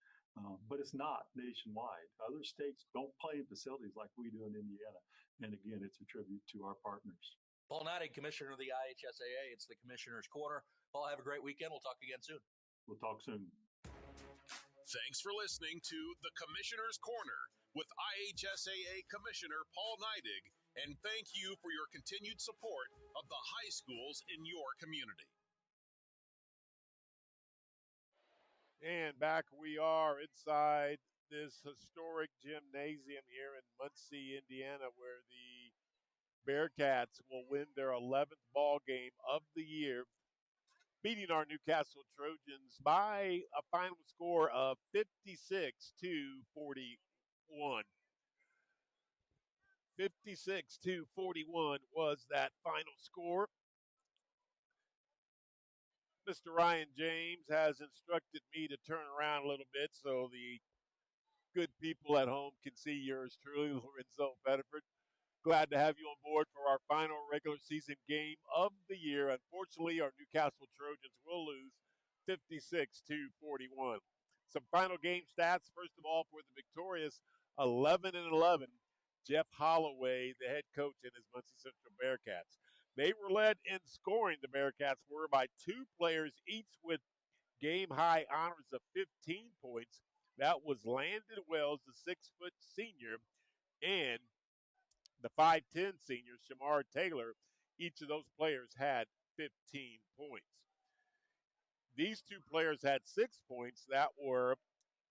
but it's not nationwide. Other states don't play in facilities like we do in Indiana. And again, it's a tribute to our partners. Paul Neidig, Commissioner of the IHSAA. It's the Commissioner's Corner. Paul, have a great weekend. We'll talk again soon. We'll talk soon. Thanks for listening to the Commissioner's Corner with IHSAA Commissioner Paul Neidig, and thank you for your continued support of the high schools in your community. And back we are inside this historic gymnasium here in Muncie, Indiana, where the Bearcats will win their 11th ball game of the year, beating our Newcastle Trojans by a final score of 56-41. 56-41 was that final score. Mr. Ryan James has instructed me to turn around a little bit so the good people at home can see yours truly, Lorenzo Bedford. Glad to have you on board for our final regular season game of the year. Unfortunately, our Newcastle Trojans will lose 56-41. Some final game stats. First of all, for the victorious 11-11, Jeff Holloway, the head coach, and his Muncie Central Bearcats. They were led in scoring, the Bearcats were, by two players, each with game high honors of 15 points. That was Landon Wells, the 6-foot senior, and the 5'10 senior, Shamar Taylor. Each of those players had 15 points. These two players had 6 points. That were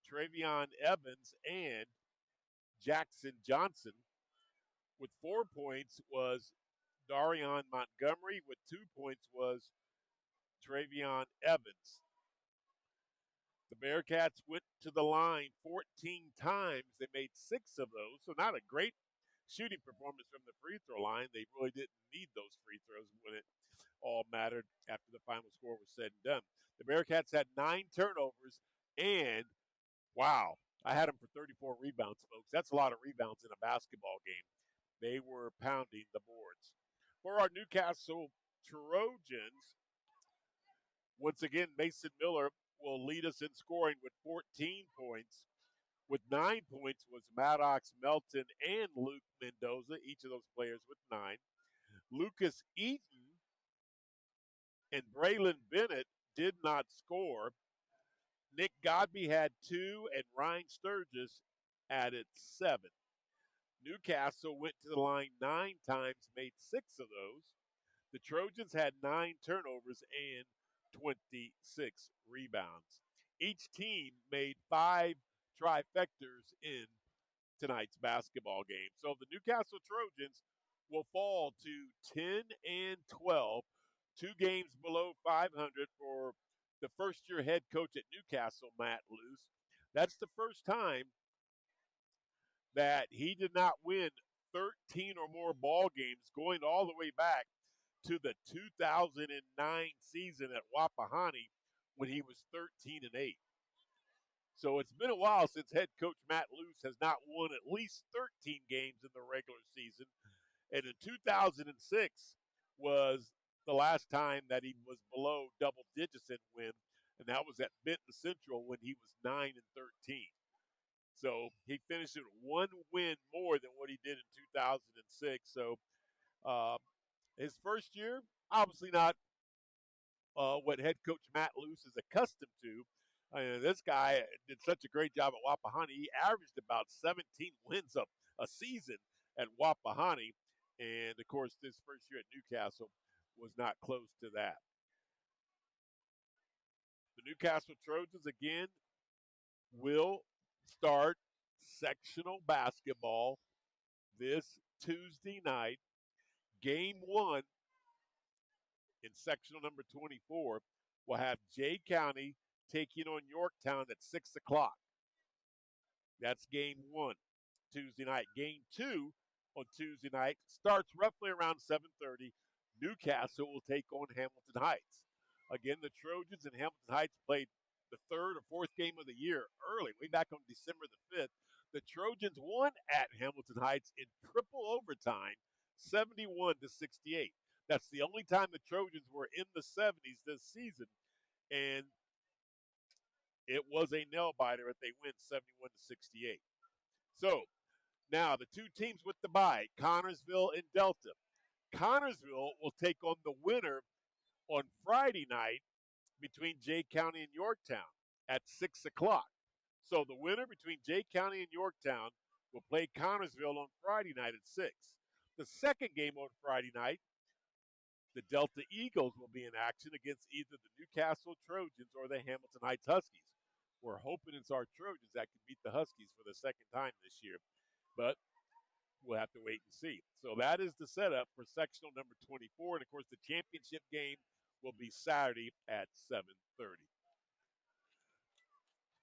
Travion Evans and Jackson Johnson. With 4 points was Darion Montgomery. With 2 points was Travion Evans. The Bearcats went to the line 14 times. They made 6 of those, so not a great shooting performance from the free throw line. They really didn't need those free throws when it all mattered after the final score was said and done. The Bearcats had 9 turnovers, and wow, I had them for 34 rebounds, folks. That's a lot of rebounds in a basketball game. They were pounding the boards. For our Newcastle Trojans, once again, Mason Miller will lead us in scoring with 14 points. With 9 points was Maddox Melton and Luke Mendoza, each of those players with 9. Lucas Eaton and Braylon Bennett did not score. Nick Godby had 2, and Ryan Sturgis added 7. Newcastle went to the line 9 times, made 6 of those. The Trojans had 9 turnovers and 26 rebounds. Each team made 5 trifectas in tonight's basketball game. So the Newcastle Trojans will fall to 10-12, 2 games below 500 for the first-year head coach at Newcastle, Matt Luce. That's the first time that he did not win 13 or more ball games, going all the way back to the 2009 season at Wapahani when he was 13-8. So it's been a while since head coach Matt Luce has not won at least 13 games in the regular season. And in 2006 was the last time that he was below double digits in win, and that was at Benton Central when he was 9-13. So he finished with 1 win more than what he did in 2006. So his first year, obviously not what head coach Matt Luce is accustomed to. This guy did such a great job at Wapahani. He averaged about 17 wins a season at Wapahani. And, of course, this first year at Newcastle was not close to that. The Newcastle Trojans, again, will start sectional basketball this Tuesday night. Game 1 in sectional number 24 will have Jay County taking on Yorktown at 6 o'clock. That's game 1, Tuesday night. Game 2 on Tuesday night starts roughly around 7:30. Newcastle will take on Hamilton Heights. Again, the Trojans and Hamilton Heights played the 3rd or 4th game of the year early, way back on December the 5th. The Trojans won at Hamilton Heights in triple overtime, 71-68. That's the only time the Trojans were in the 70s this season, and it was a nail biter if they win 71-68. So now the two teams with the bye, Connorsville and Delta. Connorsville will take on the winner on Friday night between Jay County and Yorktown at 6 o'clock. So the winner between Jay County and Yorktown will play Connorsville on Friday night at 6. The second game on Friday night, the Delta Eagles will be in action against either the Newcastle Trojans or the Hamilton Heights Huskies. We're hoping it's our Trojans that can beat the Huskies for the second time this year, but we'll have to wait and see. So that is the setup for sectional number 24, and of course the championship game will be Saturday at 7:30.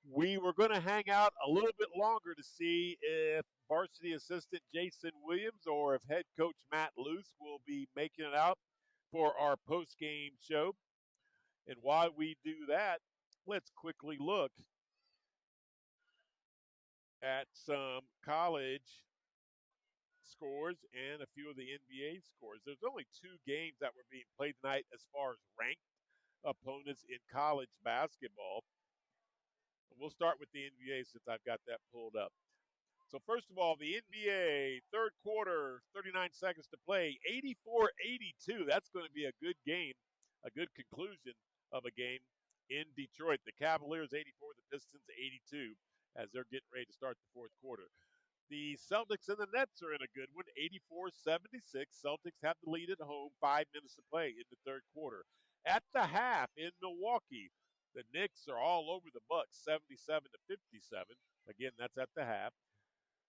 We were going to hang out a little bit longer to see if varsity assistant Jason Williams or if head coach Matt Luce will be making it out for our post-game show. And while we do that, let's quickly look at some college scores and a few of the NBA scores. There's only two games that were being played tonight as far as ranked opponents in college basketball. We'll start with the NBA since I've got that pulled up. So first of all, the NBA third quarter, 39 seconds to play, 84-82. That's going to be a good game, a good conclusion of a game in Detroit. The Cavaliers 84, the Pistons 82 as they're getting ready to start the fourth quarter. The Celtics and the Nets are in a good one, 84-76. Celtics have the lead at home, 5 minutes to play in the third quarter. At the half in Milwaukee, the Knicks are all over the Bucks, 77-57. Again, that's at the half.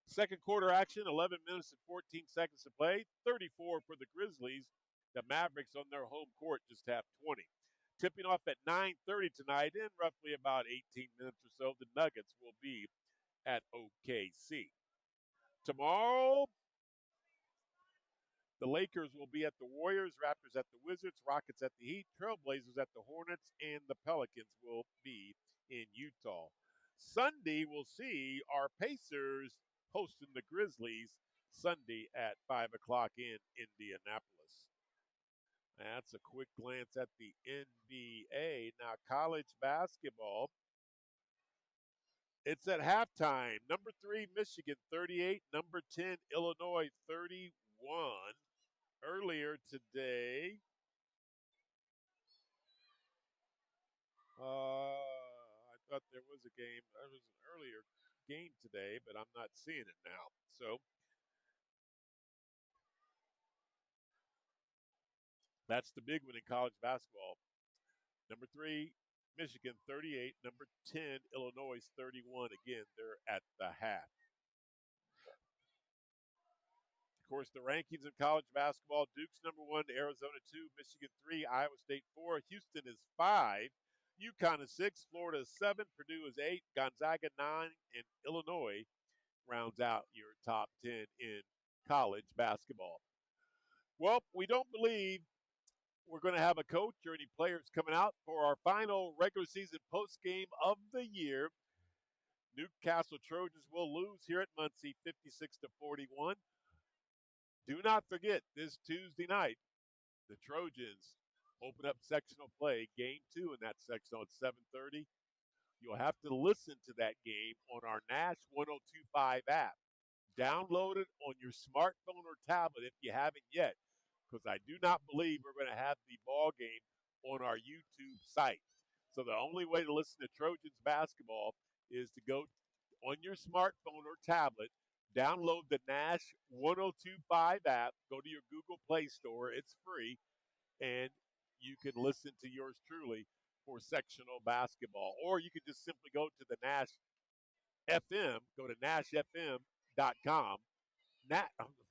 Second quarter action, 11 minutes and 14 seconds to play, 34 for the Grizzlies. The Mavericks on their home court just have 20. Tipping off at 9:30 tonight, in roughly about 18 minutes or so, the Nuggets will be at OKC. Tomorrow, the Lakers will be at the Warriors, Raptors at the Wizards, Rockets at the Heat, Trailblazers at the Hornets, and the Pelicans will be in Utah. Sunday, we'll see our Pacers hosting the Grizzlies Sunday at 5 o'clock in Indianapolis. That's a quick glance at the NBA. Now, college basketball. It's at halftime. Number 3, Michigan 38. Number 10, Illinois 31. Earlier today, I thought there was a game. There was an earlier game today, but I'm not seeing it now. So that's the big one in college basketball. Number 3, Michigan 38. Number 10, Illinois 31. Again, they're at the half. Of course, the rankings in college basketball, Duke's number 1, Arizona 2, Michigan 3, Iowa State 4, Houston is 5, UConn is 6, Florida is 7, Purdue is 8, Gonzaga 9, and Illinois rounds out your top 10 in college basketball. Well, we don't believe we're going to have a coach or any players coming out for our final regular season post game of the year. Newcastle Trojans will lose here at Muncie 56-41. Do not forget, this Tuesday night, the Trojans open up sectional play, game 2 in that sectional at 7:30. You'll have to listen to that game on our Nash 1025 app. Download it on your smartphone or tablet if you haven't yet, because I do not believe we're going to have the ball game on our YouTube site. So the only way to listen to Trojans basketball is to go on your smartphone or tablet, download the Nash 1025 app, go to your Google Play Store, it's free, and you can listen to yours truly for sectional basketball. Or you can just simply go to the Nash FM, go to nashfm.com.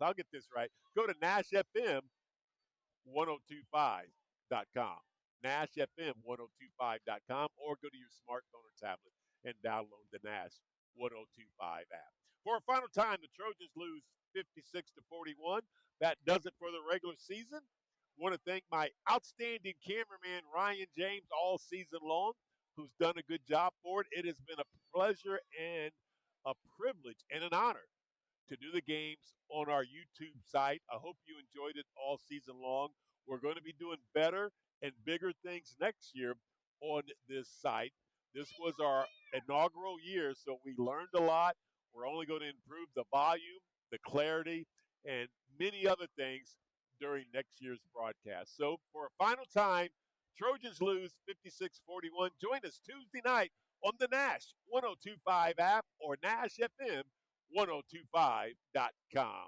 I'll get this right. Go to nashfm1025.com. nashfm1025.com, or go to your smartphone or tablet and download the Nash 1025 app. For a final time, the Trojans lose 56-41. That does it for the regular season. Want to thank my outstanding cameraman, Ryan James, all season long, who's done a good job for it. It has been a pleasure and a privilege and an honor to do the games on our YouTube site. I hope you enjoyed it all season long. We're going to be doing better and bigger things next year on this site. This was our inaugural year, so we learned a lot. We're only going to improve the volume, the clarity, and many other things during next year's broadcast. So, for a final time, Trojans lose 56-41. Join us Tuesday night on the Nash 1025 app or Nash FM 1025.com.